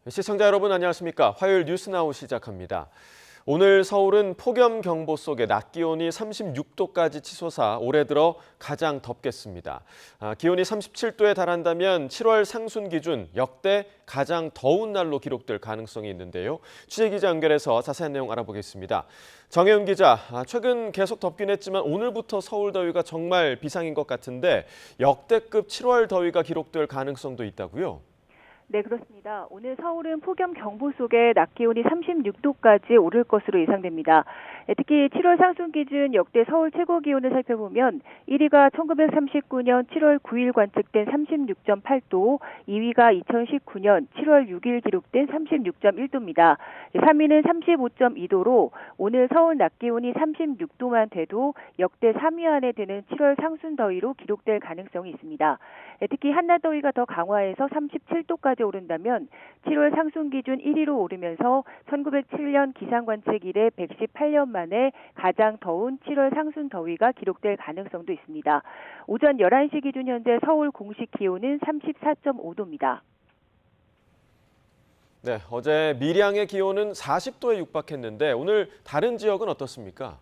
시청자 여러분 안녕하십니까? 화요일 뉴스나우 시작합니다. 오늘 서울은 폭염경보 속에 낮 기온이 36도까지 치솟아 올해 들어 가장 덥겠습니다. 기온이 37도에 달한다면 7월 상순 기준 역대 가장 더운 날로 기록될 가능성이 있는데요. 취재기자 연결해서 자세한 내용 알아보겠습니다. 정혜윤 기자, 최근 계속 덥긴 했지만 오늘부터 서울 더위가 정말 비상인 것 같은데 역대급 7월 더위가 기록될 가능성도 있다고요? 네, 그렇습니다. 오늘 서울은 폭염경보 속에 낮 기온이 36도까지 오를 것으로 예상됩니다. 특히 7월 상순 기준 역대 서울 최고 기온을 살펴보면 1위가 1939년 7월 9일 관측된 36.8도, 2위가 2019년 7월 6일 기록된 36.1도입니다. 3위는 35.2도로 오늘 서울 낮 기온이 36도만 돼도 역대 3위 안에 드는 7월 상순 더위로 기록될 가능성이 있습니다. 특히 한낮 더위가 더 강화해서 37도까지 오른다면 7월 상순 기준 1위로 오르면서 1907년 기상관측 이래 118년 만에 가장 더운 7월 상순 더위가 기록될 가능성도 있습니다. 오전 11시 기준 현재 서울 공식 기온은 34.5도입니다. 네, 어제 밀양의 기온은 40도에 육박했는데 오늘 다른 지역은 어떻습니까?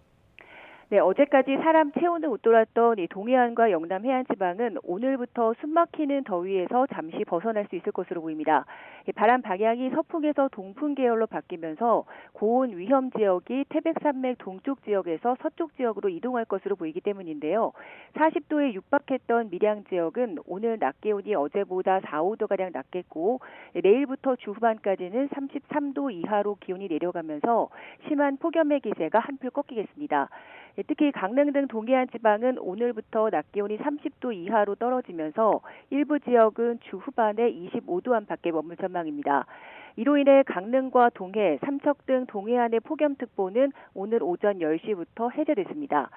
네, 어제까지 사람 체온을 웃돌았던 이 동해안과 영남 해안지방은 오늘부터 숨막히는 더위에서 잠시 벗어날 수 있을 것으로 보입니다. 바람 방향이 서풍에서 동풍 계열로 바뀌면서 고온 위험 지역이 태백산맥 동쪽 지역에서 서쪽 지역으로 이동할 것으로 보이기 때문인데요. 40도에 육박했던 밀양 지역은 오늘 낮 기온이 어제보다 4, 5도가량 낮겠고 내일부터 주후반까지는 33도 이하로 기온이 내려가면서 심한 폭염의 기세가 한풀 꺾이겠습니다. 특히 강릉 등 동해안 지방은 오늘부터 낮 기온이 30도 이하로 떨어지면서 일부 지역은 주 후반에 25도 안팎에 머물 전망입니다. 이로 인해 강릉과 동해, 삼척 등 동해안의 폭염특보는 오늘 오전 10시부터 해제됐습니다.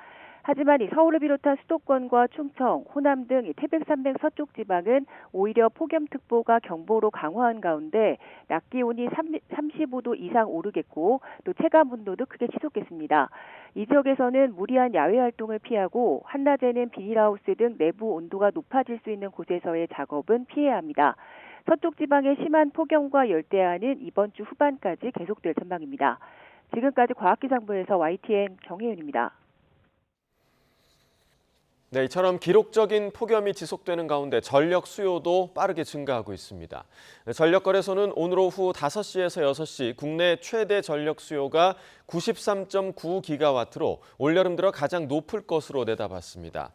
하지만 이 서울을 비롯한 수도권과 충청, 호남 등 태백산맥 서쪽 지방은 오히려 폭염특보가 경보로 강화한 가운데 낮 기온이 35도 이상 오르겠고 또 체감 온도도 크게 치솟겠습니다. 이 지역에서는 무리한 야외 활동을 피하고 한낮에는 비닐하우스 등 내부 온도가 높아질 수 있는 곳에서의 작업은 피해야 합니다. 서쪽 지방의 심한 폭염과 열대야는 이번 주 후반까지 계속될 전망입니다. 지금까지 과학기상부에서 YTN 정혜윤입니다. 네, 이처럼 기록적인 폭염이 지속되는 가운데 전력 수요도 빠르게 증가하고 있습니다. 전력거래소는 오늘 오후 5시에서 6시 국내 최대 전력 수요가 93.9기가와트로 올여름 들어 가장 높을 것으로 내다봤습니다.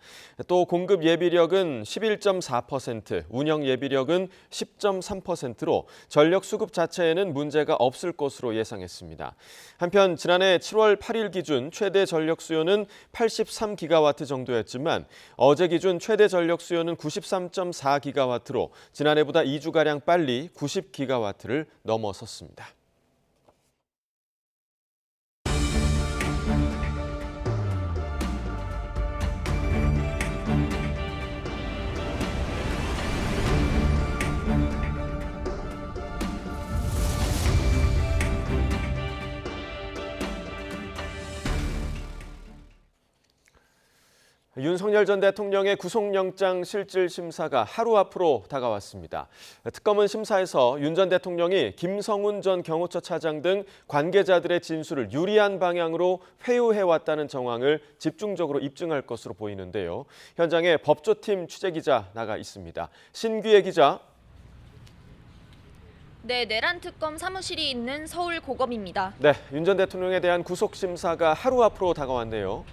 또 공급 예비력은 11.4%, 운영 예비력은 10.3%로 전력 수급 자체에는 문제가 없을 것으로 예상했습니다. 한편 지난해 7월 8일 기준 최대 전력 수요는 83기가와트 정도였지만 어제 기준 최대 전력 수요는 93.4기가와트로 지난해보다 2주가량 빨리 90기가와트를 넘어섰습니다. 윤석열 전 대통령의 구속영장 실질 심사가 하루 앞으로 다가왔습니다. 특검은 심사에서 윤 전 대통령이 김성훈 전 경호처 차장 등 관계자들의 진술을 유리한 방향으로 회유해왔다는 정황을 집중적으로 입증할 것으로 보이는데요. 현장에 법조팀 취재기자 나가 있습니다. 신규혜 기자. 네, 내란 특검 사무실이 있는 서울고검입니다. 네, 윤 전 대통령에 대한 구속심사가 하루 앞으로 다가왔네요.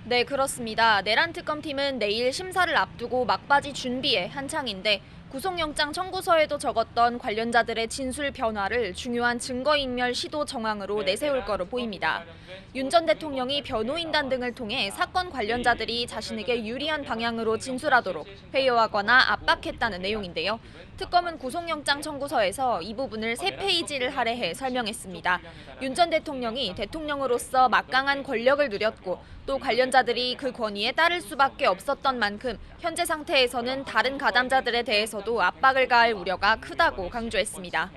네, 그렇습니다. 내란 특검팀은 내일 심사를 앞두고 막바지 준비에 한창인데 구속영장 청구서에도 적었던 관련자들의 진술 변화를 중요한 증거인멸 시도 정황으로 내세울 거로 보입니다. 윤 전 대통령이 변호인단 등을 통해 사건 관련자들이 자신에게 유리한 방향으로 진술하도록 회유하거나 압박했다는 내용인데요. 특검은 구속영장 청구서에서 이 부분을 3페이지를 할애해 설명했습니다. 윤 전 대통령이 대통령으로서 막강한 권력을 누렸고 또 관련자들이 그 권위에 따를 수밖에 없었던 만큼 현재 상태에서는 다른 가담자들에 대해서도 압박을 가할 우려가 크다고 강조했습니다.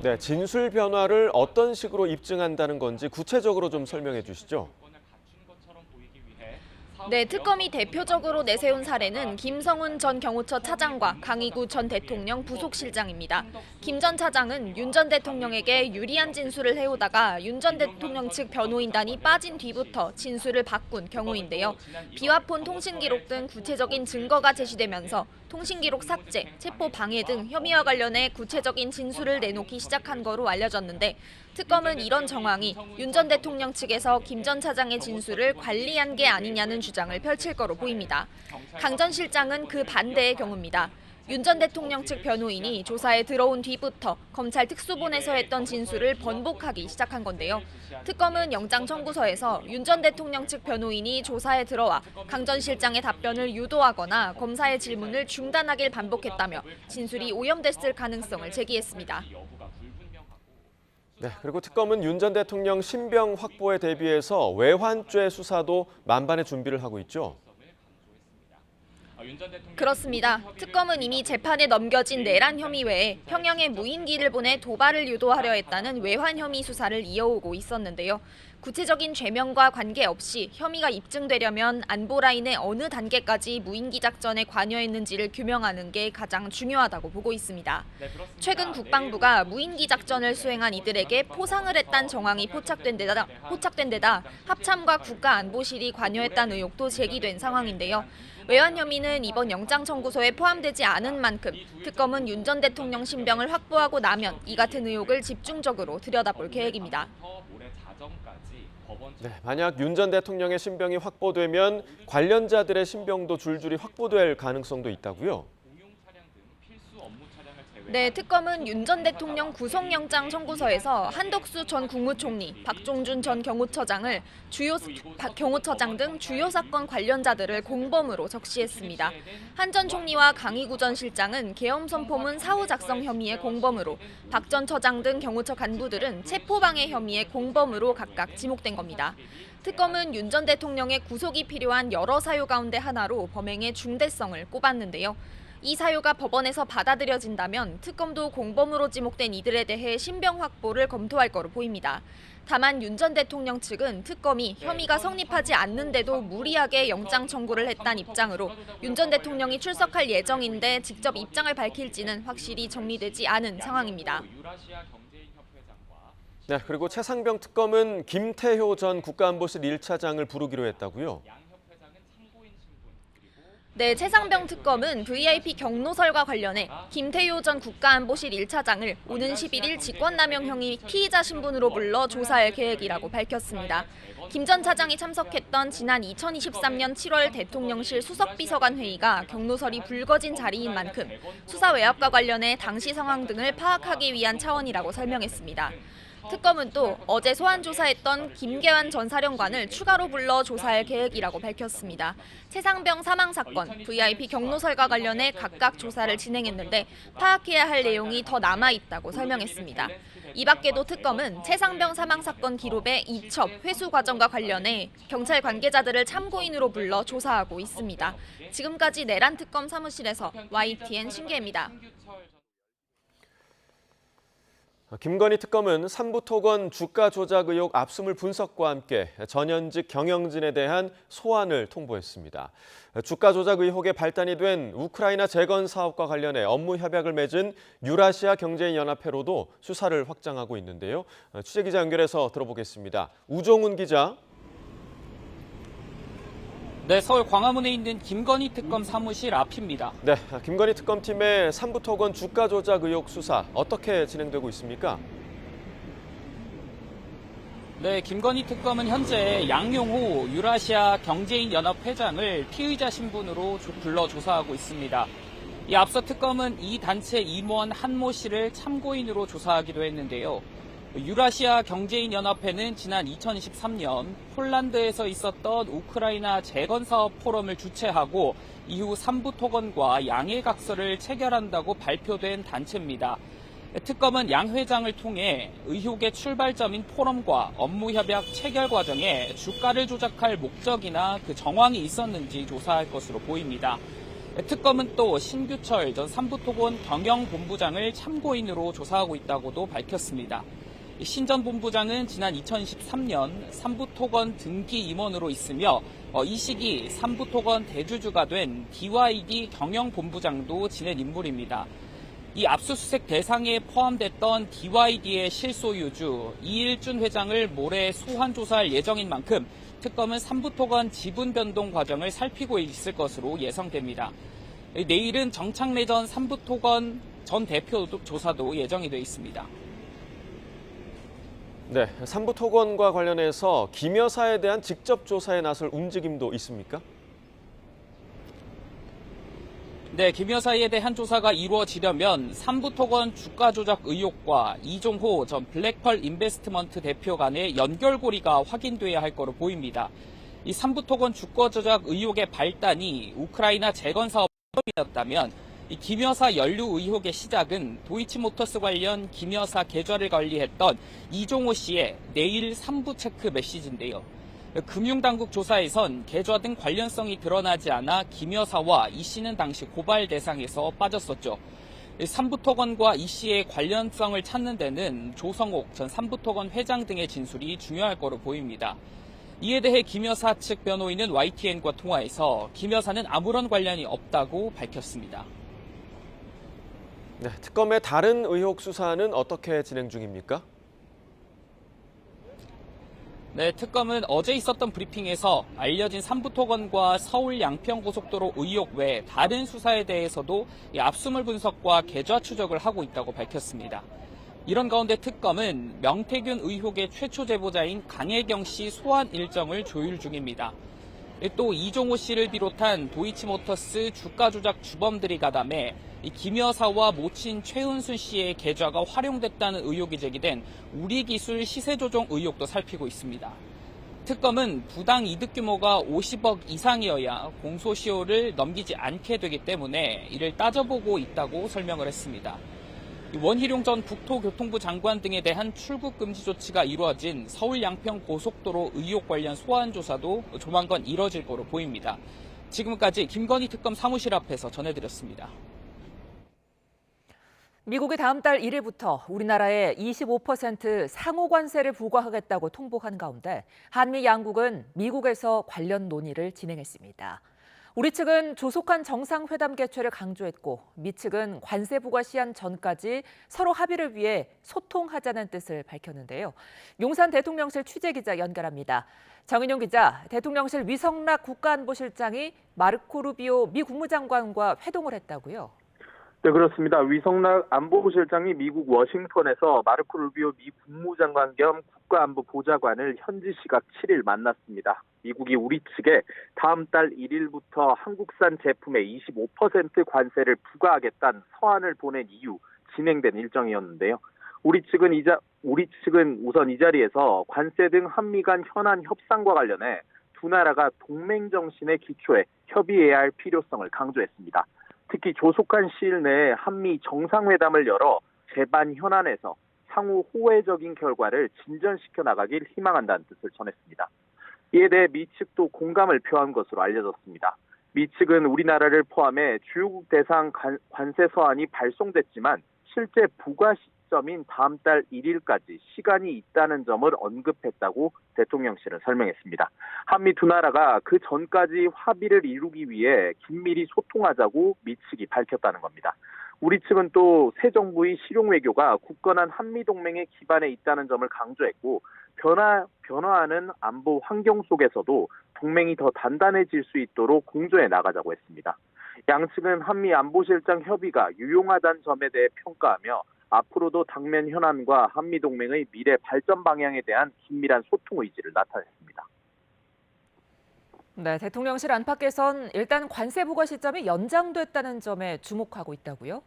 네, 진술 변화를 어떤 식으로 입증한다는 건지 구체적으로 좀 설명해 주시죠. 네, 특검이 대표적으로 내세운 사례는 김성훈 전 경호처 차장과 강희구 전 대통령 부속실장입니다. 김 전 차장은 윤 전 대통령에게 유리한 진술을 해오다가 윤 전 대통령 측 변호인단이 빠진 뒤부터 진술을 바꾼 경우인데요. 비화폰 통신 기록 등 구체적인 증거가 제시되면서 통신 기록 삭제, 체포 방해 등 혐의와 관련해 구체적인 진술을 내놓기 시작한 거로 알려졌는데 특검은 이런 정황이 윤 전 대통령 측에서 김 전 차장의 진술을 관리한 게 아니냐는 주장을 펼칠 거로 보입니다. 강 전 실장은 그 반대의 경우입니다. 윤 전 대통령 측 변호인이 조사에 들어온 뒤부터 검찰 특수본에서 했던 진술을 번복하기 시작한 건데요. 특검은 영장 청구서에서 윤 전 대통령 측 변호인이 조사에 들어와 강 전 실장의 답변을 유도하거나 검사의 질문을 중단하길 반복했다며 진술이 오염됐을 가능성을 제기했습니다. 네, 그리고 특검은 윤 전 대통령 신병 확보에 대비해서 외환죄 수사도 만반의 준비를 하고 있죠. 그렇습니다. 특검은 이미 재판에 넘겨진 내란 혐의 외에 평양에 무인기를 보내 도발을 유도하려 했다는 외환 혐의 수사를 이어오고 있었는데요. 구체적인 죄명과 관계없이 혐의가 입증되려면 안보 라인의 어느 단계까지 무인기 작전에 관여했는지를 규명하는 게 가장 중요하다고 보고 있습니다. 최근 국방부가 무인기 작전을 수행한 이들에게 포상을 했다는 정황이 포착된 데다 합참과 국가안보실이 관여했다는 의혹도 제기된 상황인데요. 외환 혐의는 이번 영장 청구서에 포함되지 않은 만큼 특검은 윤 전 대통령 신병을 확보하고 나면 이 같은 의혹을 집중적으로 들여다볼 계획입니다. 네, 만약 윤 전 대통령의 신병이 확보되면 관련자들의 신병도 줄줄이 확보될 가능성도 있다고요? 네, 특검은 윤 전 대통령 구속영장 청구서에서 한덕수 전 국무총리, 박종준 전 경호처장을 경호처장 등 주요 사건 관련자들을 공범으로 적시했습니다. 한 전 총리와 강희구 전 실장은 계엄 선포문 사후 작성 혐의의 공범으로, 박 전 처장 등 경호처 간부들은 체포방해 혐의의 공범으로 각각 지목된 겁니다. 특검은 윤 전 대통령의 구속이 필요한 여러 사유 가운데 하나로 범행의 중대성을 꼽았는데요. 이 사유가 법원에서 받아들여진다면 특검도 공범으로 지목된 이들에 대해 신병 확보를 검토할 거로 보입니다. 다만 윤 전 대통령 측은 특검이 혐의가 성립하지 않는데도 무리하게 영장 청구를 했다는 입장으로 윤 전 대통령이 출석할 예정인데 직접 입장을 밝힐지는 확실히 정리되지 않은 상황입니다. 네, 그리고 최상병 특검은 김태효 전 국가안보실 1차장을 부르기로 했다고요? 네, 최상병 특검은 VIP 경로설과 관련해 김태효 전 국가안보실 1차장을 오는 11일 직권남용 혐의 피의자 신분으로 불러 조사할 계획이라고 밝혔습니다. 김 전 차장이 참석했던 지난 2023년 7월 대통령실 수석비서관 회의가 경로설이 불거진 자리인 만큼 수사 외압과 관련해 당시 상황 등을 파악하기 위한 차원이라고 설명했습니다. 특검은 또 어제 소환 조사했던 김계환 전 사령관을 추가로 불러 조사할 계획이라고 밝혔습니다. 최상병 사망 사건, VIP 경로설과 관련해 각각 조사를 진행했는데 파악해야 할 내용이 더 남아있다고 설명했습니다. 이 밖에도 특검은 최상병 사망 사건 기록의 이첩, 회수 과정과 관련해 경찰 관계자들을 참고인으로 불러 조사하고 있습니다. 지금까지 내란 특검 사무실에서 YTN 신기혜입니다. 김건희 특검은 삼부토건 주가 조작 의혹 압수물 분석과 함께 전현직 경영진에 대한 소환을 통보했습니다. 주가 조작 의혹에 발단이 된 우크라이나 재건 사업과 관련해 업무 협약을 맺은 유라시아 경제인연합회로도 수사를 확장하고 있는데요. 취재기자 연결해서 들어보겠습니다. 우종훈 기자. 네, 서울 광화문에 있는 김건희 특검 사무실 앞입니다. 네, 김건희 특검팀의 삼부토건 주가 조작 의혹 수사 어떻게 진행되고 있습니까? 네, 김건희 특검은 현재 양용호 유라시아 경제인연합 회장을 피의자 신분으로 불러 조사하고 있습니다. 이 앞서 특검은 이 단체 임원 한모 씨를 참고인으로 조사하기도 했는데요. 유라시아 경제인연합회는 지난 2023년 폴란드에서 있었던 우크라이나 재건사업 포럼을 주최하고 이후 삼부토건과 양해각서를 체결한다고 발표된 단체입니다. 특검은 양 회장을 통해 의혹의 출발점인 포럼과 업무협약 체결 과정에 주가를 조작할 목적이나 그 정황이 있었는지 조사할 것으로 보입니다. 특검은 또 신규철 전 삼부토건 경영본부장을 참고인으로 조사하고 있다고도 밝혔습니다. 신전본부장은 지난 2013년 삼부토건 등기 임원으로 있으며 이 시기 삼부토건 대주주가 된 BYD 경영본부장도 지낸 인물입니다. 이 압수수색 대상에 포함됐던 BYD의 실소유주 이일준 회장을 모레 소환 조사할 예정인 만큼 특검은 삼부토건 지분 변동 과정을 살피고 있을 것으로 예상됩니다. 내일은 정창래 전 삼부토건 전 대표 조사도 예정이 돼 있습니다. 네, 삼부토건과 관련해서 김 여사에 대한 직접 조사에 나설 움직임도 있습니까? 네, 김 여사에 대한 조사가 이루어지려면 삼부토건 주가 조작 의혹과 이종호 전 블랙펄 인베스트먼트 대표 간의 연결고리가 확인돼야 할 거로 보입니다. 이 삼부토건 주가 조작 의혹의 발단이 우크라이나 재건 사업이었다면 이 김 여사 연루 의혹의 시작은 도이치모터스 관련 김 여사 계좌를 관리했던 이종호 씨의 내일 3부 체크 메시지인데요. 금융당국 조사에선 계좌 등 관련성이 드러나지 않아 김 여사와 이 씨는 당시 고발 대상에서 빠졌었죠. 삼부토건과 이 씨의 관련성을 찾는 데는 조성옥 전 삼부토건 회장 등의 진술이 중요할 거로 보입니다. 이에 대해 김 여사 측 변호인은 YTN과 통화에서 김 여사는 아무런 관련이 없다고 밝혔습니다. 네, 특검의 다른 의혹 수사는 어떻게 진행 중입니까? 네, 특검은 어제 있었던 브리핑에서 알려진 삼부토건과 서울 양평고속도로 의혹 외 다른 수사에 대해서도 압수물 분석과 계좌 추적을 하고 있다고 밝혔습니다. 이런 가운데 특검은 명태균 의혹의 최초 제보자인 강혜경 씨 소환 일정을 조율 중입니다. 또 이종호 씨를 비롯한 도이치모터스 주가 조작 주범들이 가담해 김 여사와 모친 최은순 씨의 계좌가 활용됐다는 의혹이 제기된 우리기술 시세조정 의혹도 살피고 있습니다. 특검은 부당 이득 규모가 50억 이상이어야 공소시효를 넘기지 않게 되기 때문에 이를 따져보고 있다고 설명을 했습니다. 원희룡 전 국토교통부 장관 등에 대한 출국 금지 조치가 이루어진 서울 양평 고속도로 의혹 관련 소환 조사도 조만간 이뤄질 거로 보입니다. 지금까지 김건희 특검 사무실 앞에서 전해드렸습니다. 미국이 다음 달 1일부터 우리나라에 25% 상호 관세를 부과하겠다고 통보한 가운데 한미 양국은 미국에서 관련 논의를 진행했습니다. 우리 측은 조속한 정상회담 개최를 강조했고 미 측은 관세 부과 시한 전까지 서로 합의를 위해 소통하자는 뜻을 밝혔는데요. 용산 대통령실 취재기자 연결합니다. 정인용 기자, 대통령실 위성락 국가안보실장이 마르코 루비오 미 국무장관과 회동을 했다고요? 네, 그렇습니다. 위성락 안보실장이 미국 워싱턴에서 마르코 루비오 미 국무장관 겸 국가안보보좌관을 현지 시각 7일 만났습니다. 미국이 우리 측에 다음 달 1일부터 한국산 제품에 25% 관세를 부과하겠다는 서한을 보낸 이후 진행된 일정이었는데요. 우리 측은 우선 이 자리에서 관세 등 한미 간 현안 협상과 관련해 두 나라가 동맹 정신의 기초에 협의해야 할 필요성을 강조했습니다. 특히 조속한 시일 내에 한미 정상회담을 열어 제반 현안에서 상호 호혜적인 결과를 진전시켜 나가길 희망한다는 뜻을 전했습니다. 이에 대해 미 측도 공감을 표한 것으로 알려졌습니다. 미 측은 우리나라를 포함해 주요국 대상 관세 서한이 발송됐지만 실제 부과 시점인 다음 달 1일까지 시간이 있다는 점을 언급했다고 대통령실은 설명했습니다. 한미 두 나라가 그 전까지 합의를 이루기 위해 긴밀히 소통하자고 미 측이 밝혔다는 겁니다. 우리 측은 또 새 정부의 실용 외교가 굳건한 한미 동맹의 기반에 있다는 점을 강조했고 변화하는 안보 환경 속에서도 동맹이 더 단단해질 수 있도록 공조해 나가자고 했습니다. 양측은 한미 안보실장 협의가 유용하다는 점에 대해 평가하며 앞으로도 당면 현안과 한미 동맹의 미래 발전 방향에 대한 긴밀한 소통 의지를 나타냈습니다. 네, 대통령실 안팎에선 일단 관세 부과 시점이 연장됐다는 점에 주목하고 있다고요?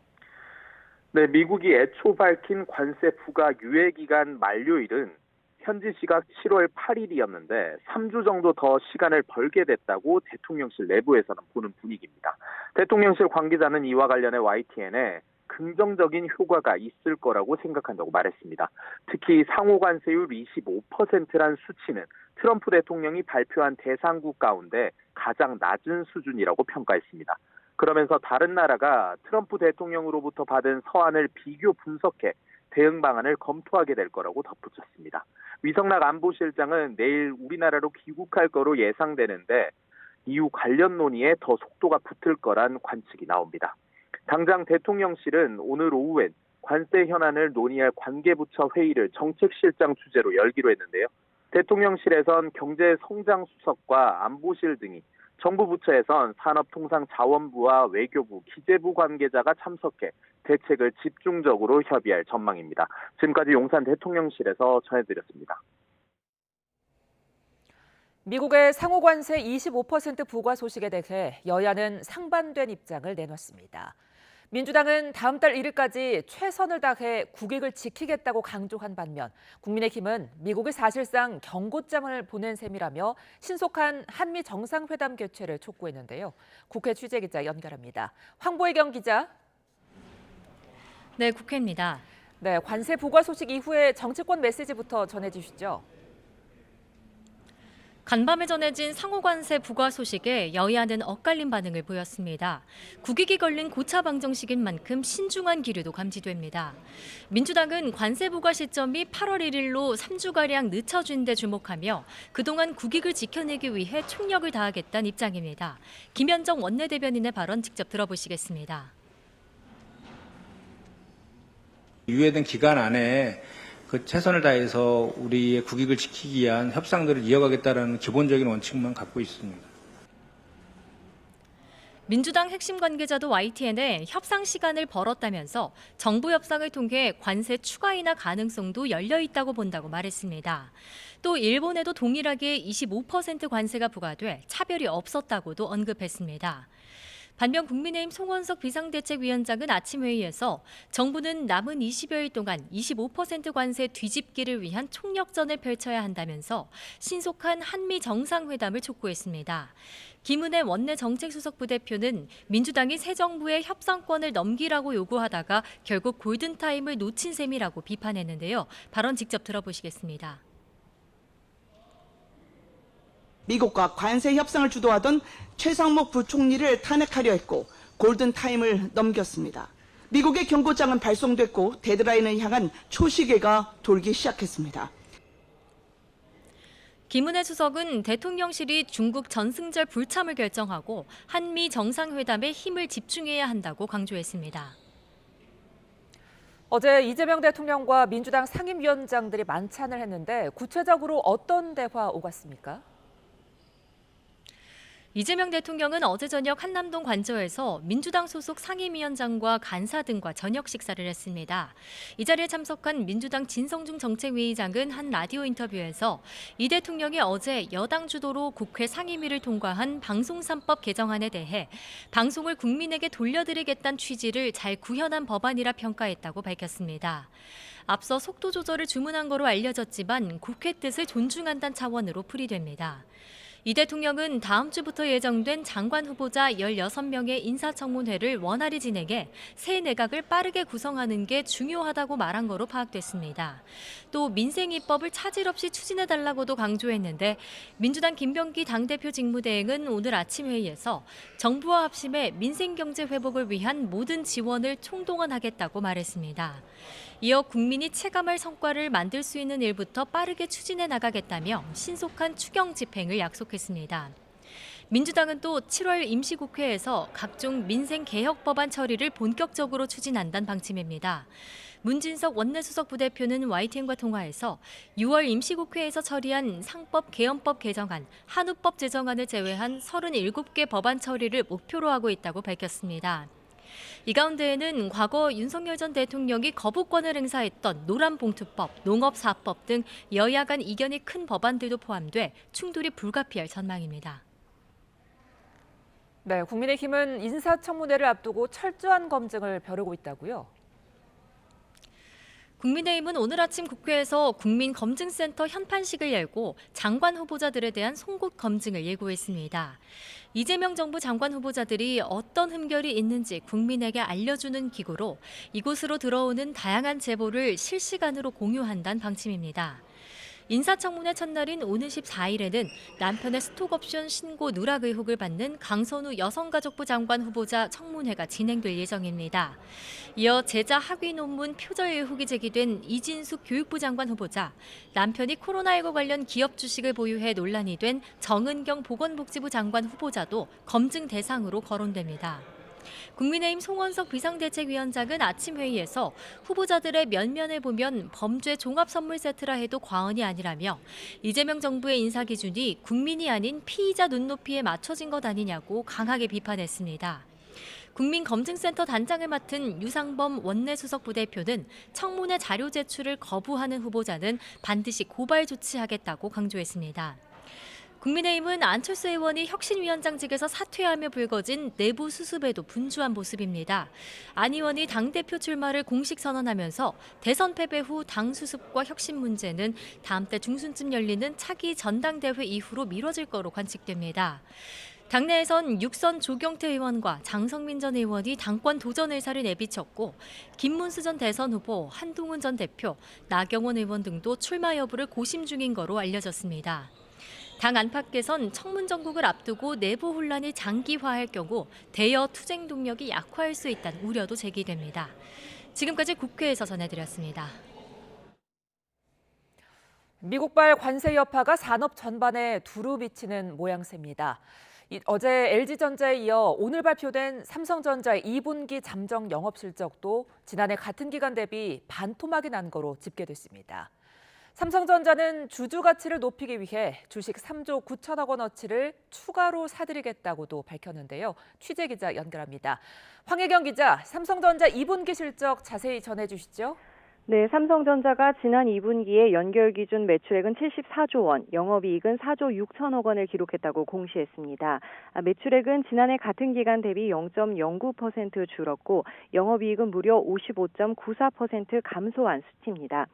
네, 미국이 애초 밝힌 관세 부과 유예 기간 만료일은 현지 시각 7월 8일이었는데 3주 정도 더 시간을 벌게 됐다고 대통령실 내부에서는 보는 분위기입니다. 대통령실 관계자는 이와 관련해 YTN에 긍정적인 효과가 있을 거라고 생각한다고 말했습니다. 특히 상호 관세율 25%란 수치는 트럼프 대통령이 발표한 대상국 가운데 가장 낮은 수준이라고 평가했습니다. 그러면서 다른 나라가 트럼프 대통령으로부터 받은 서한을 비교 분석해 대응 방안을 검토하게 될 거라고 덧붙였습니다. 위성락 안보실장은 내일 우리나라로 귀국할 거로 예상되는데 이후 관련 논의에 더 속도가 붙을 거란 관측이 나옵니다. 당장 대통령실은 오늘 오후엔 관세 현안을 논의할 관계부처 회의를 정책실장 주재로 열기로 했는데요. 대통령실에선 경제성장수석과 안보실 등이 정부 부처에선 산업통상자원부와 외교부, 기재부 관계자가 참석해 대책을 집중적으로 협의할 전망입니다. 지금까지 용산 대통령실에서 전해드렸습니다. 미국의 상호관세 25% 부과 소식에 대해 여야는 상반된 입장을 내놨습니다. 민주당은 다음 달 1일까지 최선을 다해 국익을 지키겠다고 강조한 반면 국민의힘은 미국이 사실상 경고장을 보낸 셈이라며 신속한 한미 정상회담 개최를 촉구했는데요. 국회 취재기자 연결합니다. 황보혜경 기자. 네, 국회입니다. 네, 관세 부과 소식 이후에 정치권 메시지부터 전해주시죠. 간밤에 전해진 상호관세 부과 소식에 여야는 엇갈린 반응을 보였습니다. 국익이 걸린 고차 방정식인 만큼 신중한 기류도 감지됩니다. 민주당은 관세 부과 시점이 8월 1일로 3주가량 늦춰진 데 주목하며 그동안 국익을 지켜내기 위해 총력을 다하겠다는 입장입니다. 김현정 원내대변인의 발언 직접 들어보시겠습니다. 유예된 기간 안에 그 최선을 다해서 우리의 국익을 지키기 위한 협상들을 이어가겠다는 기본적인 원칙만 갖고 있습니다. 민주당 핵심 관계자도 YTN에 협상 시간을 벌었다면서 정부 협상을 통해 관세 추가 인하 가능성도 열려 있다고 본다고 말했습니다. 또 일본에도 동일하게 25% 관세가 부과돼 차별이 없었다고도 언급했습니다. 반면 국민의힘 송원석 비상대책위원장은 아침 회의에서 정부는 남은 20여일 동안 25% 관세 뒤집기를 위한 총력전을 펼쳐야 한다면서 신속한 한미 정상회담을 촉구했습니다. 김은혜 원내 정책수석 부대표는 민주당이 새 정부에 협상권을 넘기라고 요구하다가 결국 골든타임을 놓친 셈이라고 비판했는데요. 발언 직접 들어보시겠습니다. 미국과 관세 협상을 주도하던 최상목 부총리를 탄핵하려 했고 골든타임을 넘겼습니다. 미국의 경고장은 발송됐고 데드라인을 향한 초시계가 돌기 시작했습니다. 김은혜 수석은 대통령실이 중국 전승절 불참을 결정하고 한미 정상회담에 힘을 집중해야 한다고 강조했습니다. 어제 이재명 대통령과 민주당 상임위원장들이 만찬을 했는데 구체적으로 어떤 대화 오갔습니까? 이재명 대통령은 어제 저녁 한남동 관저에서 민주당 소속 상임위원장과 간사 등과 저녁 식사를 했습니다. 이 자리에 참석한 민주당 진성중 정책위의장은 한 라디오 인터뷰에서 이 대통령이 어제 여당 주도로 국회 상임위를 통과한 방송3법 개정안에 대해 방송을 국민에게 돌려드리겠다는 취지를 잘 구현한 법안이라 평가했다고 밝혔습니다. 앞서 속도 조절을 주문한 거로 알려졌지만 국회 뜻을 존중한다는 차원으로 풀이됩니다. 이 대통령은 다음 주부터 예정된 장관 후보자 16명의 인사청문회를 원활히 진행해 새 내각을 빠르게 구성하는 게 중요하다고 말한 거로 파악됐습니다. 또 민생 입법을 차질 없이 추진해달라고도 강조했는데 민주당 김병기 당대표 직무대행은 오늘 아침 회의에서 정부와 합심해 민생 경제 회복을 위한 모든 지원을 총동원하겠다고 말했습니다. 이어 국민이 체감할 성과를 만들 수 있는 일부터 빠르게 추진해 나가겠다며 신속한 추경 집행을 약속했습니다. 민주당은 또 7월 임시국회에서 각종 민생 개혁 법안 처리를 본격적으로 추진한다는 방침입니다. 문진석 원내수석 부대표는 YTN과 통화에서 6월 임시국회에서 처리한 상법 개헌법 개정안, 한우법 제정안을 제외한 37개 법안 처리를 목표로 하고 있다고 밝혔습니다. 이 가운데에는 과거 윤석열 전 대통령이 거부권을 행사했던 노란봉투법, 농업사법 등 여야 간 이견이 큰 법안들도 포함돼 충돌이 불가피할 전망입니다. 네, 국민의힘은 인사청문회를 앞두고 철저한 검증을 벼르고 있다고요? 국민의힘은 오늘 아침 국회에서 국민검증센터 현판식을 열고 장관 후보자들에 대한 송곳 검증을 예고했습니다. 이재명 정부 장관 후보자들이 어떤 흠결이 있는지 국민에게 알려주는 기구로 이곳으로 들어오는 다양한 제보를 실시간으로 공유한다는 방침입니다. 인사청문회 첫날인 오는 14일에는 남편의 스톡옵션 신고 누락 의혹을 받는 강선우 여성가족부 장관 후보자 청문회가 진행될 예정입니다. 이어 제자 학위 논문 표절 의혹이 제기된 이진숙 교육부 장관 후보자, 남편이 코로나19 관련 기업 주식을 보유해 논란이 된 정은경 보건복지부 장관 후보자도 검증 대상으로 거론됩니다. 국민의힘 송원석 비상대책위원장은 아침 회의에서 후보자들의 면면을 보면 범죄 종합선물 세트라 해도 과언이 아니라며 이재명 정부의 인사 기준이 국민이 아닌 피의자 눈높이에 맞춰진 것 아니냐고 강하게 비판했습니다. 국민검증센터 단장을 맡은 유상범 원내수석 부대표는 청문회 자료 제출을 거부하는 후보자는 반드시 고발 조치하겠다고 강조했습니다. 국민의힘은 안철수 의원이 혁신위원장직에서 사퇴하며 불거진 내부 수습에도 분주한 모습입니다. 안 의원이 당대표 출마를 공식 선언하면서 대선 패배 후 당 수습과 혁신 문제는 다음 달 중순쯤 열리는 차기 전당대회 이후로 미뤄질 거로 관측됩니다. 당내에선 육선 조경태 의원과 장성민 전 의원이 당권 도전 의사를 내비쳤고 김문수 전 대선 후보, 한동훈 전 대표, 나경원 의원 등도 출마 여부를 고심 중인 거로 알려졌습니다. 당 안팎에선 청문 정국을 앞두고 내부 혼란이 장기화할 경우 대여 투쟁 동력이 약화할 수 있다는 우려도 제기됩니다. 지금까지 국회에서 전해드렸습니다. 미국발 관세 여파가 산업 전반에 두루 미치는 모양새입니다. 어제 LG전자에 이어 오늘 발표된 삼성전자의 2분기 잠정 영업실적도 지난해 같은 기간 대비 반토막이 난 거로 집계됐습니다. 삼성전자는 주주 가치를 높이기 위해 주식 3조 9천억 원어치를 추가로 사들이겠다고도 밝혔는데요. 취재 기자 연결합니다. 황혜경 기자, 삼성전자 2분기 실적 자세히 전해주시죠. 네, 삼성전자가 지난 2분기에 연결 기준 매출액은 74조 원, 영업이익은 4조 6천억 원을 기록했다고 공시했습니다. 매출액은 지난해 같은 기간 대비 0.09% 줄었고 영업이익은 무려 55.94% 감소한 수치입니다.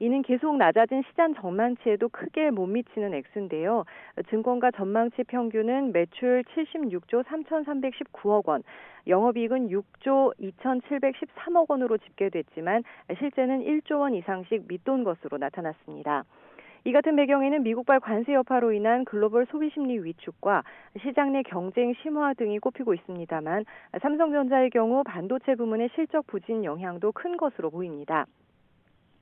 이는 계속 낮아진 시장 전망치에도 크게 못 미치는 액수인데요. 증권가 전망치 평균은 매출 76조 3,319억 원, 영업이익은 6조 2,713억 원으로 집계됐지만 실제는 1조 원 이상씩 밑돈 것으로 나타났습니다. 이 같은 배경에는 미국발 관세 여파로 인한 글로벌 소비 심리 위축과 시장 내 경쟁 심화 등이 꼽히고 있습니다만 삼성전자의 경우 반도체 부문의 실적 부진 영향도 큰 것으로 보입니다.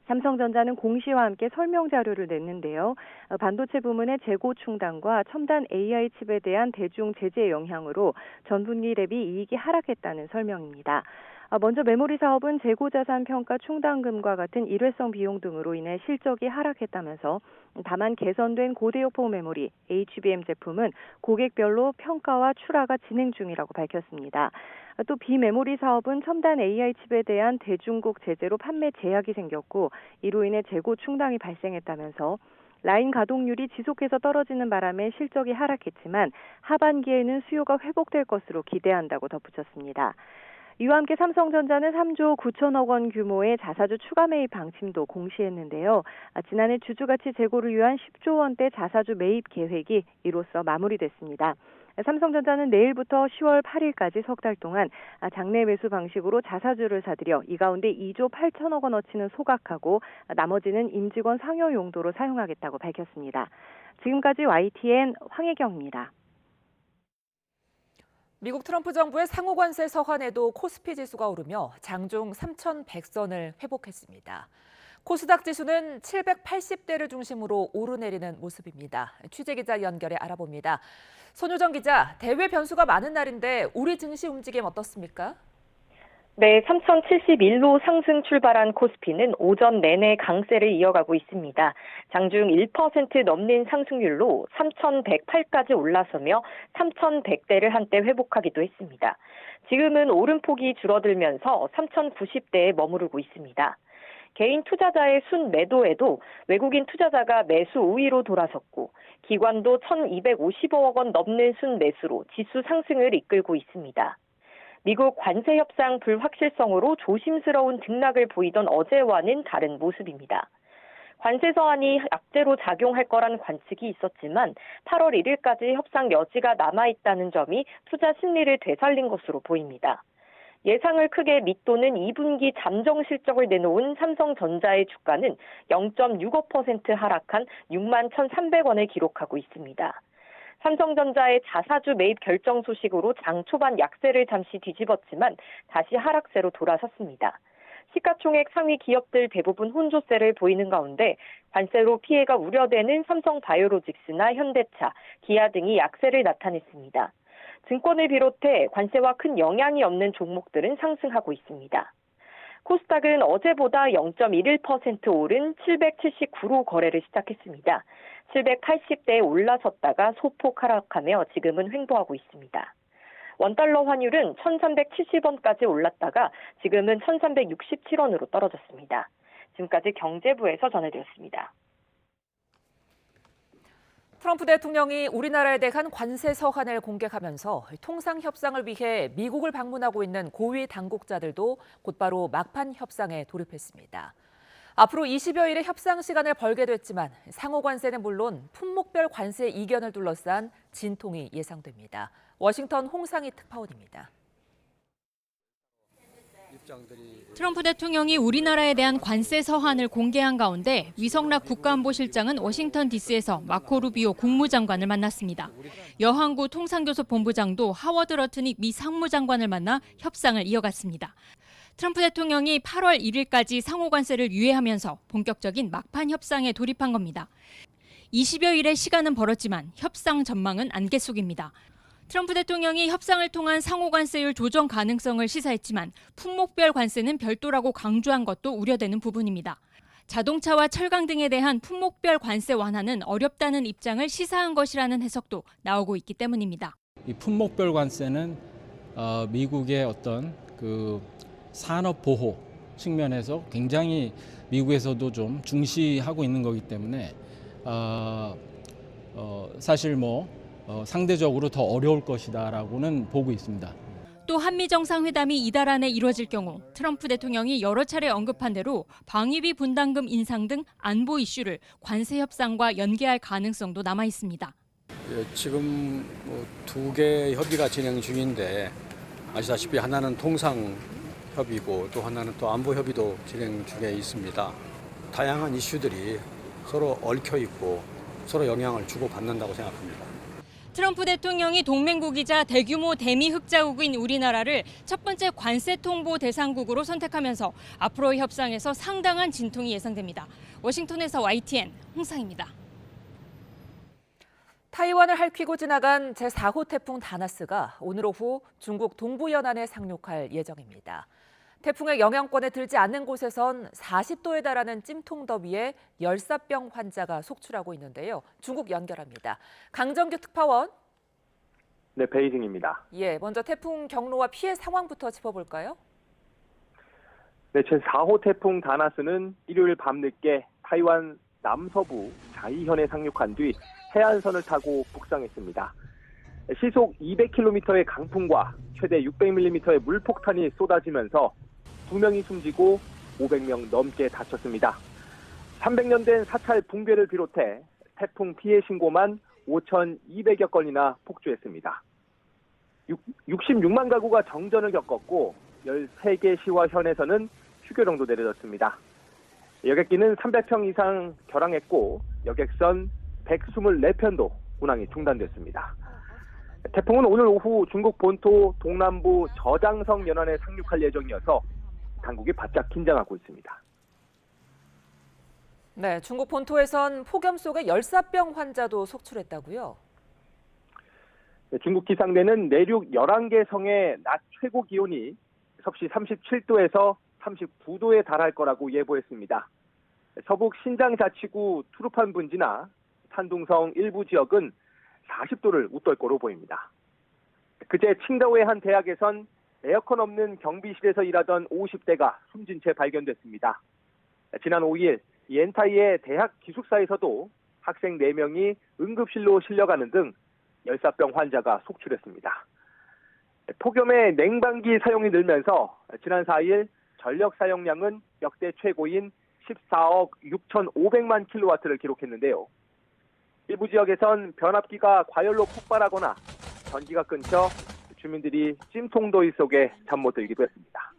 삼성전자는 공시와 함께 설명 자료를 냈는데요. 반도체 부문의 재고 충당과 첨단 AI 칩에 대한 대중 제재 영향으로 전분기 대비 이익이 하락했다는 설명입니다. 먼저 메모리 사업은 재고 자산 평가 충당금과 같은 일회성 비용 등으로 인해 실적이 하락했다면서 다만 개선된 고대역폭 메모리 HBM 제품은 고객별로 평가와 출하가 진행 중이라고 밝혔습니다. 또 비메모리 사업은 첨단 AI 칩에 대한 대중국 제재로 판매 제약이 생겼고 이로 인해 재고 충당이 발생했다면서 라인 가동률이 지속해서 떨어지는 바람에 실적이 하락했지만 하반기에는 수요가 회복될 것으로 기대한다고 덧붙였습니다. 이와 함께 삼성전자는 3조 9천억 원 규모의 자사주 추가 매입 방침도 공시했는데요. 지난해 주주가치 제고를 위한 10조 원대 자사주 매입 계획이 이로써 마무리됐습니다. 삼성전자는 내일부터 10월 8일까지 석 달 동안 장내 매수 방식으로 자사주를 사들여 이 가운데 2조 8천억 원어치는 소각하고 나머지는 임직원 상여 용도로 사용하겠다고 밝혔습니다. 지금까지 YTN 황혜경입니다. 미국 트럼프 정부의 상호관세 서한에도 코스피 지수가 오르며 장중 3,100선을 회복했습니다. 코스닥 지수는 780대를 중심으로 오르내리는 모습입니다. 취재기자 연결해 알아봅니다. 손효정 기자, 대외 변수가 많은 날인데 우리 증시 움직임 어떻습니까? 네, 3,071로 상승 출발한 코스피는 오전 내내 강세를 이어가고 있습니다. 장중 1% 넘는 상승률로 3,108까지 올라서며 3,100대를 한때 회복하기도 했습니다. 지금은 오름폭이 줄어들면서 3,090대에 머무르고 있습니다. 개인 투자자의 순매도에도 외국인 투자자가 매수 우위로 돌아섰고 기관도 1,255억 원 넘는 순매수로 지수 상승을 이끌고 있습니다. 미국 관세 협상 불확실성으로 조심스러운 등락을 보이던 어제와는 다른 모습입니다. 관세 서한이 악재로 작용할 거란 관측이 있었지만 8월 1일까지 협상 여지가 남아있다는 점이 투자 심리를 되살린 것으로 보입니다. 예상을 크게 밑도는 2분기 잠정 실적을 내놓은 삼성전자의 주가는 0.65% 하락한 61,300원을 기록하고 있습니다. 삼성전자의 자사주 매입 결정 소식으로 장 초반 약세를 잠시 뒤집었지만 다시 하락세로 돌아섰습니다. 시가총액 상위 기업들 대부분 혼조세를 보이는 가운데 관세로 피해가 우려되는 삼성바이오로직스나 현대차, 기아 등이 약세를 나타냈습니다. 증권을 비롯해 관세와 큰 영향이 없는 종목들은 상승하고 있습니다. 코스닥은 어제보다 0.11% 오른 779로 거래를 시작했습니다. 780대에 올라섰다가 소폭 하락하며 지금은 횡보하고 있습니다. 원달러 환율은 1,370원까지 올랐다가 지금은 1,367원으로 떨어졌습니다. 지금까지 경제부에서 전해드렸습니다. 트럼프 대통령이 우리나라에 대한 관세 서한을 공개하면서 통상 협상을 위해 미국을 방문하고 있는 고위 당국자들도 곧바로 막판 협상에 돌입했습니다. 앞으로 20여일의 협상 시간을 벌게 됐지만 상호 관세는 물론 품목별 관세 이견을 둘러싼 진통이 예상됩니다. 워싱턴 홍상희 특파원입니다. 트럼프 대통령이 우리나라에 대한 관세 서한을 공개한 가운데 위성락 국가안보실장은 워싱턴 DC에서 마코 루비오 국무장관을 만났습니다. 여항구 통상교섭본부장도 하워드 러트닉 미 상무장관을 만나 협상을 이어갔습니다. 트럼프 대통령이 8월 1일까지 상호관세를 유예하면서 본격적인 막판 협상에 돌입한 겁니다. 20여일의 시간은 벌었지만 협상 전망은 안개 속입니다. 트럼프 대통령이 협상을 통한 상호관세율 조정 가능성을 시사했지만 품목별 관세는 별도라고 강조한 것도 우려되는 부분입니다. 자동차와 철강 등에 대한 품목별 관세 완화는 어렵다는 입장을 시사한 것이라는 해석도 나오고 있기 때문입니다. 이 품목별 관세는 미국의 어떤 산업 보호 측면에서 굉장히 미국에서도 좀 중시하고 있는 거기 때문에 사실 상대적으로 더 어려울 것이다라고는 보고 있습니다. 또 한미 정상회담이 이달 안에 이뤄질 경우 트럼프 대통령이 여러 차례 언급한 대로 방위비 분담금 인상 등 안보 이슈를 관세 협상과 연계할 가능성도 남아 있습니다. 지금 두 개 협의가 진행 중인데 아시다시피 하나는 통상 협의고 또 하나는 또 안보 협의도 진행 중에 있습니다. 다양한 이슈들이 서로 얽혀 있고 서로 영향을 주고받는다고 생각합니다. 트럼프 대통령이 동맹국이자 대규모 대미 흑자국인 우리나라를 첫 번째 관세 통보 대상국으로 선택하면서 앞으로의 협상에서 상당한 진통이 예상됩니다. 워싱턴에서 YTN 홍상입니다. 타이완을 핥히고 지나간 제4호 태풍 다나스가 오늘 오후 중국 동부 연안에 상륙할 예정입니다. 태풍의 영향권에 들지 않는 곳에선 40도에 달하는 찜통 더위에 열사병 환자가 속출하고 있는데요. 중국 연결합니다. 강정규 특파원. 네, 베이징입니다. 먼저 태풍 경로와 피해 상황부터 짚어볼까요? 네, 제4호 태풍 다나스는 일요일 밤늦게 타이완 남서부 자이현에 상륙한 뒤 해안선을 타고 북상했습니다. 시속 200km의 강풍과 최대 600mm의 물폭탄이 쏟아지면서 2명이 숨지고 500명 넘게 다쳤습니다. 300년 된 사찰 붕괴를 비롯해 태풍 피해 신고만 5,200여 건이나 폭주했습니다. 66만 가구가 정전을 겪었고 13개 시와 현에서는 휴교령도 내려졌습니다. 여객기는 300평 이상 결항했고 여객선 124편도 운항이 중단됐습니다. 태풍은 오늘 오후 중국 본토 동남부 저장성 연안에 상륙할 예정이어서 당국이 바짝 긴장하고 있습니다. 네, 중국 본토에선 폭염 속에 열사병 환자도 속출했다고요? 네, 중국 기상대는 내륙 11개 성의 낮 최고 기온이 섭씨 37도에서 39도에 달할 거라고 예보했습니다. 서북 신장자치구 투르판 분지나 산둥성 일부 지역은 40도를 웃돌 거로 보입니다. 그제 칭다오의 한 대학에선 에어컨 없는 경비실에서 일하던 50대가 숨진 채 발견됐습니다. 지난 5일 옌타이의 대학 기숙사에서도 학생 4명이 응급실로 실려가는 등 열사병 환자가 속출했습니다. 폭염에 냉방기 사용이 늘면서 지난 4일 전력 사용량은 역대 최고인 14억 6,500만 킬로와트를 기록했는데요. 일부 지역에선 변압기가 과열로 폭발하거나 전기가 끊겨 주민들이 찜통더위 속에 잠 못 들기도 했습니다.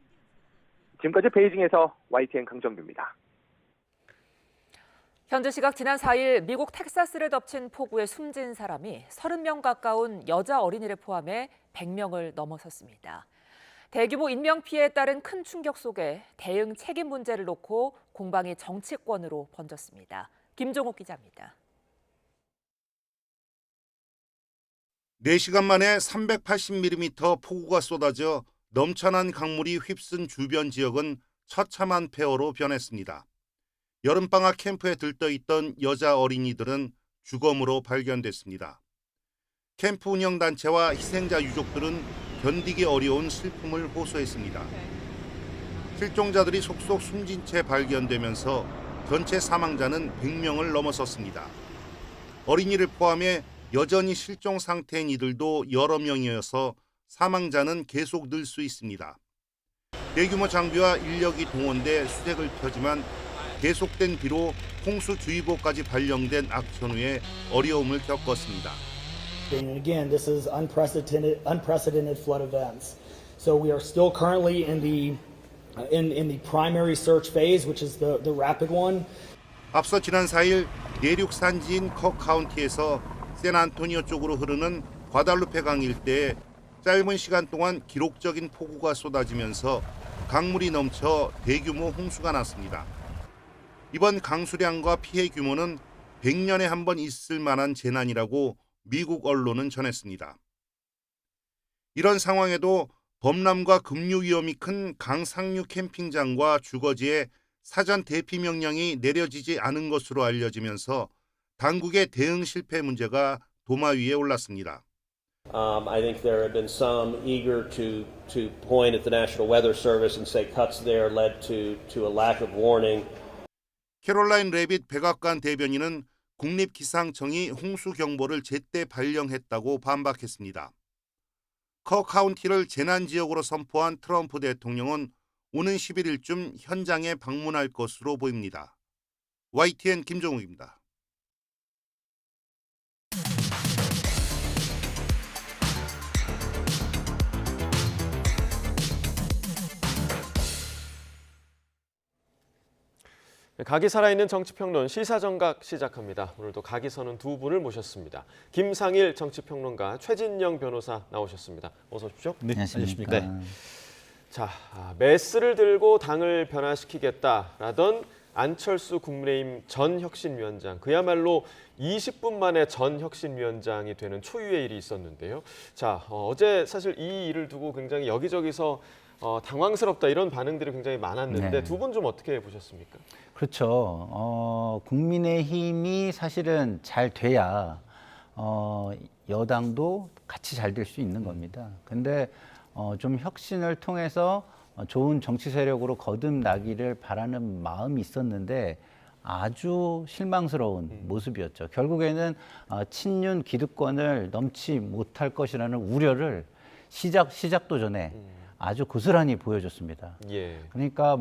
지금까지 베이징에서 YTN 강정규입니다. 현지 시각 지난 4일 미국 텍사스를 덮친 폭우에 숨진 사람이 30명 가까운 여자 어린이를 포함해 100명을 넘어섰습니다. 대규모 인명피해에 따른 큰 충격 속에 대응 책임 문제를 놓고 공방이 정치권으로 번졌습니다. 김종욱 기자입니다. 4시간 만에 380mm 폭우가 쏟아져 넘쳐난 강물이 휩쓴 주변 지역은 처참한 폐허로 변했습니다. 여름방학 캠프에 들떠있던 여자 어린이들은 주검으로 발견됐습니다. 캠프 운영단체와 희생자 유족들은 견디기 어려운 슬픔을 호소했습니다. 실종자들이 속속 숨진 채 발견되면서 전체 사망자는 100명을 넘어섰습니다. 어린이를 포함해 여전히 실종 상태인 이들도 여러 명이어서 사망자는 계속 늘 수 있습니다. 대규모 장비와 인력이 동원돼 수색을 펴지만 계속된 비로 홍수주의보까지 발령된 악천후에 어려움을 겪었습니다. And again, this is unprecedented flood events. So we are still currently in the primary search phase, which is the rapid one. 앞서 지난 4일 내륙 산지인 컥 카운티에서 샌안토니오 쪽으로 흐르는 과달루페 강 일대에 짧은 시간 동안 기록적인 폭우가 쏟아지면서 강물이 넘쳐 대규모 홍수가 났습니다. 이번 강수량과 피해 규모는 100년에 한 번 있을 만한 재난이라고 미국 언론은 전했습니다. 이런 상황에도 범람과 급류 위험이 큰 강 상류 캠핑장과 주거지에 사전 대피 명령이 내려지지 않은 것으로 알려지면서 당국의 대응 실패 문제가 도마 위에 올랐습니다. I think there have been some eager to point at the National Weather Service and say cuts there led to a lack of warning. 캐롤라인 레빗 백악관 대변인은 국립기상청이 홍수경보를 제때 발령했다고 반박했습니다. 커 카운티를 재난지역으로 선포한 트럼프 대통령은 오는 11일쯤 현장에 방문할 것으로 보입니다. YTN 김종욱입니다. 각이 살아있는 정치평론 시사정각 시작합니다. 오늘도 각이 서는 두 분을 모셨습니다. 김상일 정치평론가, 최진영 변호사 나오셨습니다. 어서 오십시오. 네, 안녕하십니까. 네. 자, 메스를 들고 당을 변화시키겠다라던 안철수 국민의힘 전 혁신위원장, 그야말로 20분 만에 전 혁신위원장이 되는 초유의 일이 있었는데요. 자, 어제 사실 이 일을 두고 굉장히 여기저기서 당황스럽다 이런 반응들이 굉장히 많았는데 네. 두 분 좀 어떻게 보셨습니까? 그렇죠. 국민의힘이 사실은 잘 돼야 여당도 같이 잘 될 수 있는 겁니다. 근데 좀 혁신을 통해서 좋은 정치 세력으로 거듭나기를 바라는 마음이 있었는데 아주 실망스러운 모습이었죠. 결국에는 친윤 기득권을 넘지 못할 것이라는 우려를 시작도 전에 아주 고스란히 보여줬습니다. 예. 그러니까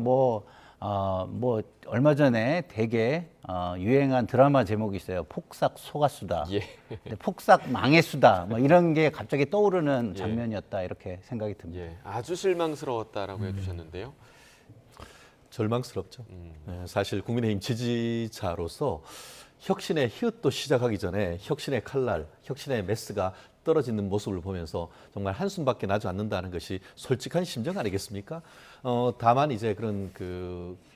얼마 전에 되게 유행한 드라마 제목이 있어요. 폭삭 속았수다. 예. 폭삭 망했수다. 뭐 이런 게 갑자기 떠오르는 장면이었다 이렇게 생각이 듭니다. 예. 아주 실망스러웠다라고 해주셨는데요. 절망스럽죠. 사실 국민의힘 지지자로서 혁신의 히읗도 시작하기 전에 혁신의 칼날, 혁신의 메스가 떨어지는 모습을 보면서 정말 한숨밖에 나지 않는다는 것이 솔직한 심정 아니겠습니까? 다만 이제 그런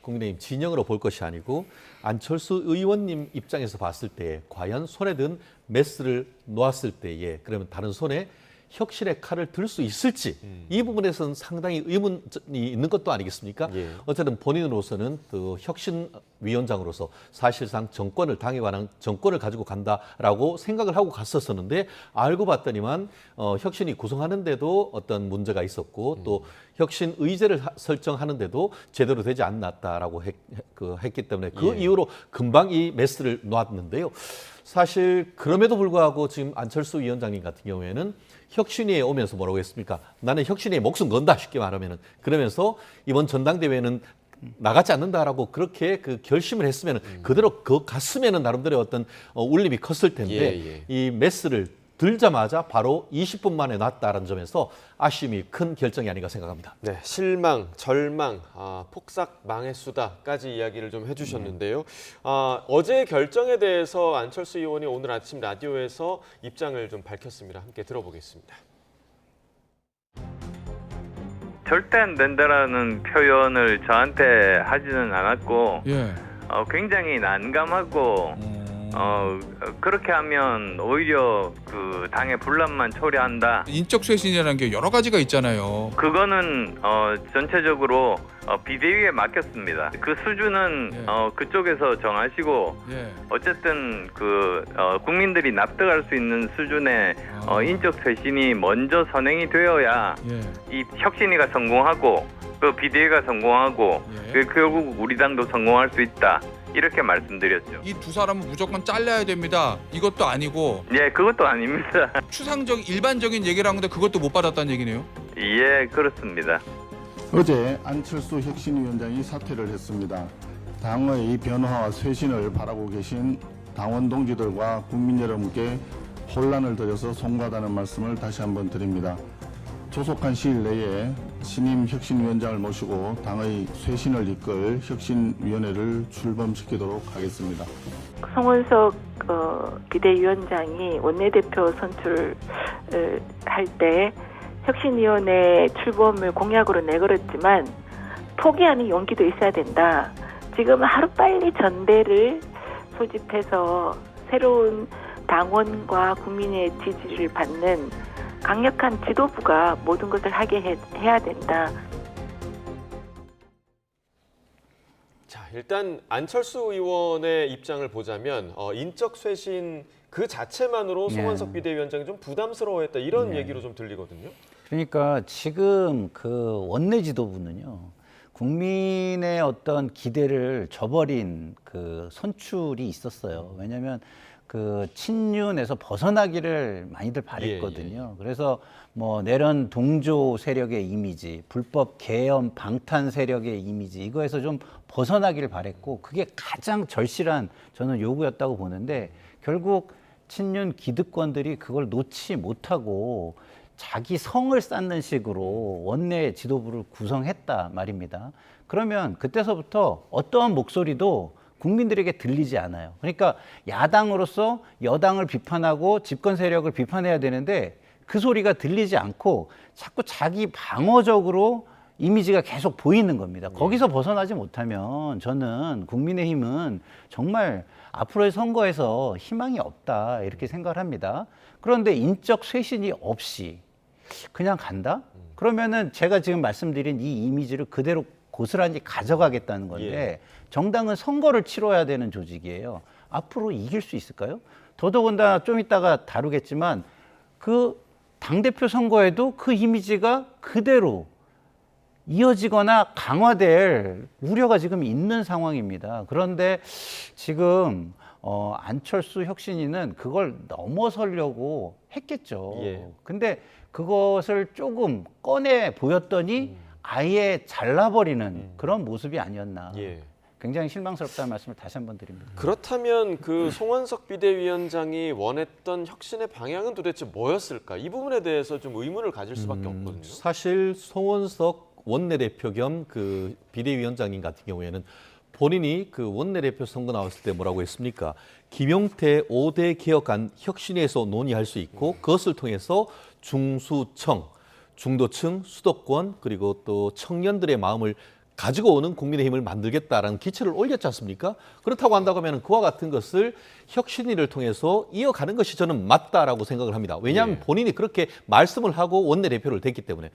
국민의힘 진영으로 볼 것이 아니고 안철수 의원님 입장에서 봤을 때 과연 손에 든 메스를 놓았을 때에 그러면 다른 손에 혁신의 칼을 들 수 있을지 이 부분에서는 상당히 의문이 있는 것도 아니겠습니까? 예. 어쨌든 본인으로서는 혁신위원장으로서 사실상 당에 관한 정권을 가지고 간다라고 생각을 하고 갔었었는데 알고 봤더니만 혁신이 구성하는데도 어떤 문제가 있었고 또 혁신 의제를 설정하는데도 제대로 되지 않았다라고 했기 때문에 그 이후로 금방 이 메스를 놓았는데요. 사실 그럼에도 불구하고 지금 안철수 위원장님 같은 경우에는 혁신위에 오면서 뭐라고 했습니까? 나는 혁신위에 목숨 건다 쉽게 말하면은 그러면서 이번 전당대회는 나가지 않는다라고 그렇게 결심을 했으면 그대로 갔으면은 나름대로 어떤 울림이 컸을 텐데 이 메스를 들자마자 바로 20분 만에 났다는 점에서 아쉬움이 큰 결정이 아닌가 생각합니다. 네, 실망, 절망, 폭삭 망했수다까지 이야기를 좀 해주셨는데요. 어제 결정에 대해서 안철수 의원이 오늘 아침 라디오에서 입장을 좀 밝혔습니다. 함께 들어보겠습니다. 절대 안 된다라는 표현을 저한테 하지는 않았고 굉장히 난감하고 그렇게 하면 오히려 그 당의 분란만 초래한다. 인적 쇄신이라는 게 여러 가지가 있잖아요. 그거는 전체적으로 비대위에 맡겼습니다. 그 수준은 그쪽에서 정하시고 어쨌든 그 국민들이 납득할 수 있는 수준의 인적 쇄신이 먼저 선행이 되어야 이 혁신위가 성공하고 그 비대위가 성공하고 결국 우리 당도 성공할 수 있다. 이렇게 말씀드렸죠. 이 두 사람은 무조건 잘라야 됩니다. 이것도 아니고. 예, 그것도 아닙니다. 추상적 일반적인 얘기를 한 건데 그것도 못 받았다는 얘기네요. 예, 그렇습니다. 어제 안철수 혁신위원장이 사퇴를 했습니다. 당의 변화와 쇄신을 바라고 계신 당원 동지들과 국민 여러분께 혼란을 드려서 송구하다는 말씀을 다시 한번 드립니다. 조속한 시일 내에 신임 혁신위원장을 모시고 당의 쇄신을 이끌 혁신위원회를 출범시키도록 하겠습니다. 송원석 비대위원장이 원내대표 선출을 할 때 혁신위원회 출범을 공약으로 내걸었지만 포기하는 용기도 있어야 된다. 지금 하루빨리 전대를 소집해서 새로운 당원과 국민의 지지를 받는 강력한 지도부가 모든 것을 하게 해야 된다. 자, 일단 안철수 의원의 입장을 보자면 인적 쇄신 그 자체만으로 송원석 비대위원장이 좀 부담스러워했다 이런 얘기로 좀 들리거든요. 그러니까 지금 그 원내 지도부는요. 국민의 어떤 기대를 저버린 그 선출이 있었어요. 왜냐하면 그 친윤에서 벗어나기를 많이들 바랬거든요. 그래서 뭐 내란 동조 세력의 이미지, 불법 계엄 방탄 세력의 이미지 이거에서 좀 벗어나기를 바랬고 그게 가장 절실한 저는 요구였다고 보는데 결국 친윤 기득권들이 그걸 놓지 못하고 자기 성을 쌓는 식으로 원내 지도부를 구성했다 말입니다. 그러면 그때서부터 어떠한 목소리도 국민들에게 들리지 않아요. 그러니까 야당으로서 여당을 비판하고 집권 세력을 비판해야 되는데 그 소리가 들리지 않고 자꾸 자기 방어적으로 이미지가 계속 보이는 겁니다. 거기서 벗어나지 못하면 저는 국민의힘은 정말 앞으로의 선거에서 희망이 없다 이렇게 생각을 합니다. 그런데 인적 쇄신이 없이 그냥 간다? 그러면은 제가 지금 말씀드린 이 이미지를 그대로 고스란히 가져가겠다는 건데 정당은 선거를 치러야 되는 조직이에요. 앞으로 이길 수 있을까요? 더더군다나 좀 이따가 다루겠지만 그 당대표 선거에도 그 이미지가 그대로 이어지거나 강화될 우려가 지금 있는 상황입니다. 그런데 지금 안철수 혁신위는 그걸 넘어서려고 했겠죠. 근데 그것을 조금 꺼내 보였더니 아예 잘라버리는 그런 모습이 아니었나. 굉장히 실망스럽다는 말씀을 다시 한번 드립니다. 그렇다면 그 송원석 비대위원장이 원했던 혁신의 방향은 도대체 뭐였을까? 이 부분에 대해서 좀 의문을 가질 수밖에 없거든요. 사실 송원석 원내대표 겸 그 비대위원장님 같은 경우에는 본인이 그 원내대표 선거 나왔을 때 뭐라고 했습니까? 김용태 5대 개혁안 혁신위에서 논의할 수 있고 그것을 통해서 중수청, 중도층, 수도권 그리고 또 청년들의 마음을 가지고 오는 국민의힘을 만들겠다라는 기치를 올렸지 않습니까? 그렇다고 한다고 하면 그와 같은 것을 혁신위를 통해서 이어가는 것이 저는 맞다라고 생각을 합니다. 왜냐하면 본인이 그렇게 말씀을 하고 원내대표를 됐기 때문에.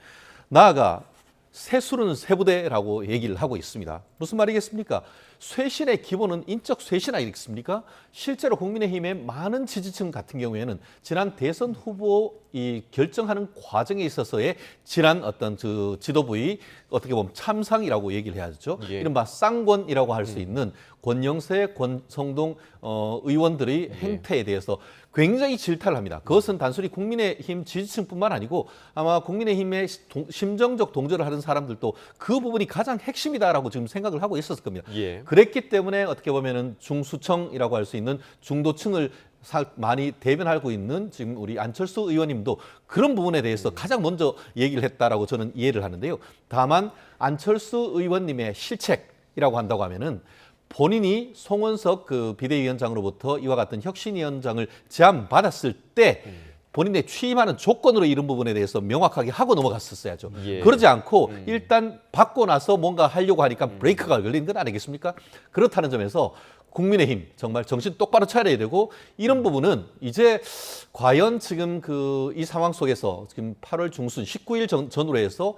나아가 세술은 세부대라고 얘기를 하고 있습니다. 무슨 말이겠습니까? 쇄신의 기본은 인적 쇄신 아니겠습니까? 실제로 국민의힘의 많은 지지층 같은 경우에는 지난 대선 후보 이 결정하는 과정에 있어서의 지난 어떤 지도부의 어떻게 보면 참상이라고 얘기를 해야죠. 이른바 쌍권이라고 할 수 있는 권영세, 권성동 의원들의 행태에 대해서 굉장히 질타를 합니다. 그것은 단순히 국민의힘 지지층뿐만 아니고 아마 국민의힘의 심정적 동조를 하는 사람들도 그 부분이 가장 핵심이다라고 지금 생각을 하고 있었을 겁니다. 그랬기 때문에 어떻게 보면은 중수청이라고 할 수 있는 중도층을 많이 대변하고 있는 지금 우리 안철수 의원님도 그런 부분에 대해서 가장 먼저 얘기를 했다라고 저는 이해를 하는데요. 다만 안철수 의원님의 실책이라고 한다고 하면은 본인이 송원석 그 비대위원장으로부터 이와 같은 혁신위원장을 제안받았을 때 본인의 취임하는 조건으로 이런 부분에 대해서 명확하게 하고 넘어갔었어야죠. 예. 그러지 않고 일단 받고 나서 뭔가 하려고 하니까 브레이크가 걸린 건 아니겠습니까? 그렇다는 점에서 국민의힘 정말 정신 똑바로 차려야 되고 이런 부분은 이제 과연 지금 이 상황 속에서 지금 8월 중순 19일 전후로 해서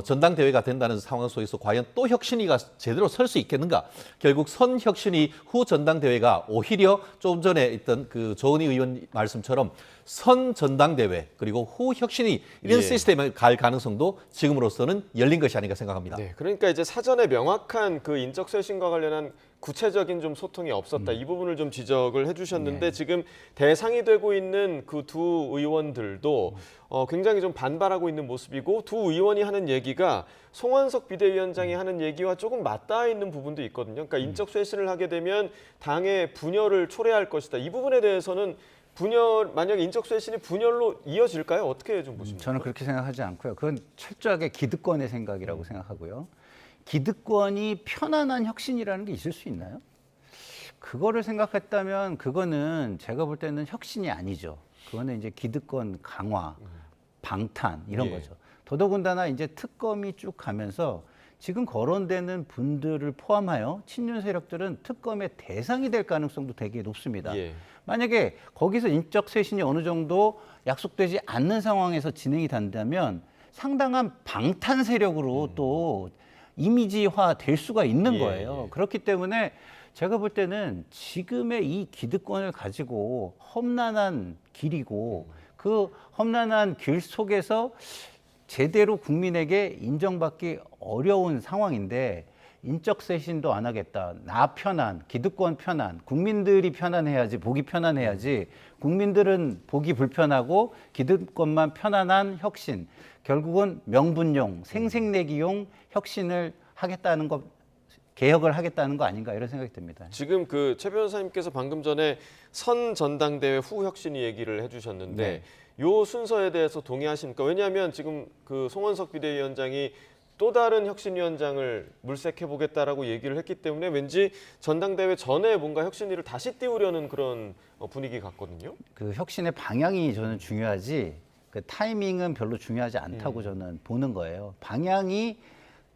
전당대회가 된다는 상황 속에서 과연 또 혁신위가 제대로 설 수 있겠는가? 결국 선 혁신위 후 전당대회가 오히려 조금 전에 있던 그 조은희 의원 말씀처럼 선 전당대회 그리고 후 혁신위 이런 시스템을 갈 가능성도 지금으로서는 열린 것이 아닌가 생각합니다. 네, 그러니까 이제 사전에 명확한 그 인적 쇄신과 관련한 구체적인 좀 소통이 없었다. 이 부분을 좀 지적을 해주셨는데 지금 대상이 되고 있는 그 두 의원들도 굉장히 좀 반발하고 있는 모습이고 두 의원이 하는 얘기가 송원석 비대위원장이 하는 얘기와 조금 맞닿아 있는 부분도 있거든요. 그러니까 인적 쇄신을 하게 되면 당의 분열을 초래할 것이다. 이 부분에 대해서는 만약에 인적 쇄신이 분열로 이어질까요? 어떻게 좀 보십니까? 저는 그렇게 생각하지 않고요. 그건 철저하게 기득권의 생각이라고 생각하고요. 기득권이 편안한 혁신이라는 게 있을 수 있나요? 그거를 생각했다면 그거는 제가 볼 때는 혁신이 아니죠. 그거는 이제 기득권 강화, 방탄 이런 거죠. 더더군다나 이제 특검이 쭉 가면서 지금 거론되는 분들을 포함하여 친윤 세력들은 특검의 대상이 될 가능성도 되게 높습니다. 만약에 거기서 인적 쇄신이 어느 정도 약속되지 않는 상황에서 진행이 된다면 상당한 방탄 세력으로 또 이미지화 될 수가 있는 거예요. 그렇기 때문에 제가 볼 때는 지금의 이 기득권을 가지고 험난한 길이고 그 험난한 길 속에서 제대로 국민에게 인정받기 어려운 상황인데 인적 쇄신도 안 하겠다. 나 편한, 기득권 편한, 국민들이 편안해야지, 보기 편안해야지. 국민들은 보기 불편하고 기득권만 편안한 혁신. 결국은 명분용, 생색내기용 혁신을 하겠다는 것, 개혁을 하겠다는 거 아닌가 이런 생각이 듭니다. 지금 그 최 변호사님께서 방금 전에 선 전당대회 후 혁신위 얘기를 해주셨는데 요 순서에 대해서 동의하십니까? 왜냐하면 지금 그 송원석 비대위원장이 또 다른 혁신위원장을 물색해보겠다라고 얘기를 했기 때문에 왠지 전당대회 전에 뭔가 혁신위를 다시 띄우려는 그런 분위기 같거든요. 그 혁신의 방향이 저는 중요하지 그 타이밍은 별로 중요하지 않다고 저는 보는 거예요. 방향이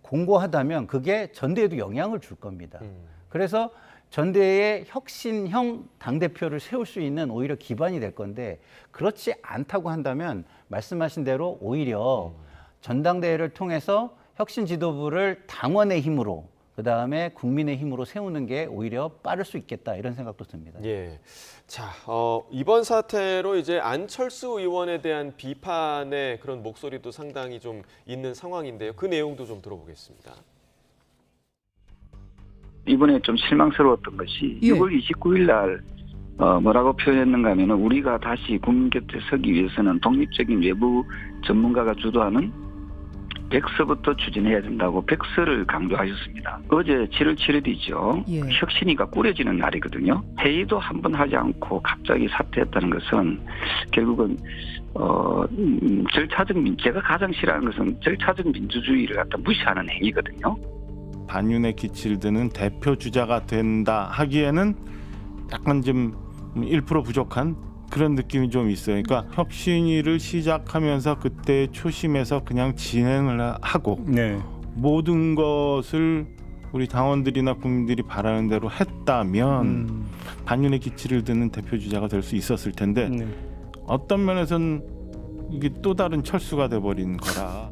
공고하다면 그게 전대에도 영향을 줄 겁니다. 그래서 전대에 혁신형 당대표를 세울 수 있는 오히려 기반이 될 건데 그렇지 않다고 한다면 말씀하신 대로 오히려 전당대회를 통해서 혁신 지도부를 당원의 힘으로 그다음에 국민의 힘으로 세우는 게 오히려 빠를 수 있겠다 이런 생각도 듭니다. 자, 이번 사태로 이제 안철수 의원에 대한 비판의 그런 목소리도 상당히 좀 있는 상황인데요. 그 내용도 좀 들어보겠습니다. 이번에 좀 실망스러웠던 것이 6월 29일 날 뭐라고 표현했는가 하면 우리가 다시 국민 곁에 서기 위해서는 독립적인 외부 전문가가 주도하는 백서부터 추진해야 된다고 백서를 강조하셨습니다. 어제 7월 7일이죠. 혁신위가 꾸려지는 날이거든요. 회의도 한 번 하지 않고 갑자기 사퇴했다는 것은 결국은 제가 가장 싫어하는 것은 절차적 민주주의를 갖다 무시하는 행위거든요. 반윤의 기치를 드는 대표 주자가 된다 하기에는 약간 좀 1% 부족한 그런 느낌이 좀 있어요. 그러니까 혁신위를 시작하면서 그때 초심에서 그냥 진행을 하고 모든 것을 우리 당원들이나 국민들이 바라는 대로 했다면 반윤의 기치를 드는 대표 주자가 될 수 있었을 텐데 어떤 면에서는 이게 또 다른 철수가 돼버린 거라.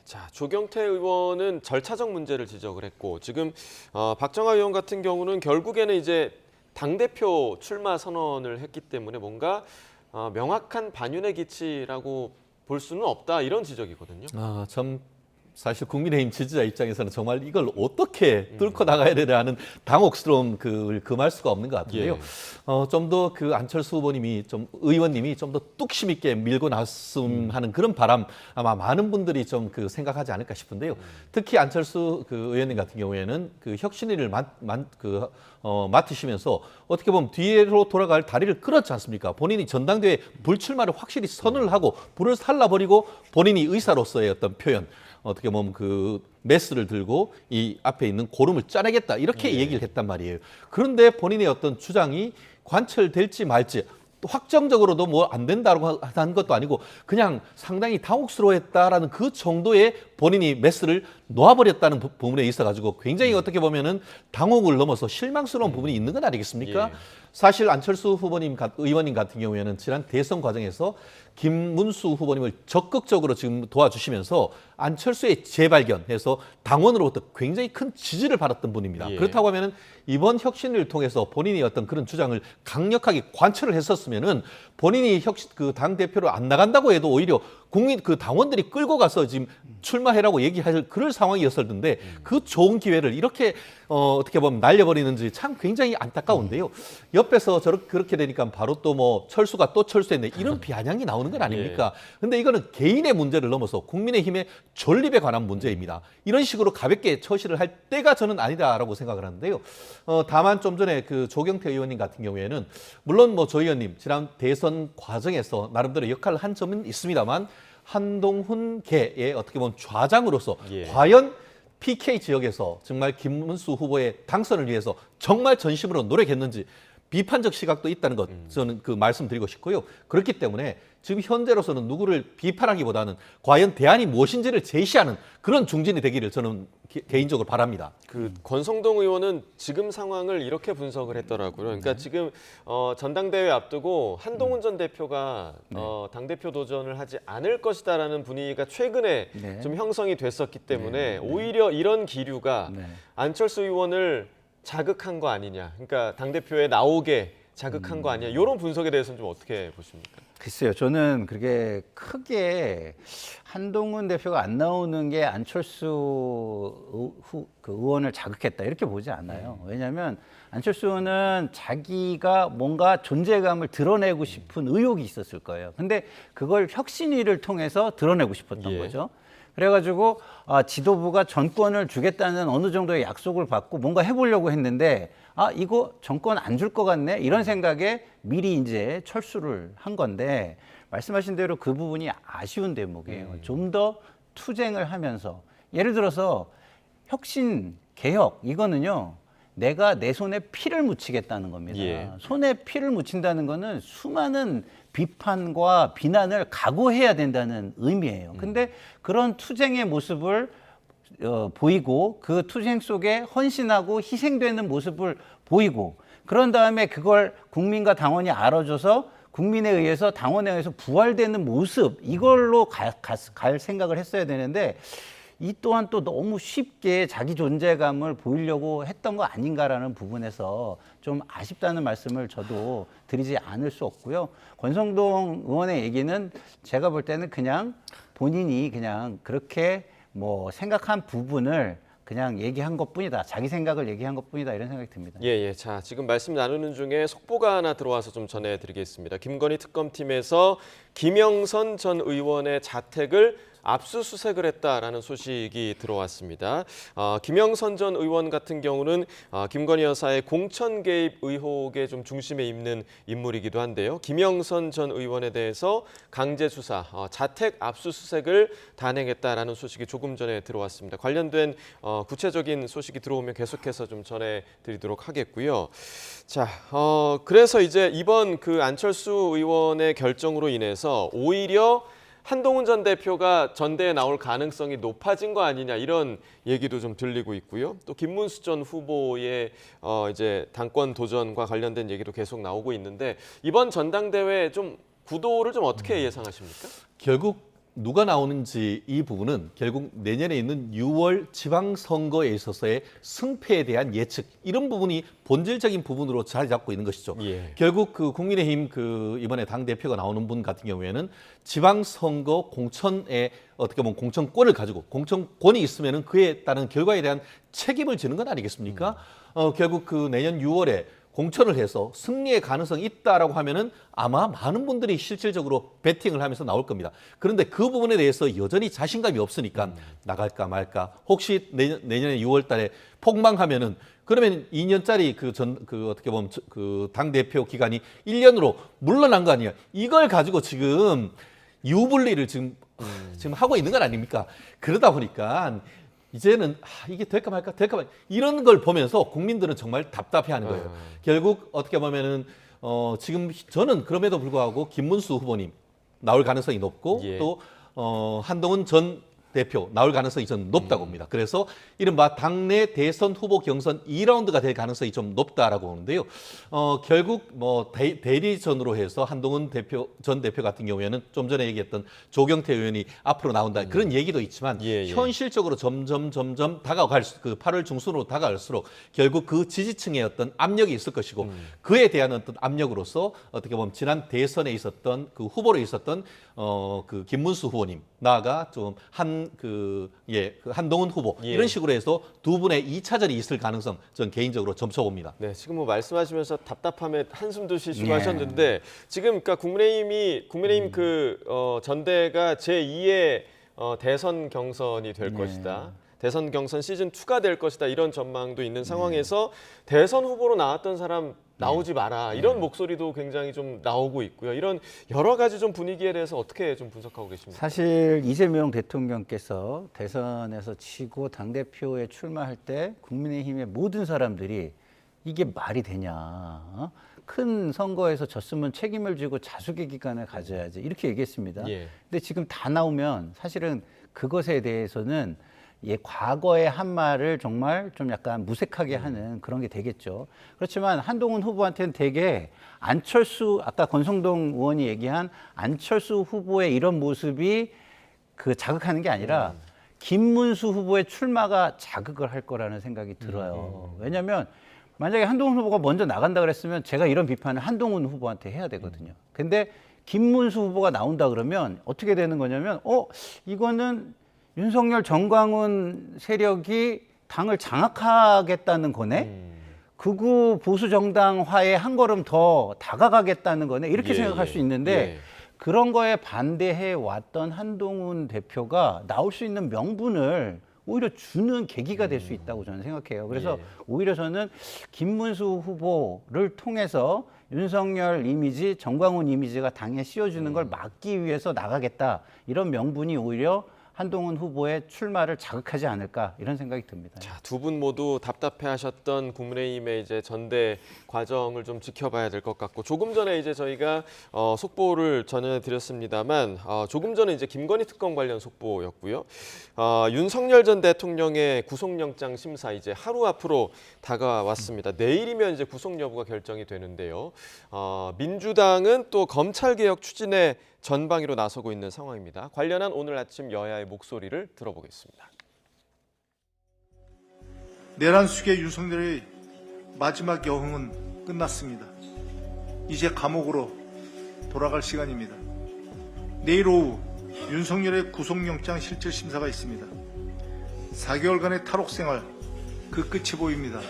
자, 조경태 의원은 절차적 문제를 지적을 했고 지금 박정하 의원 같은 경우는 결국에는 이제 당대표 출마 선언을 했기 때문에 뭔가 명확한 반윤의 기치라고 볼 수는 없다 이런 지적이거든요. 참 사실 국민의힘 지지자 입장에서는 정말 이걸 어떻게 뚫고 나가야 되냐는 당혹스러움 금할 수가 없는 것 같은데요. 좀 더 그 안철수 의원님이 좀 더 뚝심 있게 밀고 나왔으면 하는 그런 바람 아마 많은 분들이 좀 생각하지 않을까 싶은데요. 특히 안철수 의원님 같은 경우에는 혁신위를 맡으시면서 어떻게 보면 뒤로 돌아갈 다리를 끌었지 않습니까? 본인이 전당대회 불출마를 확실히 선언을 하고 불을 살라버리고 본인이 의사로서의 어떤 표현, 어떻게 보면 메스를 들고 이 앞에 있는 고름을 짜내겠다 이렇게 얘기를 했단 말이에요. 그런데 본인의 어떤 주장이 관철될지 말지 확정적으로도 뭐 안 된다고 한 것도 아니고 그냥 상당히 당혹스러워했다라는 그 정도의 본인이 메스를 놓아버렸다는 부분에 있어가지고 굉장히 어떻게 보면은 당혹을 넘어서 실망스러운 부분이 있는 건 아니겠습니까? 사실 안철수 의원님 같은 경우에는 지난 대선 과정에서 김문수 후보님을 적극적으로 지금 도와주시면서 안철수의 재발견해서 당원으로부터 굉장히 큰 지지를 받았던 분입니다. 그렇다고 하면은 이번 혁신을 통해서 본인이 어떤 그런 주장을 강력하게 관철을 했었으면은 본인이 당 대표로 안 나간다고 해도 오히려 당원들이 끌고 가서 지금 출마해라고 얘기할 그럴 상황이었을 텐데 그 좋은 기회를 이렇게 어떻게 보면 날려버리는지 참 굉장히 안타까운데요. 옆에서 그렇게 되니까 바로 또 뭐 철수가 또 철수했네 이런 비아냥이 나오는 건 아닙니까? 근데 이거는 개인의 문제를 넘어서 국민의힘의 존립에 관한 문제입니다. 이런 식으로 가볍게 처시를 할 때가 저는 아니다라고 생각을 하는데요. 다만 좀 전에 조경태 의원님 같은 경우에는 물론 뭐 조 의원님 지난 대선 과정에서 나름대로 역할을 한 점은 있습니다만 한동훈계의 어떻게 보면 좌장으로서 과연 PK 지역에서 정말 김문수 후보의 당선을 위해서 정말 전심으로 노력했는지 비판적 시각도 있다는 것 저는 말씀드리고 싶고요. 그렇기 때문에 지금 현재로서는 누구를 비판하기보다는 과연 대안이 무엇인지를 제시하는 그런 중진이 되기를 저는 개인적으로 바랍니다. 권성동 의원은 지금 상황을 이렇게 분석을 했더라고요. 그러니까 지금 전당대회 앞두고 한동훈 전 대표가 당대표 도전을 하지 않을 것이다라는 분위기가 최근에 좀 형성이 됐었기 때문에 오히려 이런 기류가 안철수 의원을 자극한 거 아니냐. 그러니까 당대표에 나오게 자극한 거 아니냐. 이런 분석에 대해서는 좀 어떻게 보십니까? 글쎄요. 저는 그렇게 크게 한동훈 대표가 안 나오는 게 안철수 의원을 자극했다 이렇게 보지 않아요. 왜냐하면 안철수 의원은 자기가 뭔가 존재감을 드러내고 싶은 의욕이 있었을 거예요. 근데 그걸 혁신위를 통해서 드러내고 싶었던 거죠. 그래가지고 지도부가 전권을 주겠다는 어느 정도의 약속을 받고 뭔가 해보려고 했는데 이거 정권 안 줄 것 같네 이런 생각에 미리 이제 철수를 한 건데 말씀하신 대로 그 부분이 아쉬운 대목이에요. 좀 더 투쟁을 하면서 예를 들어서 혁신 개혁 이거는요. 내가 내 손에 피를 묻히겠다는 겁니다. 손에 피를 묻힌다는 거는 수많은 비판과 비난을 각오해야 된다는 의미예요. 근데 그런 투쟁의 모습을 보이고 그 투쟁 속에 헌신하고 희생되는 모습을 보이고 그런 다음에 그걸 국민과 당원이 알아줘서 국민에 의해서 당원에 의해서 부활되는 모습 이걸로 갈 생각을 했어야 되는데 이 또한 또 너무 쉽게 자기 존재감을 보이려고 했던 거 아닌가라는 부분에서 좀 아쉽다는 말씀을 저도 드리지 않을 수 없고요. 권성동 의원의 얘기는 제가 볼 때는 그냥 본인이 그냥 그렇게 뭐 생각한 부분을 그냥 얘기한 것뿐이다. 자기 생각을 얘기한 것뿐이다. 이런 생각이 듭니다. 자, 지금 말씀 나누는 중에 속보가 하나 들어와서 좀 전해드리겠습니다. 김건희 특검팀에서 김영선 전 의원의 자택을 압수수색을 했다라는 소식이 들어왔습니다. 김영선 전 의원 같은 경우는 김건희 여사의 공천 개입 의혹의 좀 중심에 있는 인물이기도 한데요. 김영선 전 의원에 대해서 강제 수사, 자택 압수수색을 단행했다라는 소식이 조금 전에 들어왔습니다. 관련된 구체적인 소식이 들어오면 계속해서 좀 전해드리도록 하겠고요. 자, 그래서 이제 이번 안철수 의원의 결정으로 인해서 오히려 한동훈 전 대표가 전대에 나올 가능성이 높아진 거 아니냐 이런 얘기도 좀 들리고 있고요. 또 김문수 전 후보의 이제 당권 도전과 관련된 얘기도 계속 나오고 있는데 이번 전당대회 좀 구도를 좀 어떻게 예상하십니까? 결국 누가 나오는지 이 부분은 결국 내년에 있는 6월 지방선거에 있어서의 승패에 대한 예측, 이런 부분이 본질적인 부분으로 자리 잡고 있는 것이죠. 예. 결국 그 국민의힘 이번에 당대표가 나오는 분 같은 경우에는 지방선거 공천에 어떻게 보면 공천권을 가지고 공천권이 있으면은 그에 따른 결과에 대한 책임을 지는 건 아니겠습니까? 결국 그 내년 6월에 공천을 해서 승리의 가능성이 있다라고 하면은 아마 많은 분들이 실질적으로 배팅을 하면서 나올 겁니다. 그런데 그 부분에 대해서 여전히 자신감이 없으니까 나갈까 말까, 혹시 내년에 6월 달에 폭망하면은 그러면 2년짜리 어떻게 보면 그 당대표 기간이 1년으로 물러난 거 아니야. 이걸 가지고 지금 유불리를 지금 하고 있는 건 아닙니까? 그러다 보니까 이제는 이게 될까 말까 이런 걸 보면서 국민들은 정말 답답해하는 거예요. 결국 어떻게 보면은 지금 저는 그럼에도 불구하고 김문수 후보님 나올 가능성이 높고 예. 또 한동훈 전 대표 나올 가능성이 저는 높다고 봅니다. 그래서 이른바 당내 대선 후보 경선 2라운드가 될 가능성이 좀 높다라고 보는데요. 결국 뭐 대리전으로 해서 한동훈 전 대표 같은 경우에는 좀 전에 얘기했던 조경태 의원이 앞으로 나온다 그런 얘기도 있지만 현실적으로 점점 다가갈 그 8월 중순으로 다가갈수록 결국 그 지지층의 어떤 압력이 있을 것이고 그에 대한 어떤 압력으로서 어떻게 보면 지난 대선에 있었던 그 후보로 있었던 그 김문수 후보님 나아가 좀 한동훈 후보 이런 식으로 해서 두 분의 2차전이 있을 가능성 전 개인적으로 점쳐봅니다. 네, 지금 뭐 말씀하시면서 답답함에 한숨도 쉬시고 하셨는데 지금 그러니까 국민의힘 전대가 제2의 대선 경선이 될 것이다. 대선 경선 시즌 2가 될 것이다. 이런 전망도 있는 상황에서 대선 후보로 나왔던 사람 나오지 마라. 이런 목소리도 굉장히 좀 나오고 있고요. 이런 여러 가지 좀 분위기에 대해서 어떻게 좀 분석하고 계십니까? 사실 이재명 대통령께서 대선에서 치고 당대표에 출마할 때 국민의힘의 모든 사람들이 이게 말이 되냐. 큰 선거에서 졌으면 책임을 지고 자숙의 기간을 가져야지. 이렇게 얘기했습니다. 근데 지금 다 나오면 사실은 그것에 대해서는 과거의 한 말을 정말 좀 약간 무색하게 하는 그런 게 되겠죠. 그렇지만 한동훈 후보한테는 되게 아까 권성동 의원이 얘기한 안철수 후보의 이런 모습이 자극하는 게 아니라 김문수 후보의 출마가 자극을 할 거라는 생각이 들어요. 왜냐하면 만약에 한동훈 후보가 먼저 나간다 그랬으면 제가 이런 비판을 한동훈 후보한테 해야 되거든요. 근데 김문수 후보가 나온다 그러면 어떻게 되는 거냐면 이거는 윤석열, 정광훈 세력이 당을 장악하겠다는 거네? 극우 보수 정당화에 한 걸음 더 다가가겠다는 거네? 이렇게 생각할 수 있는데 그런 거에 반대해 왔던 한동훈 대표가 나올 수 있는 명분을 오히려 주는 계기가 될 수 있다고 저는 생각해요. 그래서 오히려 저는 김문수 후보를 통해서 윤석열 이미지, 정광훈 이미지가 당에 씌워주는 걸 막기 위해서 나가겠다. 이런 명분이 오히려 한동훈 후보의 출마를 자극하지 않을까 이런 생각이 듭니다. 자, 두 분 모두 답답해하셨던 국민의힘의 이제 전대 과정을 좀 지켜봐야 될 것 같고 조금 전에 이제 저희가 속보를 전해드렸습니다만 조금 전에 이제 김건희 특검 관련 속보였고요. 윤석열 전 대통령의 구속영장 심사 이제 하루 앞으로 다가왔습니다. 내일이면 이제 구속 여부가 결정이 되는데요. 민주당은 또 검찰개혁 추진에 전방위로 나서고 있는 상황입니다. 관련한 오늘 아침 여야의 목소리를 들어보겠습니다. 내란 수계 윤석열의 마지막 여흥은 끝났습니다. 이제 감옥으로 돌아갈 시간입니다. 내일 오후 윤석열의 구속영장 실질심사가 있습니다. 4개월간의 탈옥 생활 그 끝이 보입니다.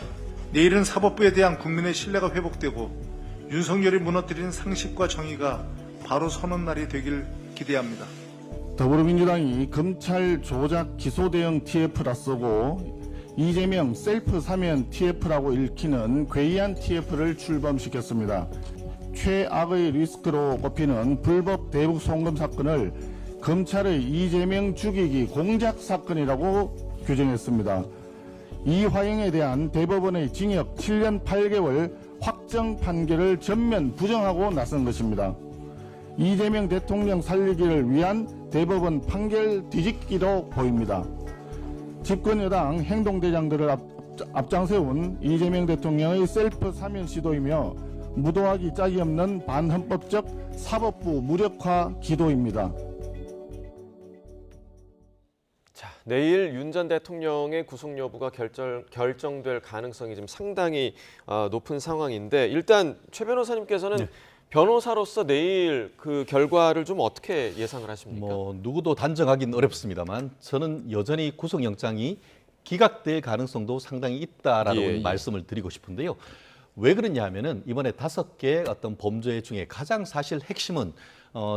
내일은 사법부에 대한 국민의 신뢰가 회복되고 윤석열이 무너뜨린 상식과 정의가 바로 서는 날이 되길 기대합니다. 더불어민주당이 검찰 조작 기소 대응 TF라 쓰고 이재명 셀프 사면 TF라고 읽히는 괴이한 TF를 출범시켰습니다. 최악의 리스크로 꼽히는 불법 대북 송금 사건을 검찰의 이재명 죽이기 공작 사건이라고 규정했습니다. 이 화형에 대한 대법원의 징역 7년 8개월 확정 판결을 전면 부정하고 나선 것입니다. 이재명 대통령 살리기를 위한 대법원 판결 뒤집기로 보입니다. 집권여당 행동대장들을 앞장세운 이재명 대통령의 셀프 사면 시도이며 무도하기 짝이 없는 반헌법적 사법부 무력화 기도입니다. 내일 윤 전 대통령의 구속 여부가 결정될 가능성이 지금 상당히 높은 상황인데 일단 최 변호사님께서는 네. 변호사로서 내일 그 결과를 좀 어떻게 예상을 하십니까? 누구도 단정하기는 어렵습니다만 저는 여전히 구속영장이 기각될 가능성도 상당히 있다라는 말씀을 드리고 싶은데요. 왜 그러냐 하면은 이번에 5개 어떤 범죄 중에 가장 사실 핵심은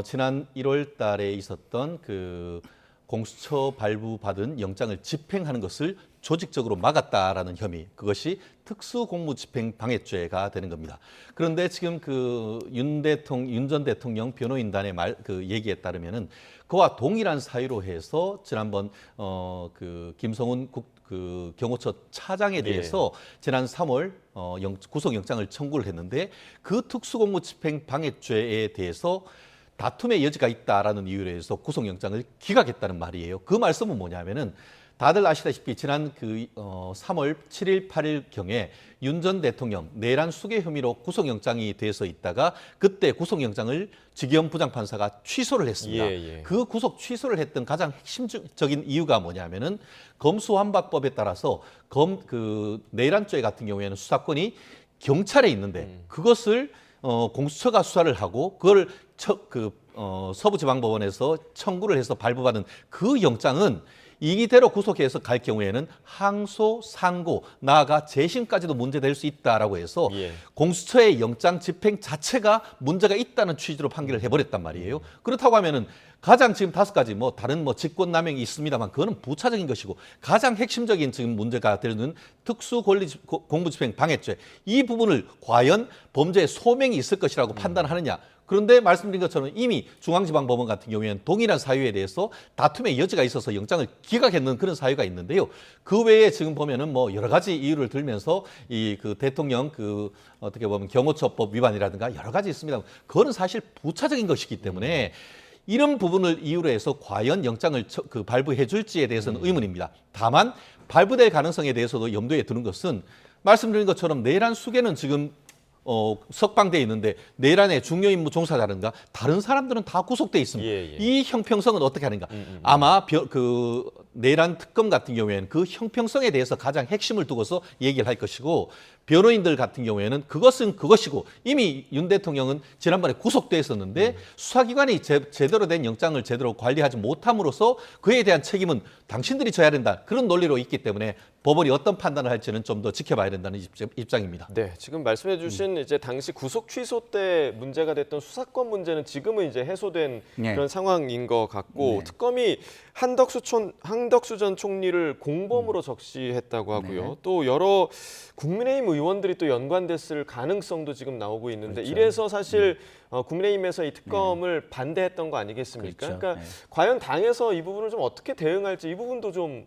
지난 1월 달에 있었던 그 공수처 발부받은 영장을 집행하는 것을 조직적으로 막았다라는 혐의, 그것이 특수공무집행방해죄가 되는 겁니다. 그런데 지금 그 윤 전 대통령 변호인단의 얘기에 따르면은 그와 동일한 사유로 해서 지난번 그 김성훈 그 경호처 차장에 대해서 지난 3월 구속영장을 청구를 했는데 그 특수공무집행방해죄에 대해서 다툼의 여지가 있다라는 이유로 해서 구속영장을 기각했다는 말이에요. 그 말씀은 뭐냐면은 다들 아시다시피 지난 그 3월 7일, 8일 경에 윤 전 대통령 내란 수괴 혐의로 구속영장이 돼서 있다가 그때 구속영장을 지기현 부장판사가 취소를 했습니다. 그 구속 취소를 했던 가장 핵심적인 이유가 뭐냐면은 검수완박법에 따라서 그 내란죄 같은 경우에는 수사권이 경찰에 있는데 그것을 공수처가 수사를 하고 그걸 서부지방법원에서 청구를 해서 발부받은 그 영장은 이대로 구속해서 갈 경우에는 항소, 상고, 나아가 재심까지도 문제될 수 있다라고 해서 공수처의 영장 집행 자체가 문제가 있다는 취지로 판결을 해버렸단 말이에요. 그렇다고 하면은 가장 지금 5가지 다른 직권남용이 있습니다만 그거는 부차적인 것이고 가장 핵심적인 지금 문제가 되는 특수공무집행방해죄 이 부분을 과연 범죄의 소명이 있을 것이라고 판단하느냐. 그런데 말씀드린 것처럼 이미 중앙지방법원 같은 경우에는 동일한 사유에 대해서 다툼의 여지가 있어서 영장을 기각했는 그런 사유가 있는데요. 그 외에 지금 보면은 여러 가지 이유를 들면서 그 대통령 어떻게 보면 경호처법 위반이라든가 여러 가지 있습니다. 그거는 사실 부차적인 것이기 때문에 이런 부분을 이유로 해서 과연 영장을 발부해 줄지에 대해서는 의문입니다. 다만 발부될 가능성에 대해서도 염두에 두는 것은 말씀드린 것처럼 내란 수괴는 지금 석방돼 있는데 내란의 중요 임무 종사자라든가 다른 사람들은 다 구속돼 있습니다. 이 형평성은 어떻게 하는가? 아마 그 내란 특검 같은 경우에는 그 형평성에 대해서 가장 핵심을 두고서 얘기를 할 것이고 변호인들 같은 경우에는 그것은 그것이고 이미 윤 대통령은 지난번에 구속돼 있었는데 수사기관이 제대로 된 영장을 제대로 관리하지 못함으로써 그에 대한 책임은 당신들이 져야 된다. 그런 논리로 있기 때문에 법원이 어떤 판단을 할지는 좀 더 지켜봐야 된다는 입장입니다. 네, 지금 말씀해 주신 이제 당시 구속 취소 때 문제가 됐던 수사권 문제는 지금은 이제 해소된 그런 상황인 것 같고 특검이 한덕수 전 총리를 공범으로 적시했다고 하고요. 또 여러 국민의힘 의원들이 또 연관됐을 가능성도 지금 나오고 있는데 이래서 사실 국민의힘에서 이 특검을 반대했던 거 아니겠습니까? 그러니까 과연 당에서 이 부분을 좀 어떻게 대응할지 이 부분도 좀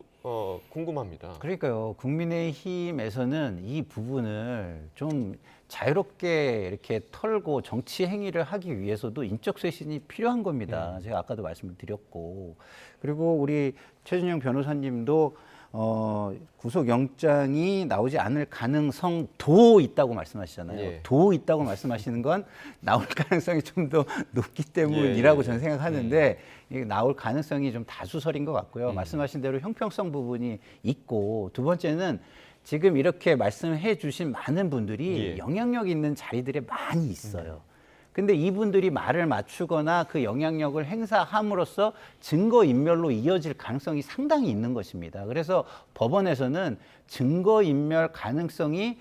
궁금합니다. 그러니까요. 국민의힘에서는 이 부분을 좀 자유롭게 이렇게 털고 정치 행위를 하기 위해서도 인적 쇄신이 필요한 겁니다. 제가 아까도 말씀을 드렸고 그리고 우리 최준영 변호사님도 구속영장이 나오지 않을 가능성도 있다고 말씀하시잖아요. 도 있다고 말씀하시는 건 나올 가능성이 좀 더 높기 때문이라고 저는 생각하는데 나올 가능성이 좀 다수설인 것 같고요. 말씀하신 대로 형평성 부분이 있고 두 번째는 지금 이렇게 말씀해 주신 많은 분들이 영향력 있는 자리들에 많이 있어요. 근데 이분들이 말을 맞추거나 그 영향력을 행사함으로써 증거인멸로 이어질 가능성이 상당히 있는 것입니다. 그래서 법원에서는 증거인멸 가능성이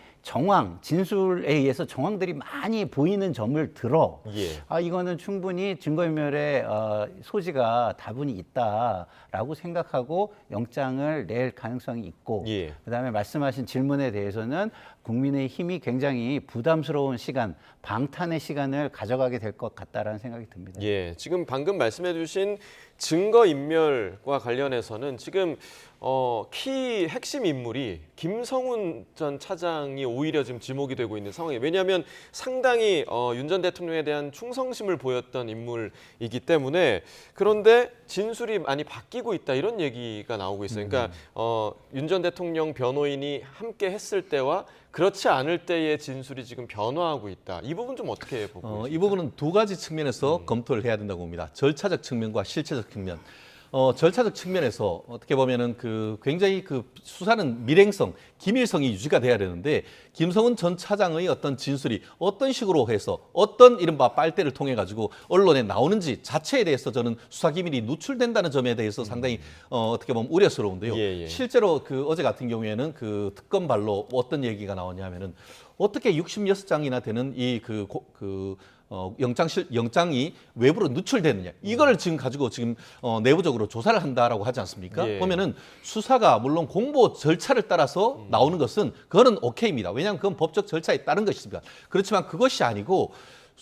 진술에 의해서 정황들이 많이 보이는 점을 들어 이거는 충분히 증거인멸의 소지가 다분히 있다라고 생각하고 영장을 낼 가능성이 있고 그다음에 말씀하신 질문에 대해서는 국민의힘이 굉장히 부담스러운 시간, 방탄의 시간을 가져가게 될 것 같다라는 생각이 듭니다. 지금 방금 말씀해 주신 증거인멸과 관련해서는 지금 핵심 인물이 김성훈 전 차장이 오히려 지금 지목이 되고 있는 상황이에요. 왜냐하면 상당히 윤 전 대통령에 대한 충성심을 보였던 인물이기 때문에 그런데 진술이 많이 바뀌고 있다 이런 얘기가 나오고 있어요. 그러니까 윤 전 대통령 변호인이 함께 했을 때와 그렇지 않을 때의 진술이 지금 변화하고 있다. 이 부분 좀 어떻게 보고 계십니까? 이 부분은 두 가지 측면에서 검토를 해야 된다고 봅니다. 절차적 측면과 실체적 측면. 절차적 측면에서 어떻게 보면은 굉장히 수사는 밀행성, 기밀성이 유지가 돼야 되는데 김성은 전 차장의 어떤 진술이 어떤 식으로 해서 어떤 이른바 빨대를 통해 가지고 언론에 나오는지 자체에 대해서 저는 수사 기밀이 누출된다는 점에 대해서 상당히 어떻게 보면 우려스러운데요. 실제로 어제 같은 경우에는 특검발로 어떤 얘기가 나오냐면은 어떻게 66장이나 되는 영장이 외부로 누출되느냐 이걸 지금 가지고 내부적으로 조사를 한다라고 하지 않습니까? 보면은 수사가 물론 공보 절차를 따라서 나오는 것은 그거는 오케이입니다. 왜냐하면 그건 법적 절차에 따른 것입니다. 그렇지만 그것이 아니고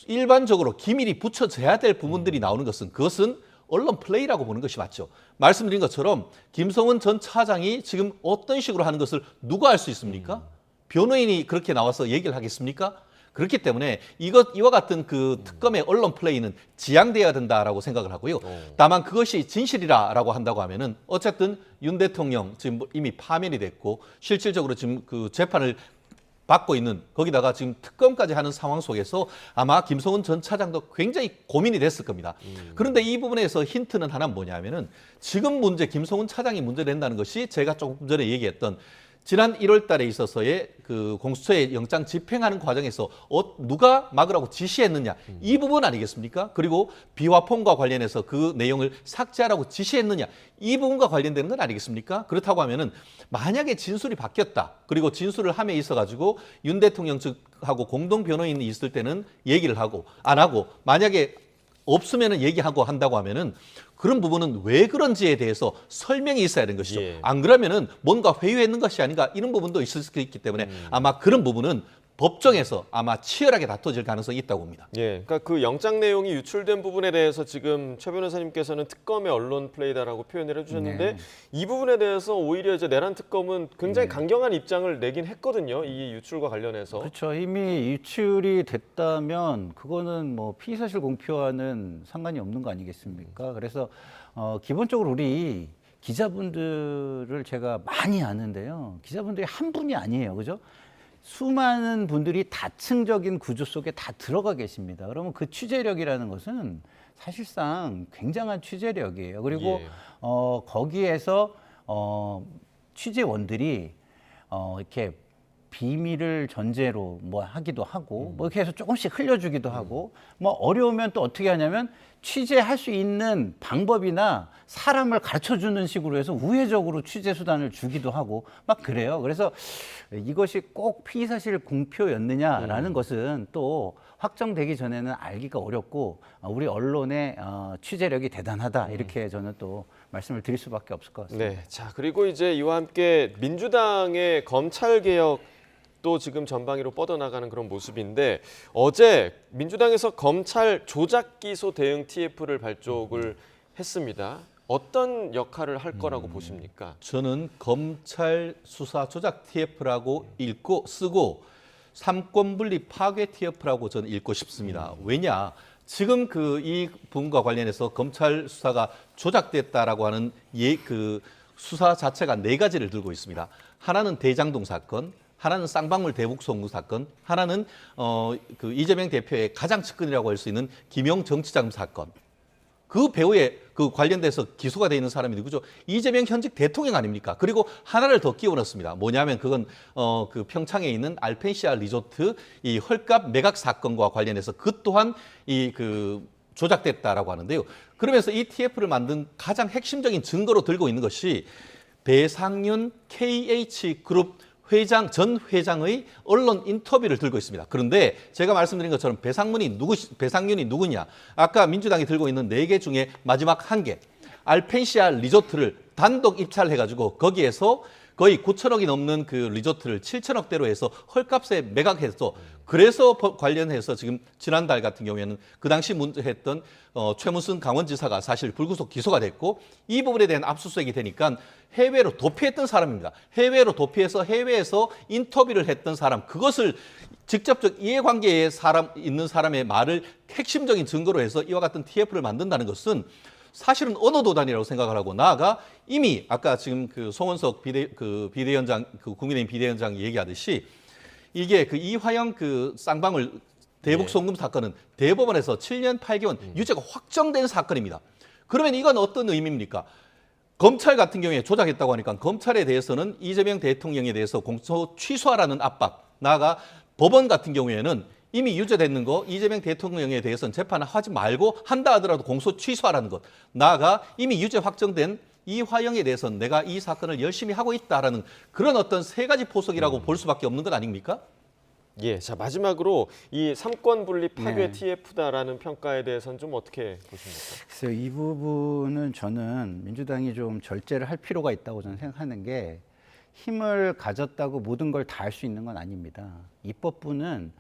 일반적으로 기밀이 붙여져야 될 부분들이 나오는 것은 그것은 언론 플레이라고 보는 것이 맞죠. 말씀드린 것처럼 김성은 전 차장이 지금 어떤 식으로 하는 것을 누가 알 수 있습니까? 변호인이 그렇게 나와서 얘기를 하겠습니까? 그렇기 때문에 이와 같은 특검의 언론 플레이는 지양돼야 된다라고 생각을 하고요. 다만 그것이 진실이라고 한다고 하면은 어쨌든 윤 대통령 지금 이미 파면이 됐고 실질적으로 지금 재판을 받고 있는 거기다가 지금 특검까지 하는 상황 속에서 아마 김성은 전 차장도 굉장히 고민이 됐을 겁니다. 그런데 이 부분에서 힌트는 하나 뭐냐면은 지금 김성은 차장이 문제된다는 것이 제가 조금 전에 얘기했던 지난 1월 달에 있어서의 공수처의 영장 집행하는 과정에서 누가 막으라고 지시했느냐 이 부분 아니겠습니까? 그리고 비화폰과 관련해서 그 내용을 삭제하라고 지시했느냐 이 부분과 관련되는 건 아니겠습니까? 그렇다고 하면은 만약에 진술이 바뀌었다. 그리고 진술을 함에 있어 가지고 윤 대통령 측하고 공동 변호인이 있을 때는 얘기를 하고 안 하고 만약에 없으면은 얘기하고 한다고 하면은 그런 부분은 왜 그런지에 대해서 설명이 있어야 되는 것이죠. 안 그러면은 뭔가 회유했는 것이 아닌가 이런 부분도 있을 수 있기 때문에 아마 그런 부분은 법정에서 아마 치열하게 다퉈질 가능성이 있다고 봅니다. 그러니까 그 영장 내용이 유출된 부분에 대해서 지금 최 변호사님께서는 특검의 언론 플레이다라고 표현을 해주셨는데 이 부분에 대해서 오히려 이제 내란 특검은 굉장히 강경한 입장을 내긴 했거든요. 이 유출과 관련해서. 그렇죠. 이미 유출이 됐다면 그거는 뭐 피의사실 공표와는 상관이 없는 거 아니겠습니까? 그래서 기본적으로 우리 기자분들을 제가 많이 아는데요. 기자분들이 한 분이 아니에요. 그죠? 수많은 분들이 다층적인 구조 속에 다 들어가 계십니다. 그러면 그 취재력이라는 것은 사실상 굉장한 취재력이에요. 그리고 거기에서 취재원들이 이렇게 비밀을 전제로 뭐 하기도 하고 뭐 이렇게 해서 조금씩 흘려주기도 하고 뭐 어려우면 또 어떻게 하냐면 취재할 수 있는 방법이나 사람을 가르쳐주는 식으로 해서 우회적으로 취재 수단을 주기도 하고 막 그래요. 그래서 이것이 꼭 피의사실 공표였느냐라는 것은 또 확정되기 전에는 알기가 어렵고 우리 언론의 취재력이 대단하다 이렇게 저는 또 말씀을 드릴 수밖에 없을 것 같습니다. 네, 자 그리고 이제 이와 함께 민주당의 검찰 개혁 또 지금 전방위로 뻗어나가는 그런 모습인데 어제 민주당에서 검찰 조작 기소 대응 TF를 발족을 했습니다. 어떤 역할을 할 거라고 보십니까? 저는 검찰 수사 조작 TF라고 쓰고 삼권분리 파괴 TF라고 저는 읽고 싶습니다. 왜냐? 지금 이 부분과 관련해서 검찰 수사가 조작됐다라고 하는 수사 자체가 4가지를 들고 있습니다. 하나는 대장동 사건, 하나는 쌍방울 대북 송금 사건, 하나는 이재명 대표의 가장 측근이라고 할 수 있는 김용 정치자금 사건. 그 배후에 관련돼서 기소가 돼 있는 사람이 누구죠? 이재명 현직 대통령 아닙니까? 그리고 하나를 더 끼워 넣습니다. 뭐냐면 그건 평창에 있는 알펜시아 리조트 이 헐값 매각 사건과 관련해서 그 또한 조작됐다라고 하는데요. 그러면서 이 TF를 만든 가장 핵심적인 증거로 들고 있는 것이 배상윤 KH그룹 전 회장의 언론 인터뷰를 들고 있습니다. 그런데 제가 말씀드린 것처럼 배상윤이 누구냐? 아까 민주당이 들고 있는 4개 중에 마지막 1개. 알펜시아 리조트를 단독 입찰해가지고 거기에서 거의 9천억이 넘는 그 리조트를 7천억대로 해서 헐값에 매각해서 그래서 관련해서 지금 지난달 같은 경우에는 그 당시 문제했던 최문순 강원지사가 사실 불구속 기소가 됐고 이 부분에 대한 압수수색이 되니까 해외로 도피했던 사람입니다. 해외로 도피해서 해외에서 인터뷰를 했던 사람 그것을 직접적 이해관계에 있는 사람의 말을 핵심적인 증거로 해서 이와 같은 TF를 만든다는 것은 사실은 언어도단이라고 생각을 하고 나아가 이미 아까 지금 송원석 비대위원장 국민의힘 비대위원장이 얘기하듯이 이게 이화영 쌍방울 대북 송금 사건은 대법원에서 7년 8개월 유죄가 확정된 사건입니다. 그러면 이건 어떤 의미입니까? 검찰 같은 경우에 조작했다고 하니까 검찰에 대해서는 이재명 대통령에 대해서 공소 취소하라는 압박, 나아가 법원 같은 경우에는 이미 유죄됐는 거 이재명 대통령에 대해서는 재판을 하지 말고 한다 하더라도 공소 취소하라는 것, 나아가 이미 유죄 확정된 이화영에 대해서는 내가 이 사건을 열심히 하고 있다라는 그런 어떤 세 가지 포석이라고 볼 수밖에 없는 것 아닙니까? 예, 자 마지막으로 이 삼권 분립 파괴 네. TF다라는 평가에 대해서는 좀 어떻게 보십니까? 그래서 이 부분은 저는 민주당이 좀 절제를 할 필요가 있다고 저는 생각하는 게 힘을 가졌다고 모든 걸 다 할 수 있는 건 아닙니다. 입법부는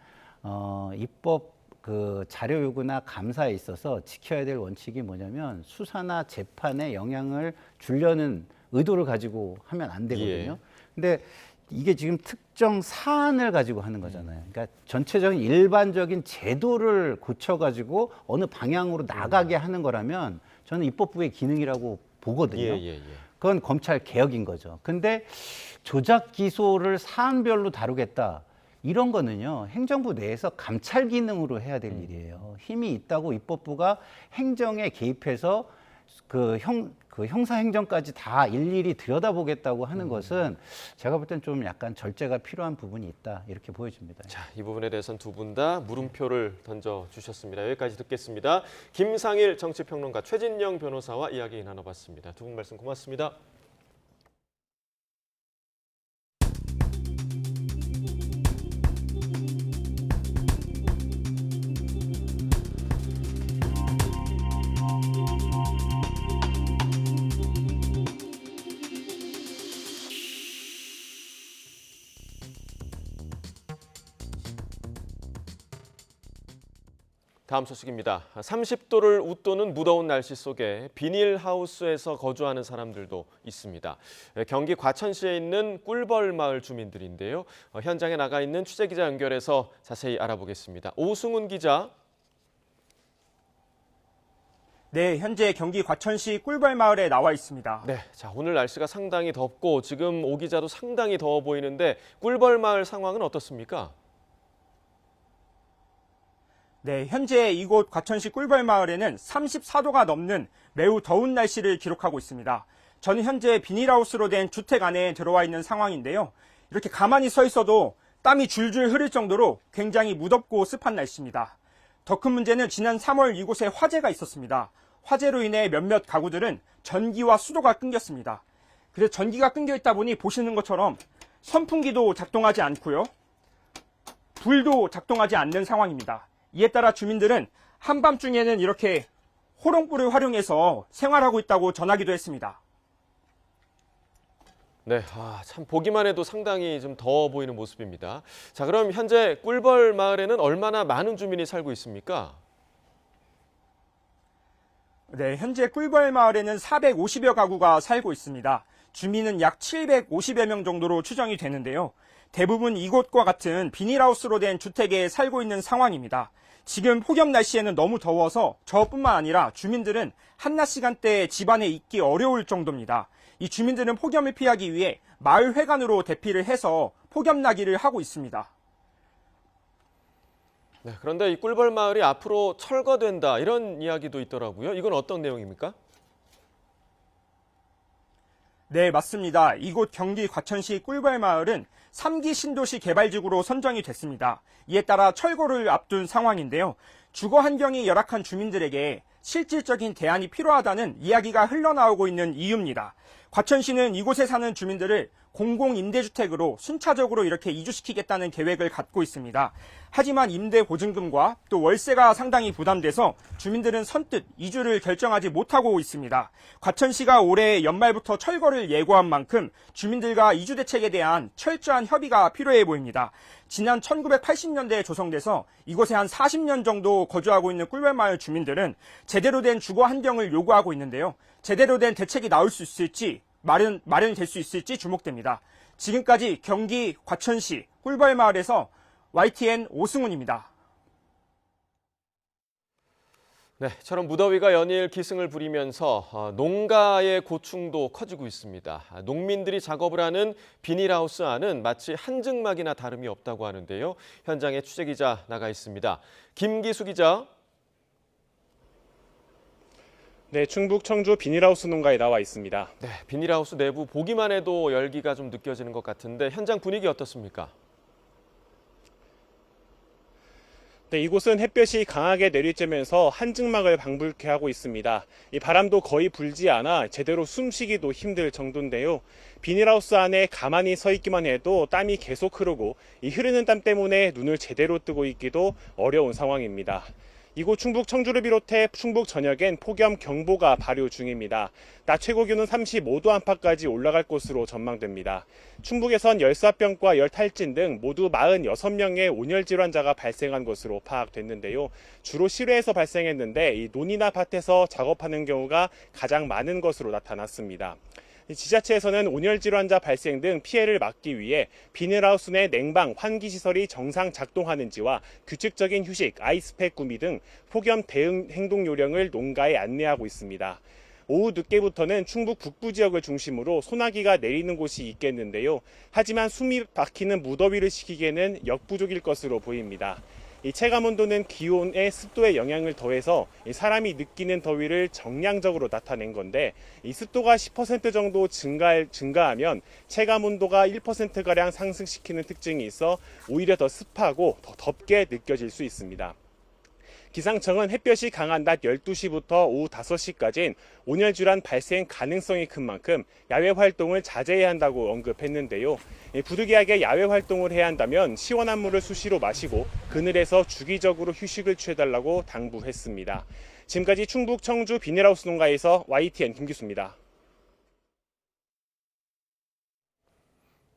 입법 그 자료 요구나 감사에 있어서 지켜야 될 원칙이 뭐냐면 수사나 재판에 영향을 주려는 의도를 가지고 하면 안 되거든요. 예. 근데 이게 지금 특정 사안을 가지고 하는 거잖아요. 그러니까 전체적인 일반적인 제도를 고쳐가지고 어느 방향으로 나가게 하는 거라면 저는 입법부의 기능이라고 보거든요. 그건 검찰 개혁인 거죠. 근데 조작 기소를 사안별로 다루겠다. 이런 거는요, 행정부 내에서 감찰 기능으로 해야 될 일이에요. 힘이 있다고 입법부가 행정에 개입해서 그 형사 행정까지 다 일일이 들여다보겠다고 하는 것은 제가 볼 땐 좀 약간 절제가 필요한 부분이 있다 이렇게 보여집니다. 자, 이 부분에 대해서는 두 분 다 물음표를 던져주셨습니다. 여기까지 듣겠습니다. 김상일 정치평론가, 최진영 변호사와 이야기 나눠봤습니다. 두 분 말씀 고맙습니다. 다음 소식입니다. 30도를 웃도는 무더운 날씨 속에 비닐하우스에서 거주하는 사람들도 있습니다. 경기 과천시에 있는 꿀벌 마을 주민들인데요. 현장에 나가 있는 취재기자 연결해서 자세히 알아보겠습니다. 오승훈 기자. 네, 현재 경기 과천시 꿀벌 마을에 나와 있습니다. 네, 자 오늘 날씨가 상당히 덥고 지금 오 기자도 상당히 더워 보이는데 꿀벌 마을 상황은 어떻습니까? 네, 현재 이곳 과천시 꿀벌 마을에는 34도가 넘는 매우 더운 날씨를 기록하고 있습니다. 저는 현재 비닐하우스로 된 주택 안에 들어와 있는 상황인데요. 이렇게 가만히 서 있어도 땀이 줄줄 흐를 정도로 굉장히 무덥고 습한 날씨입니다. 더 큰 문제는 지난 3월 이곳에 화재가 있었습니다. 화재로 인해 몇몇 가구들은 전기와 수도가 끊겼습니다. 그래서 전기가 끊겨 있다 보니 보시는 것처럼 선풍기도 작동하지 않고요. 불도 작동하지 않는 상황입니다. 이에 따라 주민들은 한밤중에는 이렇게 호롱불을 활용해서 생활하고 있다고 전하기도 했습니다. 네, 참 보기만 해도 상당히 좀 더워 보이는 모습입니다. 자, 그럼 현재 꿀벌 마을에는 얼마나 많은 주민이 살고 있습니까? 네, 현재 꿀벌 마을에는 450여 가구가 살고 있습니다. 주민은 약 750여 명 정도로 추정이 되는데요. 대부분 이곳과 같은 비닐하우스로 된 주택에 살고 있는 상황입니다. 지금 폭염 날씨에는 너무 더워서 저뿐만 아니라 주민들은 한낮 시간대에 집안에 있기 어려울 정도입니다. 이 주민들은 폭염을 피하기 위해 마을 회관으로 대피를 해서 폭염나기를 하고 있습니다. 네, 그런데 이 꿀벌 마을이 앞으로 철거된다 이런 이야기도 있더라고요. 이건 어떤 내용입니까? 네, 맞습니다. 이곳 경기 과천시 꿀벌 마을은 3기 신도시 개발지구로 선정이 됐습니다. 이에 따라 철거를 앞둔 상황인데요. 주거 환경이 열악한 주민들에게 실질적인 대안이 필요하다는 이야기가 흘러나오고 있는 이유입니다. 과천시는 이곳에 사는 주민들을 공공임대주택으로 순차적으로 이렇게 이주시키겠다는 계획을 갖고 있습니다. 하지만 임대 보증금과 또 월세가 상당히 부담돼서 주민들은 선뜻 이주를 결정하지 못하고 있습니다. 과천시가 올해 연말부터 철거를 예고한 만큼 주민들과 이주 대책에 대한 철저한 협의가 필요해 보입니다. 지난 1980년대에 조성돼서 이곳에 한 40년 정도 거주하고 있는 꿀벌마을 주민들은 제대로 된 주거 환경을 요구하고 있는데요. 제대로 된 대책이 나올 수 있을지 마련이 될 수 있을지 주목됩니다. 지금까지 경기 과천시 꿀벌마을에서 YTN 오승훈입니다. 네, 처럼 무더위가 연일 기승을 부리면서 농가의 고충도 커지고 있습니다. 농민들이 작업을 하는 비닐하우스 안은 마치 한증막이나 다름이 없다고 하는데요. 현장에 취재기자 나가 있습니다. 김기수 기자. 네, 충북 청주 비닐하우스 농가에 나와 있습니다. 네, 비닐하우스 내부 보기만 해도 열기가 좀 느껴지는 것 같은데 현장 분위기 어떻습니까? 네, 이곳은 햇볕이 강하게 내리쬐면서 한증막을 방불케 하고 있습니다. 이 바람도 거의 불지 않아 제대로 숨쉬기도 힘들 정도인데요. 비닐하우스 안에 가만히 서 있기만 해도 땀이 계속 흐르고 이 흐르는 땀 때문에 눈을 제대로 뜨고 있기도 어려운 상황입니다. 이곳 충북 청주를 비롯해 충북 전역엔 폭염 경보가 발효 중입니다. 낮 최고 기온은 35도 안팎까지 올라갈 것으로 전망됩니다. 충북에선 열사병과 열탈진 등 모두 46명의 온열 질환자가 발생한 것으로 파악됐는데요. 주로 실외에서 발생했는데 이 논이나 밭에서 작업하는 경우가 가장 많은 것으로 나타났습니다. 지자체에서는 온열 질환자 발생 등 피해를 막기 위해 비닐하우스 내 냉방, 환기시설이 정상 작동하는지와 규칙적인 휴식, 아이스팩 구비 등 폭염 대응 행동 요령을 농가에 안내하고 있습니다. 오후 늦게부터는 충북 북부 지역을 중심으로 소나기가 내리는 곳이 있겠는데요. 하지만 숨이 막히는 무더위를 식히기에는 역부족일 것으로 보입니다. 이 체감온도는 기온의 습도의 영향을 더해서 사람이 느끼는 더위를 정량적으로 나타낸 건데 이 습도가 10% 정도 증가하면 체감온도가 1%가량 상승시키는 특징이 있어 오히려 더 습하고 더 덥게 느껴질 수 있습니다. 기상청은 햇볕이 강한 낮 12시부터 오후 5시까지는 온열 질환 발생 가능성이 큰 만큼 야외 활동을 자제해야 한다고 언급했는데요. 부득이하게 야외 활동을 해야 한다면 시원한 물을 수시로 마시고 그늘에서 주기적으로 휴식을 취해달라고 당부했습니다. 지금까지 충북 청주 비닐하우스 농가에서 YTN 김기수입니다.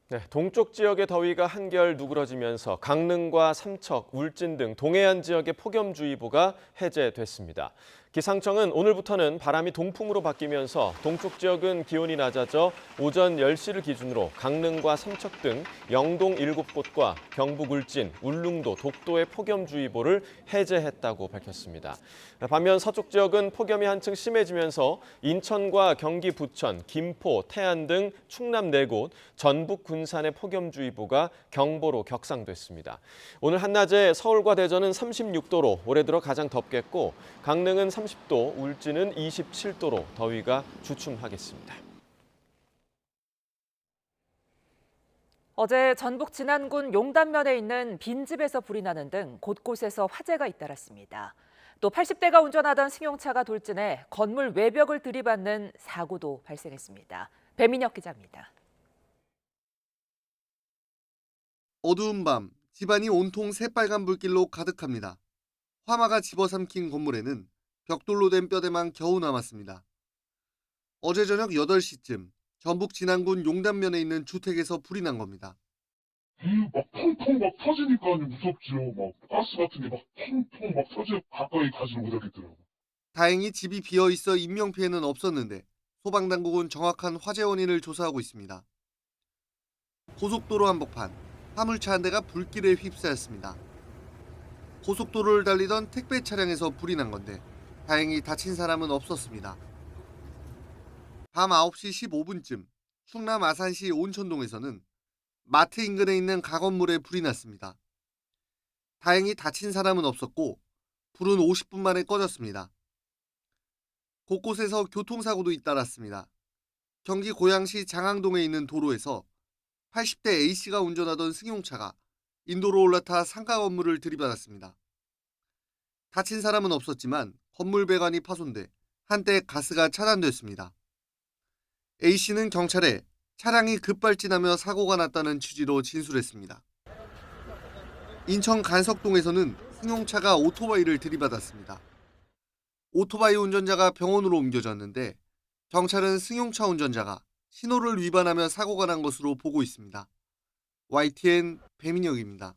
네, 동쪽 지역의 더위가 한결 누그러지면서 강릉과 삼척, 울진 등 동해안 지역의 폭염주의보가 해제됐습니다. 기상청은 오늘부터는 바람이 동풍으로 바뀌면서 동쪽 지역은 기온이 낮아져 오전 10시를 기준으로 강릉과 삼척 등 영동 7곳과 경북 울진, 울릉도, 독도의 폭염주의보를 해제했다고 밝혔습니다. 반면 서쪽 지역은 폭염이 한층 심해지면서 인천과 경기 부천, 김포, 태안 등 충남 4곳, 전북 군산의 폭염주의보가 경보로 격상됐습니다. 오늘 한낮에 서울과 대전은 36도로 올해 들어 가장 덥겠고 강릉은 30도, 울진은 27도로 더위가 주춤하겠습니다. 어제 전북 진안군 용담면에 있는 빈집에서 불이 나는 등 곳곳에서 화재가 잇따랐습니다. 또 80대가 운전하던 승용차가 돌진해 건물 외벽을 들이받는 사고도 발생했습니다. 배민혁 기자입니다. 어두운 밤, 집안이 온통 새빨간 불길로 가득합니다. 화마가 집어삼킨 건물에는 벽돌로 된 뼈대만 겨우 남았습니다. 어제 저녁 8시쯤 전북 진안군 용담면에 있는 주택에서 불이 난 겁니다. 막 펑펑 막 터지니까 무섭죠. 막 가스 같은 게 막 펑펑 막 터져 가까이 가지를 못하겠더라고. 다행히 집이 비어 있어 인명 피해는 없었는데 소방당국은 정확한 화재 원인을 조사하고 있습니다. 고속도로 한복판, 화물차 한 대가 불길에 휩싸였습니다. 고속도로를 달리던 택배 차량에서 불이 난 건데 다행히 다친 사람은 없었습니다. 밤 9시 15분쯤 충남 아산시 온천동에서는 마트 인근에 있는 가건물에 불이 났습니다. 다행히 다친 사람은 없었고 불은 50분 만에 꺼졌습니다. 곳곳에서 교통사고도 잇따랐습니다. 경기 고양시 장항동에 있는 도로에서 80대 A씨가 운전하던 승용차가 인도로 올라타 상가 건물을 들이받았습니다. 다친 사람은 없었지만 건물 배관이 파손돼 한때 가스가 차단됐습니다. A씨는 경찰에 차량이 급발진하며 사고가 났다는 취지로 진술했습니다. 인천 간석동에서는 승용차가 오토바이를 들이받았습니다. 오토바이 운전자가 병원으로 옮겨졌는데 경찰은 승용차 운전자가 신호를 위반하며 사고가 난 것으로 보고 있습니다. YTN 배민혁입니다.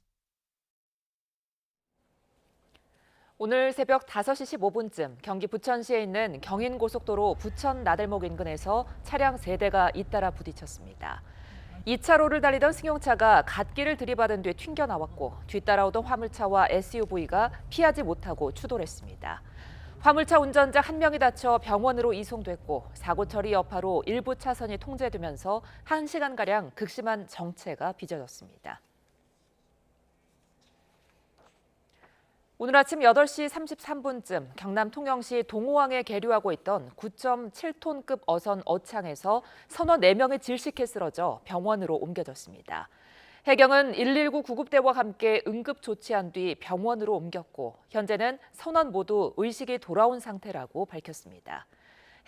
오늘 새벽 5시 15분쯤 경기 부천시에 있는 경인고속도로 부천 나들목 인근에서 차량 3대가 잇따라 부딪혔습니다. 2차로를 달리던 승용차가 갓길을 들이받은 뒤 튕겨나왔고 뒤따라오던 화물차와 SUV가 피하지 못하고 추돌했습니다. 화물차 운전자 1명이 다쳐 병원으로 이송됐고 사고 처리 여파로 일부 차선이 통제되면서 1시간가량 극심한 정체가 빚어졌습니다. 오늘 아침 8시 33분쯤 경남 통영시 동호항에 계류하고 있던 9.7톤급 어선 어창에서 선원 4명이 질식해 쓰러져 병원으로 옮겨졌습니다. 해경은 119 구급대와 함께 응급 조치한 뒤 병원으로 옮겼고 현재는 선원 모두 의식이 돌아온 상태라고 밝혔습니다.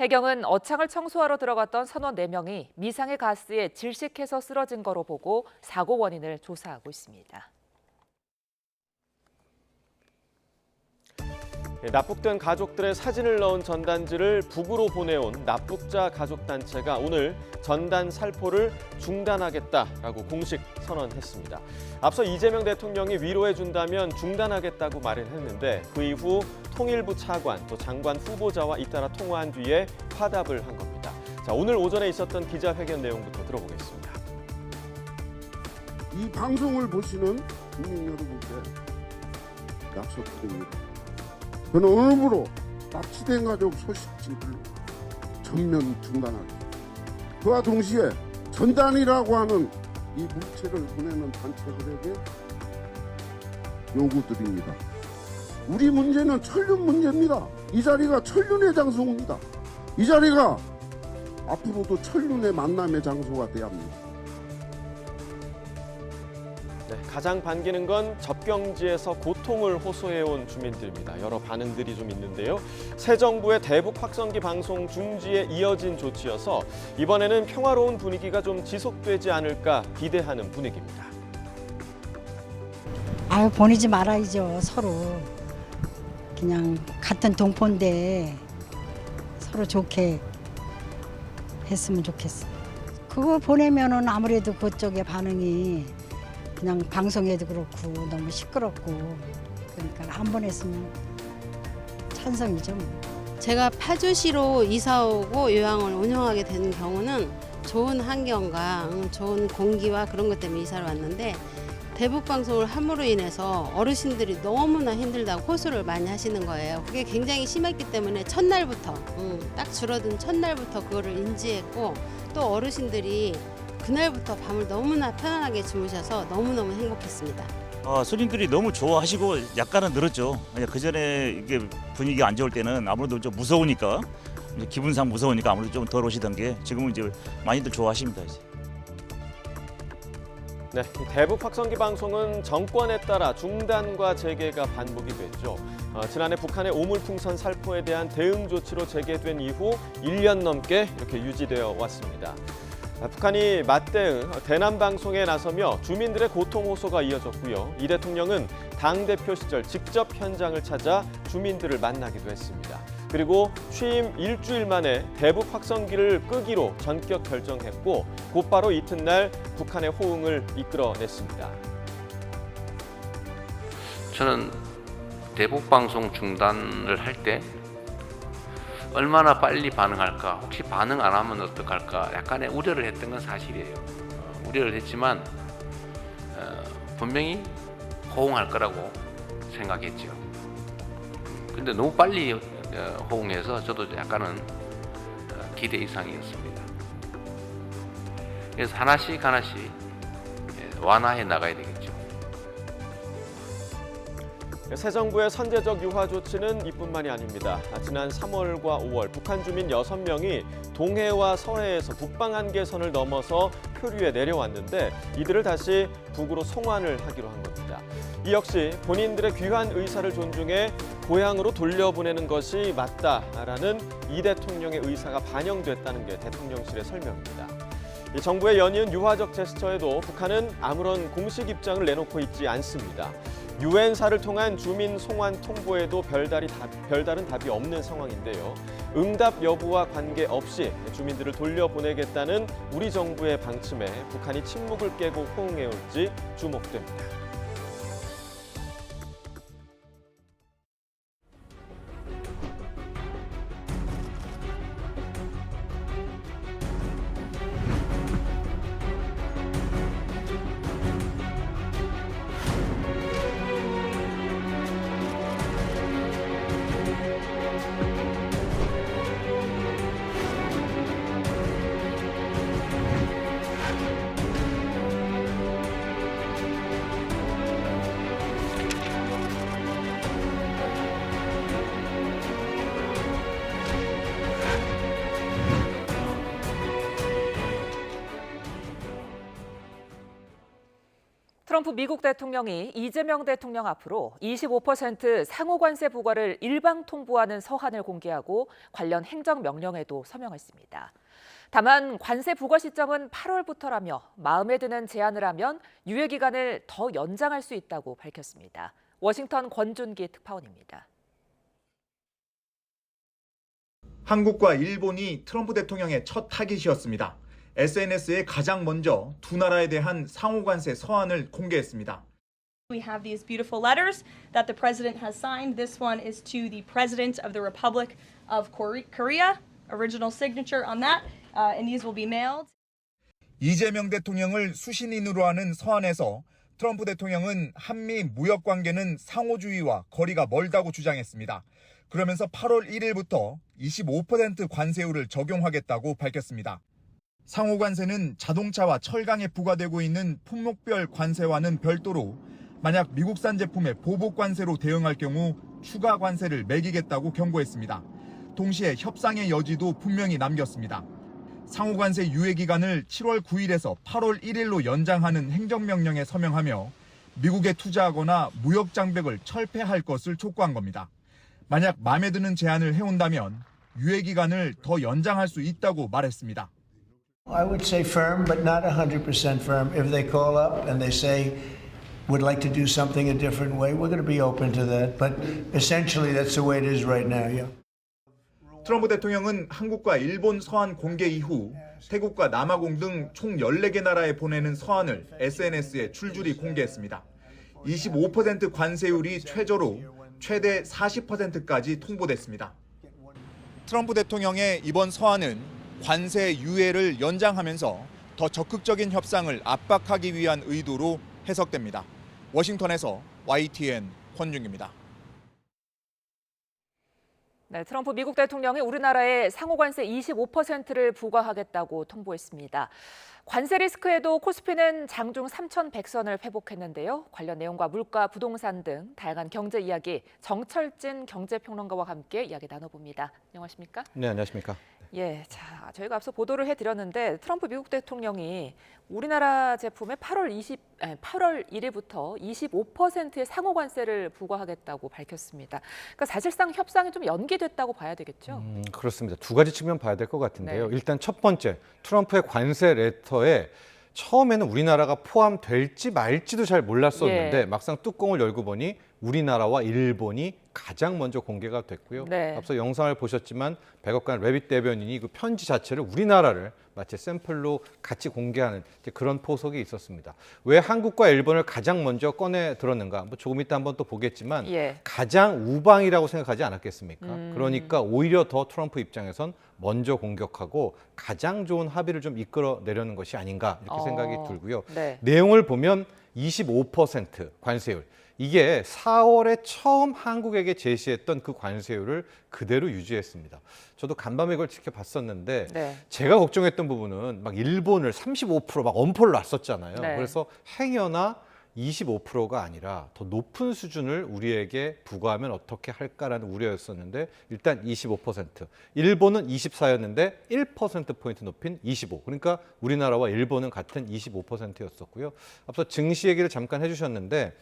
해경은 어창을 청소하러 들어갔던 선원 4명이 미상의 가스에 질식해서 쓰러진 거로 보고 사고 원인을 조사하고 있습니다. 납북된 가족들의 사진을 넣은 전단지를 북으로 보내온 납북자 가족단체가 오늘 전단 살포를 중단하겠다라고 공식 선언했습니다. 앞서 이재명 대통령이 위로해준다면 중단하겠다고 말을 했는데 그 이후 통일부 차관 또 장관 후보자와 잇따라 통화한 뒤에 화답을 한 겁니다. 자, 오늘 오전에 있었던 기자회견 내용부터 들어보겠습니다. 이 방송을 보시는 국민 여러분께 약속드립니다. 저는 오늘부로 납치된 가족 소식지를 전면 중단하겠습니다. 그와 동시에 전단이라고 하는 이 물체를 보내는 단체들에게 요구드립니다. 우리 문제는 천륜 문제입니다. 이 자리가 천륜의 장소입니다. 이 자리가 앞으로도 천륜의 만남의 장소가 돼야 합니다. 네, 가장 반기는 건 접경지에서 고통을 호소해온 주민들입니다. 여러 반응들이 좀 있는데요. 새 정부의 대북 확성기 방송 중지에 이어진 조치여서 이번에는 평화로운 분위기가 좀 지속되지 않을까 기대하는 분위기입니다. 아유, 보내지 말아야죠. 서로 그냥 같은 동포인데 서로 좋게 했으면 좋겠어. 그거 보내면은 아무래도 그쪽의 반응이 그냥 방송에도 그렇고 너무 시끄럽고 그러니까 안 보냈으면 찬성이죠. 제가 파주시로 이사 오고 요양을 운영하게 된 경우는 좋은 환경과 좋은 공기와 그런 것 때문에 이사를 왔는데 대북 방송을 함으로 인해서 어르신들이 너무나 힘들다고 호소를 많이 하시는 거예요. 그게 굉장히 심했기 때문에 첫날부터 딱 줄어든 첫날부터 그거를 인지했고 또 어르신들이 그날부터 밤을 너무나 편안하게 주무셔서 너무너무 행복했습니다. 손님들이 너무 좋아하시고 약간은 늘었죠. 그 전에 이게 분위기가 안 좋을 때는 아무래도 좀 무서우니까 이제 기분상 무서우니까 아무래도 좀 덜 오시던 게 지금은 이제 많이들 좋아하십니다. 이제. 네, 대북 확성기 방송은 정권에 따라 중단과 재개가 반복이 됐죠. 지난해 북한의 오물풍선 살포에 대한 대응 조치로 재개된 이후 1년 넘게 이렇게 유지되어 왔습니다. 북한이 맞대응 대남 방송에 나서며 주민들의 고통 호소가 이어졌고요. 이 대통령은 당대표 시절 직접 현장을 찾아 주민들을 만나기도 했습니다. 그리고 취임 일주일 만에 대북 확성기를 끄기로 전격 결정했고 곧바로 이튿날 북한의 호응을 이끌어냈습니다. 저는 대북 방송 중단을 할 때 얼마나 빨리 반응할까, 혹시 반응 안 하면 어떡할까 약간의 우려를 했던 건 사실이에요. 우려를 했지만 분명히 호응할 거라고 생각했죠. 근데 너무 빨리 호응해서 저도 약간은 기대 이상이었습니다. 그래서 하나씩 완화해 나가야 되겠죠. 새 정부의 선제적 유화 조치는 이뿐만이 아닙니다. 지난 3월과 5월 북한 주민 6명이 동해와 서해에서 북방 한계선을 넘어서 표류에 내려왔는데 이들을 다시 북으로 송환을 하기로 한 겁니다. 이 역시 본인들의 귀한 의사를 존중해 고향으로 돌려보내는 것이 맞다라는 이 대통령의 의사가 반영됐다는 게 대통령실의 설명입니다. 이 정부의 연이은 유화적 제스처에도 북한은 아무런 공식 입장을 내놓고 있지 않습니다. 유엔사를 통한 주민 송환 통보에도 별다른 답이 없는 상황인데요. 응답 여부와 관계없이 주민들을 돌려보내겠다는 우리 정부의 방침에 북한이 침묵을 깨고 호응해올지 주목됩니다. 트럼프 미국 대통령이 이재명 대통령 앞으로 25% 상호관세 부과를 일방 통보하는 서한을 공개하고 관련 행정명령에도 서명했습니다. 다만 관세 부과 시점은 8월부터라며 마음에 드는 제안을 하면 유예 기간을 더 연장할 수 있다고 밝혔습니다. 워싱턴 권준기 특파원입니다. 한국과 일본이 트럼프 대통령의 첫 타깃이었습니다. SNS에 가장 먼저 두 나라에 대한 상호관세 서한을 공개했습니다. We have these beautiful letters that the president has signed. This one is to the president of the Republic of Korea. Original signature on that, and these will be mailed. 이재명 대통령을 수신인으로 하는 서한에서 트럼프 대통령은 한미 무역 관계는 상호주의와 거리가 멀다고 주장했습니다. 그러면서 8월 1일부터 25% 관세율을 적용하겠다고 밝혔습니다. 상호관세는 자동차와 철강에 부과되고 있는 품목별 관세와는 별도로 만약 미국산 제품의 보복관세로 대응할 경우 추가 관세를 매기겠다고 경고했습니다. 동시에 협상의 여지도 분명히 남겼습니다. 상호관세 유예 기간을 7월 9일에서 8월 1일로 연장하는 행정명령에 서명하며 미국에 투자하거나 무역 장벽을 철폐할 것을 촉구한 겁니다. 만약 마음에 드는 제안을 해온다면 유예 기간을 더 연장할 수 있다고 말했습니다. I would say firm, but not 100% firm. If they call up and they say, would like to do something a different way, we're going to be open to that. But essentially, that's the way it is right now, yeah. 트럼프 대통령은 한국과 일본 서한 공개 이후 태국과 남아공 등 총 14개 나라에 보내는 서한을 SNS에 줄줄이 공개했습니다. 25% 관세율이 최저로 최대 40%까지 통보됐습니다. 트럼프 대통령의 이번 서한은 관세 유예를 연장하면서 더 적극적인 협상을 압박하기 위한 의도로 해석됩니다. 워싱턴에서 YTN 권준기입니다. 네, 트럼프 미국 대통령이 우리나라에 상호관세 25%를 부과하겠다고 통보했습니다. 관세 리스크에도 코스피는 장중 3,100선을 회복했는데요. 관련 내용과 물가, 부동산 등 다양한 경제 이야기 정철진 경제평론가와 함께 이야기 나눠봅니다. 안녕하십니까? 네, 안녕하십니까? 예, 자, 저희가 앞서 보도를 해드렸는데 트럼프 미국 대통령이 우리나라 제품에 8월 1일부터 25%의 상호관세를 부과하겠다고 밝혔습니다. 그러니까 사실상 협상이 좀 연기됐다고 봐야 되겠죠? 그렇습니다. 두 가지 측면 봐야 될 것 같은데요. 네. 일단 첫 번째, 트럼프의 관세 레터에 처음에는 우리나라가 포함될지 말지도 잘 몰랐었는데 예. 막상 뚜껑을 열고 보니 우리나라와 일본이 가장 먼저 공개가 됐고요. 네. 앞서 영상을 보셨지만 백악관 레빗 대변인이 그 편지 자체를 우리나라를 마치 샘플로 같이 공개하는 그런 포석이 있었습니다. 왜 한국과 일본을 가장 먼저 꺼내 들었는가? 뭐 조금 이따 한번 또 보겠지만 예. 가장 우방이라고 생각하지 않았겠습니까? 그러니까 오히려 더 트럼프 입장에선 먼저 공격하고 가장 좋은 합의를 좀 이끌어내려는 것이 아닌가 이렇게 생각이 들고요. 네. 내용을 보면 25% 관세율. 이게 4월에 처음 한국에게 제시했던 그 관세율을 그대로 유지했습니다. 저도 간밤에 이걸 지켜봤었는데 네. 제가 걱정했던 부분은 막 일본을 35% 막 엄포를 놨었잖아요. 네. 그래서 행여나 25%가 아니라 더 높은 수준을 우리에게 부과하면 어떻게 할까라는 우려였었는데 일단 25%. 일본은 24였는데 1%포인트 높인 25. 그러니까 우리나라와 일본은 같은 25%였었고요. 앞서 증시 얘기를 잠깐 해주셨는데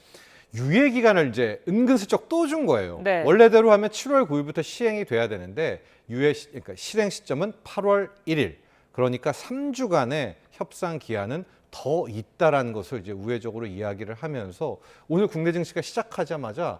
유예 기간을 이제 은근슬쩍 또 준 거예요. 네. 원래대로 하면 7월 9일부터 시행이 돼야 되는데 그러니까 실행 시점은 8월 1일. 그러니까 3주간의 협상 기한은 더 있다라는 것을 이제 우회적으로 이야기를 하면서 오늘 국내 증시가 시작하자마자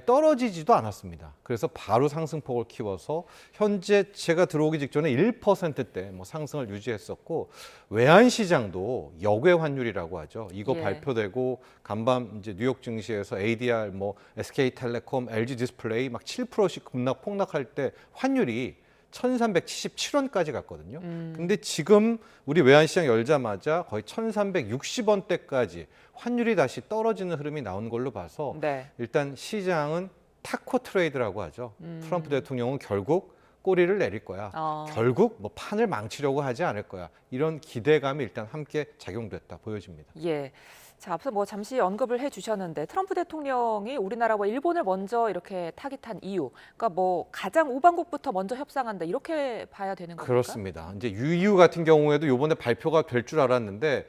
떨어지지도 않았습니다. 그래서 바로 상승폭을 키워서 현재 제가 들어오기 직전에 1%대 상승을 유지했었고 외환 시장도 역외 환율이라고 하죠. 이거 예. 발표되고 간밤 이제 뉴욕 증시에서 ADR, SK텔레콤, LG 디스플레이 막 7%씩 폭락할 때 환율이 1,377원까지 갔거든요. 근데 지금 우리 외환시장 열자마자 거의 1,360원대까지 환율이 다시 떨어지는 흐름이 나온 걸로 봐서 네. 일단 시장은 타코 트레이드라고 하죠. 트럼프 대통령은 결국 꼬리를 내릴 거야. 결국 판을 망치려고 하지 않을 거야. 이런 기대감이 일단 함께 작용됐다 보여집니다. 예. 자, 앞서 잠시 언급을 해주셨는데 트럼프 대통령이 우리나라와 일본을 먼저 이렇게 타깃한 이유, 그러니까 가장 우방국부터 먼저 협상한다 이렇게 봐야 되는 겁니까? 그렇습니다. 이제 EU 같은 경우에도 이번에 발표가 될 줄 알았는데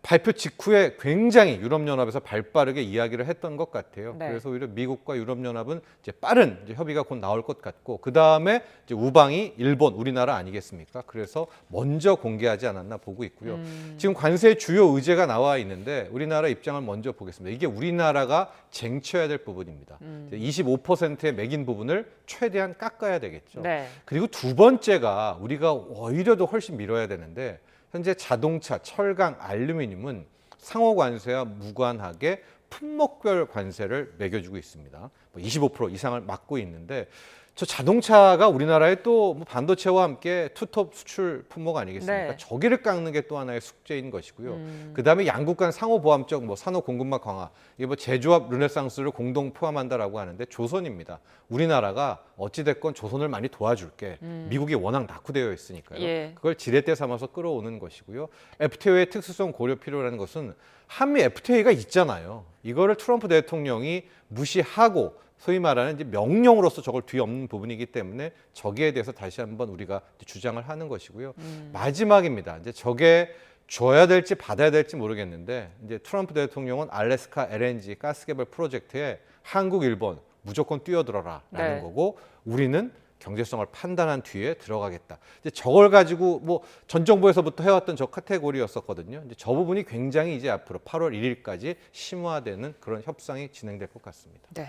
발표 직후에 굉장히 유럽연합에서 발빠르게 이야기를 했던 것 같아요. 네. 그래서 오히려 미국과 유럽연합은 이제 빠른 이제 협의가 곧 나올 것 같고, 그 다음에 이제 우방이 일본, 우리나라 아니겠습니까? 그래서 먼저 공개하지 않았나 보고 있고요. 지금 관세의 주요 의제가 나와 있는데 우리나라 입장을 먼저 보겠습니다. 이게 우리나라가 쟁취해야 될 부분입니다. 25%의 매긴 부분을 최대한 깎아야 되겠죠. 네. 그리고 두 번째가 우리가 오히려 더 훨씬 밀어야 되는데, 현재 자동차, 철강, 알루미늄은 상호 관세와 무관하게 품목별 관세를 매겨주고 있습니다. 25% 이상을 막고 있는데, 저 자동차가 우리나라의 또 반도체와 함께 투톱 수출 품목 아니겠습니까? 네. 저기를 깎는 게 또 하나의 숙제인 것이고요. 그다음에 양국 간 상호 보함적 산업 공급망 강화, 이게 제조업 르네상스를 공동 포함한다라고 하는데 조선입니다. 우리나라가 어찌 됐건 조선을 많이 도와줄게. 미국이 워낙 낙후되어 있으니까요. 예. 그걸 지렛대 삼아서 끌어오는 것이고요. FTA의 특수성 고려 필요라는 것은 한미 FTA가 있잖아요. 이거를 트럼프 대통령이 무시하고 소위 말하는 이제 명령으로서 저걸 뒤엎는 부분이기 때문에 저기에 대해서 다시 한번 우리가 주장을 하는 것이고요. 마지막입니다. 이제 저게 줘야 될지 받아야 될지 모르겠는데, 이제 트럼프 대통령은 알래스카 LNG 가스개발 프로젝트에 한국, 일본 무조건 뛰어들어라라는 네. 거고, 우리는 경제성을 판단한 뒤에 들어가겠다. 이제 저걸 가지고 전 정부에서부터 해왔던 저 카테고리였었거든요. 이제 저 부분이 굉장히 이제 앞으로 8월 1일까지 심화되는 그런 협상이 진행될 것 같습니다. 네.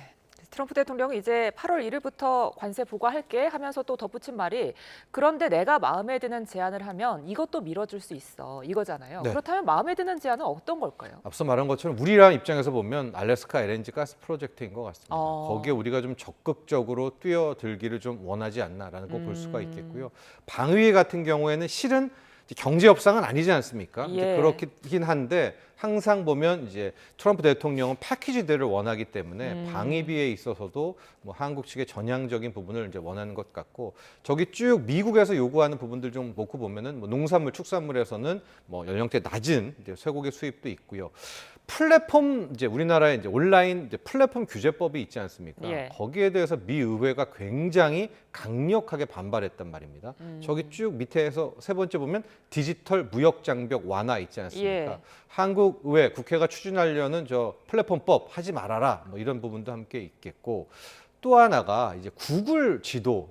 트럼프 대통령이 이제 8월 1일부터 관세 부과할게 하면서 또 덧붙인 말이, 그런데 내가 마음에 드는 제안을 하면 이것도 밀어줄 수 있어, 이거잖아요. 네. 그렇다면 마음에 드는 제안은 어떤 걸까요? 앞서 말한 것처럼 우리랑 입장에서 보면 알래스카 LNG 가스 프로젝트인 것 같습니다. 거기에 우리가 좀 적극적으로 뛰어들기를 좀 원하지 않나라는 거 볼 수가 있겠고요. 방위 같은 경우에는 실은 경제 협상은 아니지 않습니까? 예. 이제 그렇긴 한데, 항상 보면 이제 트럼프 대통령은 패키지들을 원하기 때문에 방위비에 있어서도 한국 측의 전향적인 부분을 이제 원하는 것 같고, 저기 쭉 미국에서 요구하는 부분들 좀 놓고 보면은 농산물, 축산물에서는 연령대 낮은 이제 쇠고기 수입도 있고요. 플랫폼, 이제 우리나라의 이제 온라인 이제 플랫폼 규제법이 있지 않습니까? 예. 거기에 대해서 미 의회가 굉장히 강력하게 반발했단 말입니다. 저기 쭉 밑에서 세 번째 보면 디지털 무역 장벽 완화 있지 않습니까? 예. 한국 의회 국회가 추진하려는 저 플랫폼법 하지 말아라, 이런 부분도 함께 있겠고, 또 하나가 이제 구글 지도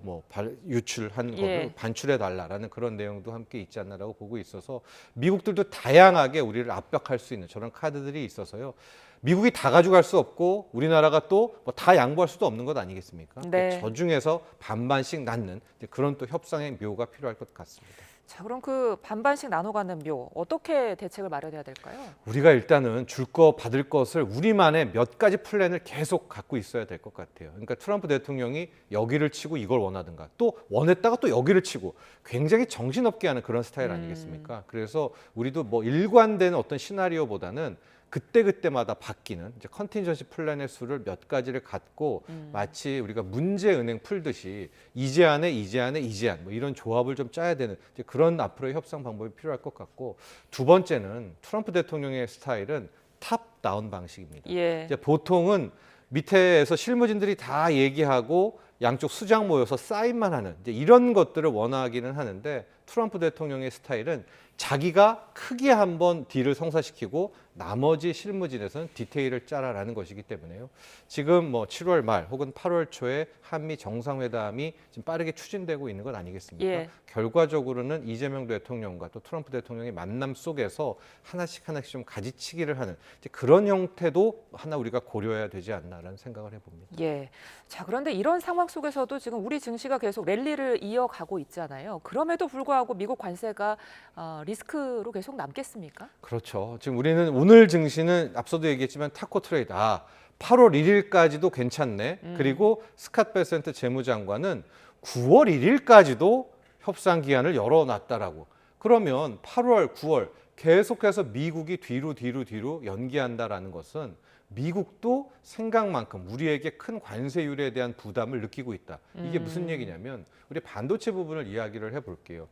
유출한 거를 예. 반출해 달라라는 그런 내용도 함께 있지 않나라고 보고 있어서, 미국들도 다양하게 우리를 압박할 수 있는 저런 카드들이 있어서요. 미국이 다 가져갈 수 없고 우리나라가 또 다 양보할 수도 없는 것 아니겠습니까? 네. 저 중에서 반반씩 낳는 그런 또 협상의 묘가 필요할 것 같습니다. 자, 그럼 그 반반씩 나눠가는 묘, 어떻게 대책을 마련해야 될까요? 우리가 일단은 줄 거 받을 것을 우리만의 몇 가지 플랜을 계속 갖고 있어야 될 것 같아요. 그러니까 트럼프 대통령이 여기를 치고 이걸 원하든가, 또 원했다가 또 여기를 치고 굉장히 정신없게 하는 그런 스타일 아니겠습니까? 그래서 우리도 일관된 어떤 시나리오보다는 그때그때마다 바뀌는 이제 컨틴전시 플랜의 수를 몇 가지를 갖고, 마치 우리가 문제은행 풀듯이 이 제안에 이 제안에 이 제안 이런 조합을 좀 짜야 되는 이제 그런 앞으로의 협상 방법이 필요할 것 같고, 두 번째는 트럼프 대통령의 스타일은 탑 다운 방식입니다. 예. 이제 보통은 밑에서 실무진들이 다 얘기하고 양쪽 수장 모여서 사인만 하는 이제 이런 것들을 원하기는 하는데, 트럼프 대통령의 스타일은 자기가 크게 한번 딜을 성사시키고 나머지 실무진에서는 디테일을 짜라라는 것이기 때문에요. 지금 7월 말 혹은 8월 초에 한미 정상회담이 지금 빠르게 추진되고 있는 것 아니겠습니까? 예. 결과적으로는 이재명 대통령과 또 트럼프 대통령의 만남 속에서 하나씩 좀 가지치기를 하는 이제 그런 형태도 하나 우리가 고려해야 되지 않나라는 생각을 해봅니다. 예. 자, 그런데 이런 상황 속에서도 지금 우리 증시가 계속 랠리를 이어가고 있잖아요. 그럼에도 불구하고 미국 관세가 리스크로 계속 남겠습니까? 그렇죠. 지금 우리는 오늘 증시는 앞서도 얘기했지만 타코 트레이드, 8월 1일까지도 괜찮네. 그리고 스캇 베센트 재무장관은 9월 1일까지도 협상 기한을 열어놨다라고. 그러면 8월, 9월 계속해서 미국이 뒤로 연기한다라는 것은 미국도 생각만큼 우리에게 큰 관세율에 대한 부담을 느끼고 있다. 이게 무슨 얘기냐면, 우리 반도체 부분을 이야기를 해볼게요.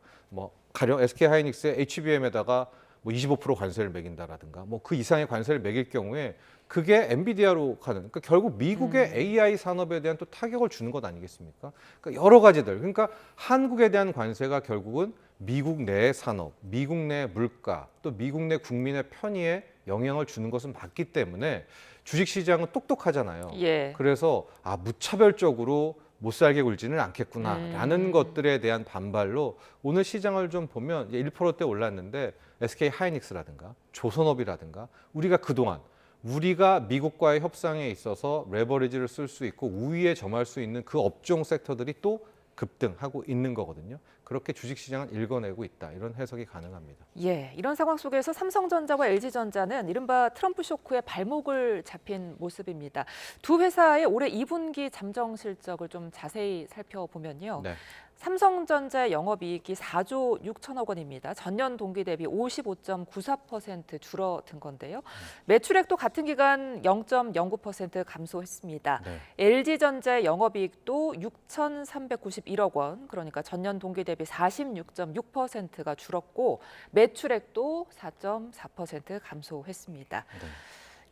가령 SK 하이닉스의 HBM에다가 25% 관세를 매긴다라든가 그 이상의 관세를 매길 경우에 그게 엔비디아로 가는, 그러니까 결국 미국의 AI 산업에 대한 또 타격을 주는 것 아니겠습니까? 그러니까 여러 가지들, 그러니까 한국에 대한 관세가 결국은 미국 내 산업, 미국 내 물가, 또 미국 내 국민의 편의에 영향을 주는 것은 맞기 때문에 주식시장은 똑똑하잖아요. 예. 그래서 무차별적으로 못 살게 굴지는 않겠구나라는 것들에 대한 반발로 오늘 시장을 좀 보면 1%대 올랐는데 SK 하이닉스라든가 조선업이라든가 우리가 그동안 우리가 미국과의 협상에 있어서 레버리지를 쓸 수 있고 우위에 점할 수 있는 그 업종 섹터들이 또 급등하고 있는 거거든요. 그렇게 주식시장은 읽어내고 있다. 이런 해석이 가능합니다. 예, 이런 상황 속에서 삼성전자와 LG전자는 이른바 트럼프 쇼크에 발목을 잡힌 모습입니다. 두 회사의 올해 2분기 잠정 실적을 좀 자세히 살펴보면요. 네. 삼성전자의 영업이익이 4조 6천억 원입니다. 전년 동기 대비 55.94% 줄어든 건데요. 매출액도 같은 기간 0.09% 감소했습니다. 네. LG전자의 영업이익도 6,391억 원, 그러니까 전년 동기 대비 46.6%가 줄었고 매출액도 4.4% 감소했습니다. 네.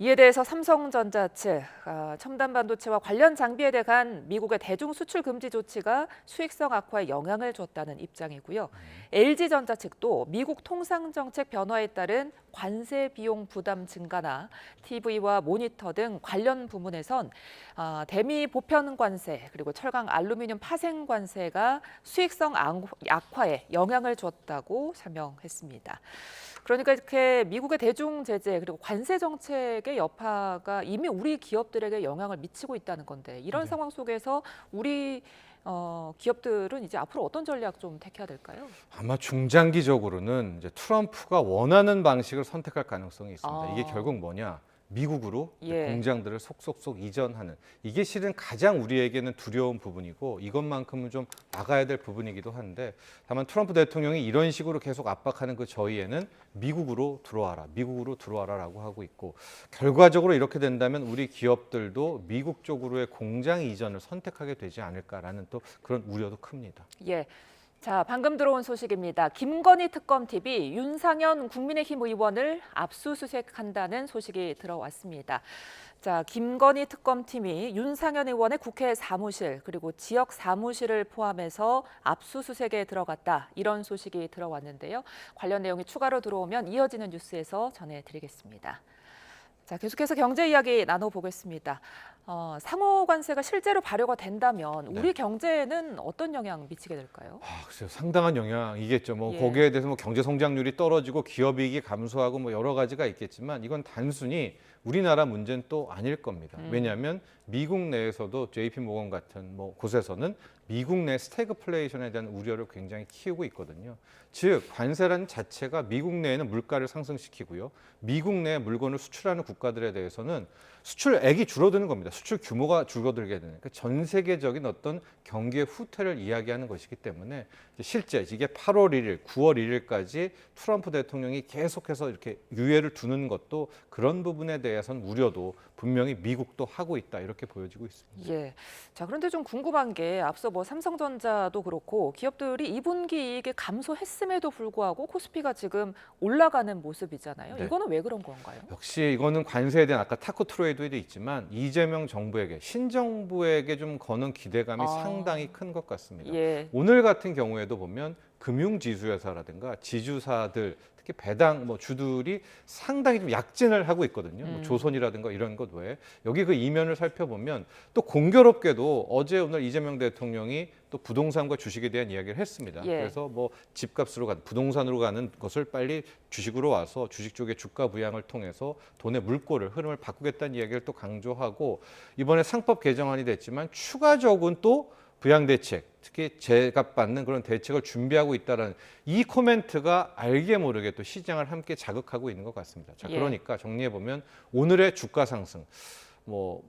이에 대해서 삼성전자 측 첨단 반도체와 관련 장비에 대한 미국의 대중 수출 금지 조치가 수익성 악화에 영향을 줬다는 입장이고요. LG전자 측도 미국 통상 정책 변화에 따른 관세 비용 부담 증가나 TV와 모니터 등 관련 부문에선 대미 보편 관세 그리고 철강 알루미늄 파생 관세가 수익성 악화에 영향을 줬다고 설명했습니다. 그러니까 이렇게 미국의 대중 제재 그리고 관세 정책의 여파가 이미 우리 기업들에게 영향을 미치고 있다는 건데 이런 상황 속에서 우리 기업들은 이제 앞으로 어떤 전략 좀 택해야 될까요? 아마 중장기적으로는 이제 트럼프가 원하는 방식을 선택할 가능성이 있습니다. 이게 결국 뭐냐? 미국으로 예. 공장들을 속속속 이전하는 이게 실은 가장 우리에게는 두려운 부분이고 이것만큼은 좀 막아야 될 부분이기도 한데 다만 트럼프 대통령이 이런 식으로 계속 압박하는 그 저희에는 미국으로 들어와라라고 하고 있고 결과적으로 이렇게 된다면 우리 기업들도 미국 쪽으로의 공장 이전을 선택하게 되지 않을까라는 또 그런 우려도 큽니다. 예. 자, 방금 들어온 소식입니다. 김건희 특검팀이 윤상현 국민의힘 의원을 압수수색한다는 소식이 들어왔습니다. 자, 김건희 특검팀이 윤상현 의원의 국회 사무실 그리고 지역 사무실을 포함해서 압수수색에 들어갔다. 이런 소식이 들어왔는데요. 관련 내용이 추가로 들어오면 이어지는 뉴스에서 전해드리겠습니다. 자, 계속해서 경제 이야기 나눠보겠습니다. 상호 관세가 실제로 발효가 된다면 우리 경제에는 어떤 영향 미치게 될까요? 글쎄요, 상당한 영향이겠죠. 예. 거기에 대해서 경제 성장률이 떨어지고 기업이익이 감소하고 여러 가지가 있겠지만 이건 단순히 우리나라 문제는 또 아닐 겁니다. 왜냐하면 미국 내에서도 JP모건 같은 곳에서는 미국 내 스태그플레이션에 대한 우려를 굉장히 키우고 있거든요. 즉 관세라는 자체가 미국 내에는 물가를 상승시키고요. 미국 내 물건을 수출하는 국가들에 대해서는 수출액이 줄어드는 겁니다. 수출 규모가 줄어들게 되는 전 세계적인 어떤 경기의 후퇴를 이야기하는 것이기 때문에 실제 이게 8월 1일, 9월 1일까지 트럼프 대통령이 계속해서 이렇게 유예를 두는 것도 그런 부분에 대해서는 우려도 분명히 미국도 하고 있다 이렇게 보여지고 있습니다. 예. 자, 그런데 좀 궁금한 게 앞서 삼성전자도 그렇고 기업들이 2분기 이익이 감소했음에도 불구하고 코스피가 지금 올라가는 모습이잖아요. 네. 이거는 왜 그런 건가요? 역시 이거는 관세에 대한 아까 타코 트레이드에도 있지만 이재명 정부에게 신정부에게 좀 거는 기대감이 상당히 큰 것 같습니다. 예. 오늘 같은 경우에도 보면 금융지주회사라든가 지주사들 특히 배당 주들이 상당히 좀 약진을 하고 있거든요. 조선이라든가 이런 것 외에 여기 그 이면을 살펴보면 또 공교롭게도 어제 오늘 이재명 대통령이 또 부동산과 주식에 대한 이야기를 했습니다. 예. 그래서 집값으로 가는 부동산으로 가는 것을 빨리 주식으로 와서 주식 쪽의 주가 부양을 통해서 돈의 물꼬를 흐름을 바꾸겠다는 이야기를 또 강조하고 이번에 상법 개정안이 됐지만 추가적인 또 부양 대책, 특히 제값받는 그런 대책을 준비하고 있다는 이 코멘트가 알게 모르게 또 시장을 함께 자극하고 있는 것 같습니다. 자, 그러니까 정리해 보면 오늘의 주가 상승,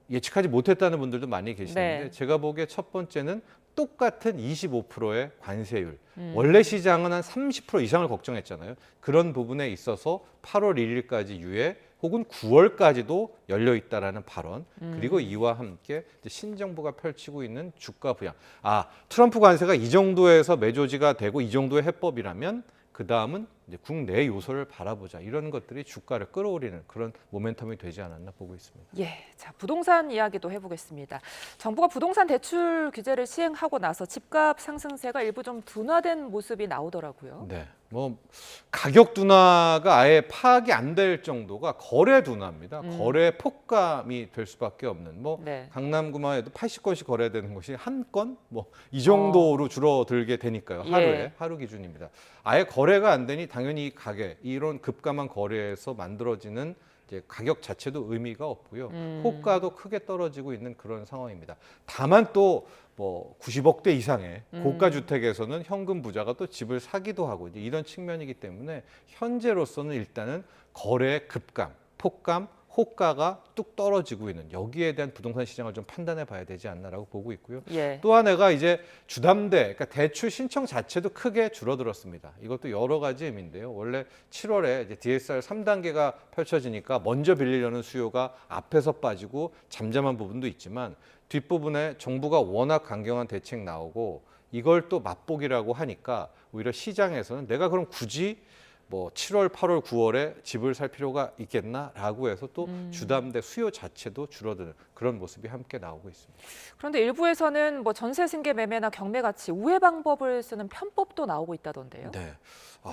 예측하지 못했다는 분들도 많이 계시는데 네. 제가 보기에 첫 번째는 똑같은 25%의 관세율. 원래 시장은 한 30% 이상을 걱정했잖아요. 그런 부분에 있어서 8월 1일까지 유예 혹은 9월까지도 열려 있다라는 발언. 그리고 이와 함께 신정부가 펼치고 있는 주가 부양. 트럼프 관세가 이 정도에서 매조지가 되고 이 정도의 해법이라면 그 다음은 이제 국내 요소를 바라보자 이런 것들이 주가를 끌어올리는 그런 모멘텀이 되지 않았나 보고 있습니다. 예, 자 부동산 이야기도 해보겠습니다. 정부가 부동산 대출 규제를 시행하고 나서 집값 상승세가 일부 좀 둔화된 모습이 나오더라고요. 네, 뭐 가격 둔화가 아예 파악이 안 될 정도가 거래 둔화입니다. 거래 폭감이 될 수밖에 없는 뭐 네. 강남구만 해도 80건씩 거래되는 것이 한 건 뭐 이 정도로 줄어들게 되니까요. 하루에 예. 하루 기준입니다. 아예 거래가 안 되니 당연히 가게 이런 급감한 거래에서 만들어지는 이제 가격 자체도 의미가 없고요. 호가도 크게 떨어지고 있는 그런 상황입니다. 다만 또 뭐 90억대 이상의 고가 주택에서는 현금 부자가 또 집을 사기도 하고 이제 이런 측면이기 때문에 현재로서는 일단은 거래 급감, 폭감, 호가가 뚝 떨어지고 있는 여기에 대한 부동산 시장을 좀 판단해 봐야 되지 않나라고 보고 있고요. 예. 또 하나가 이제 주담대, 그러니까 대출 신청 자체도 크게 줄어들었습니다. 이것도 여러 가지 의미인데요. 원래 7월에 이제 DSR 3단계가 펼쳐지니까 먼저 빌리려는 수요가 앞에서 빠지고 잠잠한 부분도 있지만 뒷부분에 정부가 워낙 강경한 대책 나오고 이걸 또 맛보기라고 하니까 오히려 시장에서는 내가 그럼 굳이 뭐 7월, 8월, 9월에 집을 살 필요가 있겠나라고 해서 또 주담대 수요 자체도 줄어드는 그런 모습이 함께 나오고 있습니다. 그런데 일부에서는 뭐 전세 승계 매매나 경매 같이 우회 방법을 쓰는 편법도 나오고 있다던데요. 네,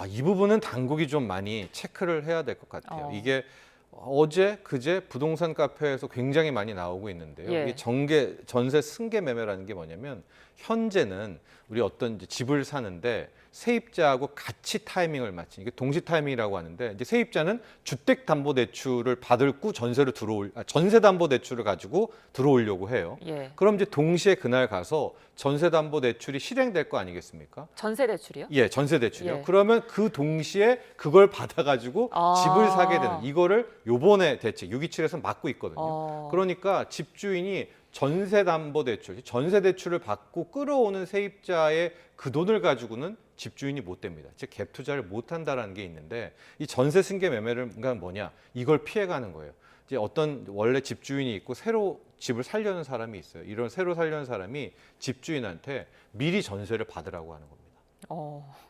이 부분은 당국이 좀 많이 체크를 해야 될 것 같아요. 이게 어제, 그제 부동산 카페에서 굉장히 많이 나오고 있는데요. 예. 이게 전세 승계 매매라는 게 뭐냐면 현재는 우리 어떤 이제 집을 사는데 세입자하고 같이 타이밍을 맞춘 이게 동시 타이밍이라고 하는데 이제 세입자는 주택담보대출을 받을 구 전세담보대출을 가지고 들어오려고 해요. 예. 그럼 이제 동시에 그날 가서 전세담보대출이 실행될 거 아니겠습니까? 전세 대출이요? 예, 전세 대출이요. 예. 그러면 그 동시에 그걸 받아가지고 집을 사게 되는 이거를 요번에 대책 627에서 막고 있거든요. 그러니까 집주인이 전세담보대출, 전세대출을 받고 끌어오는 세입자의 그 돈을 가지고는 집주인이 못 됩니다. 즉 갭 투자를 못 한다라는 게 있는데 이 전세 승계 매매가 뭐냐? 이걸 피해가는 거예요. 이제 어떤 원래 집주인이 있고 새로 집을 살려는 사람이 있어요. 이런 새로 살려는 사람이 집주인한테 미리 전세를 받으라고 하는 겁니다.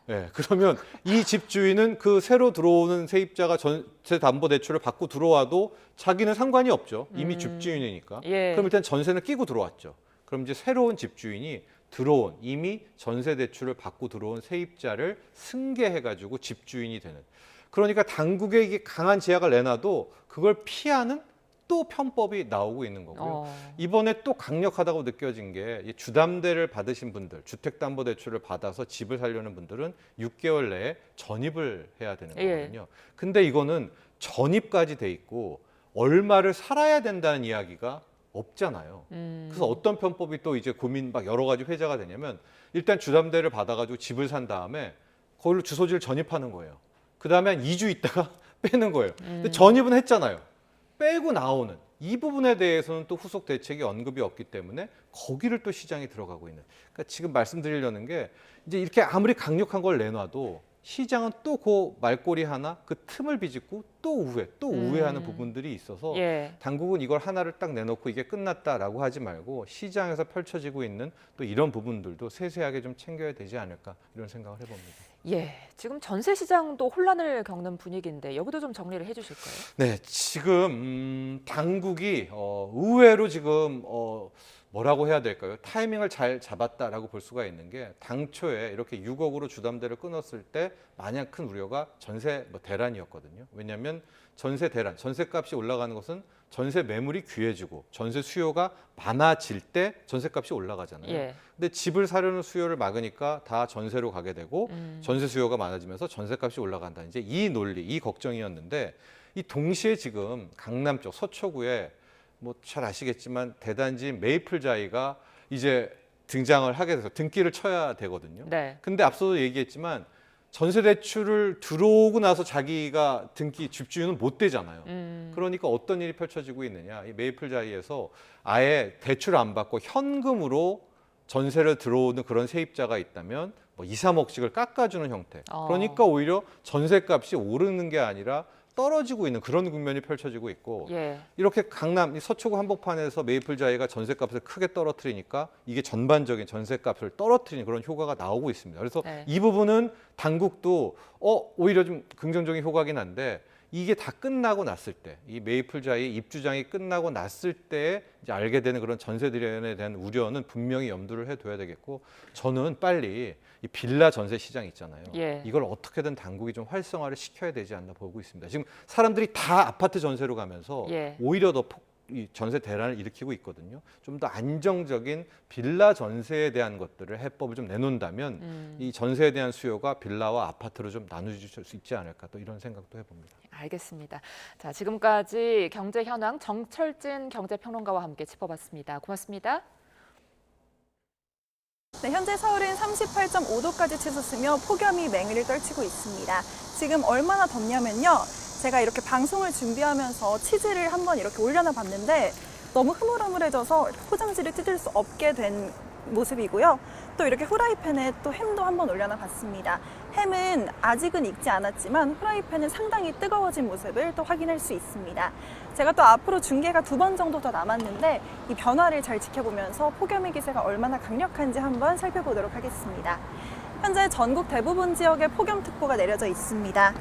네, 그러면 이 집주인은 그 새로 들어오는 세입자가 전세담보대출을 받고 들어와도 자기는 상관이 없죠. 이미 집주인이니까. 예. 그럼 일단 전세는 끼고 들어왔죠. 그럼 이제 새로운 집주인이 들어온 이미 전세대출을 받고 들어온 세입자를 승계해가지고 집주인이 되는. 그러니까 당국에 이게 강한 제약을 내놔도 그걸 피하는 또 편법이 나오고 있는 거고요. 이번에 또 강력하다고 느껴진 게 주담대를 받으신 분들, 주택담보대출을 받아서 집을 살려는 분들은 6개월 내에 전입을 해야 되는 거거든요. 근데 이거는 전입까지 돼 있고 얼마를 살아야 된다는 이야기가 없잖아요. 그래서 어떤 편법이 또 이제 고민 막 여러 가지 회자가 되냐면 일단 주담대를 받아가지고 집을 산 다음에 거기로 주소지를 전입하는 거예요. 그 다음에 한 2주 있다가 빼는 거예요. 근데 전입은 했잖아요. 빼고 나오는 이 부분에 대해서는 또 후속 대책이 언급이 없기 때문에 거기를 또 시장이 들어가고 있는. 그러니까 지금 말씀드리려는 게 이제 이렇게 아무리 강력한 걸 내놔도 시장은 또 그 말꼬리 하나 그 틈을 비집고 또 우회하는 부분들이 있어서 당국은 이걸 하나를 딱 내놓고 이게 끝났다라고 하지 말고 시장에서 펼쳐지고 있는 또 이런 부분들도 세세하게 좀 챙겨야 되지 않을까 이런 생각을 해봅니다. 예, 지금 전세 시장도 혼란을 겪는 분위기인데 여기도 좀 정리를 해주실까요? 네, 지금 당국이 의외로 지금 뭐라고 해야 될까요? 타이밍을 잘 잡았다라고 볼 수가 있는 게 당초에 이렇게 6억으로 주담대를 끊었을 때 마냥 큰 우려가 전세 대란이었거든요. 왜냐하면 전세 대란, 전세값이 올라가는 것은 전세 매물이 귀해지고 전세 수요가 많아질 때 전세값이 올라가잖아요. 근데 집을 사려는 수요를 막으니까 다 전세로 가게 되고 전세 수요가 많아지면서 전세값이 올라간다. 이제 이 논리, 이 걱정이었는데 이 동시에 지금 강남 쪽 서초구에 뭐 잘 아시겠지만 대단지 메이플자이가 이제 등장을 하게 돼서 등기를 쳐야 되거든요. 근데 앞서도 얘기했지만 전세 대출을 들어오고 나서 자기가 집주인은 못 되잖아요. 그러니까 어떤 일이 펼쳐지고 있느냐. 이 메이플자이에서 아예 대출 안 받고 현금으로 전세를 들어오는 그런 세입자가 있다면 뭐 2, 3억씩을 깎아주는 형태. 그러니까 오히려 전세값이 오르는 게 아니라 떨어지고 있는 그런 국면이 펼쳐지고 있고 예. 이렇게 강남 서초구 한복판에서 메이플자이가 전셋값을 크게 떨어뜨리니까 이게 전반적인 전셋값을 떨어뜨리는 그런 효과가 나오고 있습니다. 그래서 네. 이 부분은 당국도 오히려 좀 긍정적인 효과긴 한데 이게 다 끝나고 났을 때, 이 메이플자이 입주장이 끝나고 났을 때 이제 알게 되는 그런 전세들에 대한 우려는 분명히 염두를 해둬야 되겠고, 저는 빨리 이 빌라 전세 시장 있잖아요. 예. 이걸 어떻게든 당국이 좀 활성화를 시켜야 되지 않나 보고 있습니다. 지금 사람들이 다 아파트 전세로 가면서 예. 오히려 더 이 전세 대란을 일으키고 있거든요. 좀 더 안정적인 빌라 전세에 대한 것들을 해법을 좀 내놓는다면 이 전세에 대한 수요가 빌라와 아파트로 좀 나눠질 수 있지 않을까 또 이런 생각도 해봅니다. 알겠습니다. 자, 지금까지 경제 현황 정철진 경제평론가와 함께 짚어봤습니다. 고맙습니다. 네, 현재 서울은 38.5도까지 치솟으며 폭염이 맹위를 떨치고 있습니다. 지금 얼마나 덥냐면요. 제가 이렇게 방송을 준비하면서 치즈를 한번 이렇게 올려놔 봤는데 너무 흐물흐물해져서 포장지를 뜯을 수 없게 된 모습이고요. 또 이렇게 후라이팬에 또 햄도 한번 올려놔 봤습니다. 햄은 아직은 익지 않았지만 후라이팬은 상당히 뜨거워진 모습을 또 확인할 수 있습니다. 제가 또 앞으로 중계가 2번 정도 더 남았는데 이 변화를 잘 지켜보면서 폭염의 기세가 얼마나 강력한지 한번 살펴보도록 하겠습니다. 현재 전국 대부분 지역에 폭염특보가 내려져 있습니다.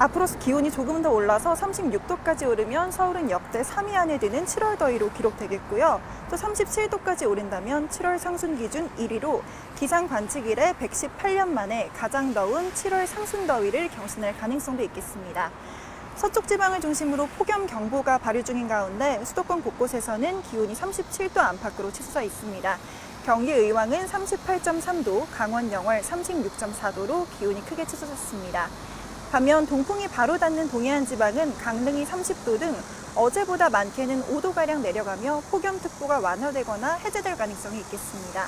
앞으로 기온이 조금 더 올라서 36도까지 오르면 서울은 역대 3위 안에 드는 7월 더위로 기록되겠고요. 또 37도까지 오른다면 7월 상순 기준 1위로 기상 관측 이래 118년 만에 가장 더운 7월 상순 더위를 경신할 가능성도 있겠습니다. 서쪽 지방을 중심으로 폭염 경보가 발효 중인 가운데 수도권 곳곳에서는 기온이 37도 안팎으로 치솟아 있습니다. 경기 의왕은 38.3도, 강원 영월 36.4도로 기온이 크게 치솟았습니다. 반면 동풍이 바로 닿는 동해안 지방은 강릉이 30도 등 어제보다 많게는 5도가량 내려가며 폭염특보가 완화되거나 해제될 가능성이 있겠습니다.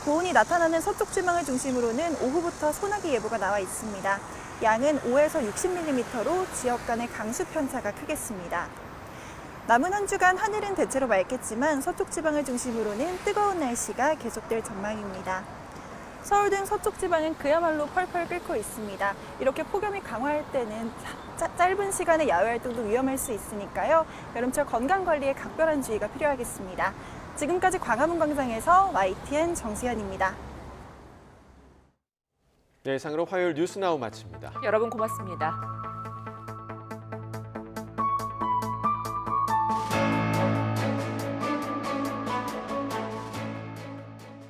고온이 나타나는 서쪽 지방을 중심으로는 오후부터 소나기 예보가 나와 있습니다. 양은 5에서 60mm로 지역 간의 강수 편차가 크겠습니다. 남은 한 주간 하늘은 대체로 맑겠지만 서쪽 지방을 중심으로는 뜨거운 날씨가 계속될 전망입니다. 서울 등 서쪽 지방은 그야말로 펄펄 끓고 있습니다. 이렇게 폭염이 강화할 때는 짧은 시간에 야외 활동도 위험할 수 있으니까요. 여름철 건강관리에 각별한 주의가 필요하겠습니다. 지금까지 광화문 광장에서 YTN 정수현입니다. 네, 이상으로 화요일 뉴스나우 마칩니다. 여러분 고맙습니다.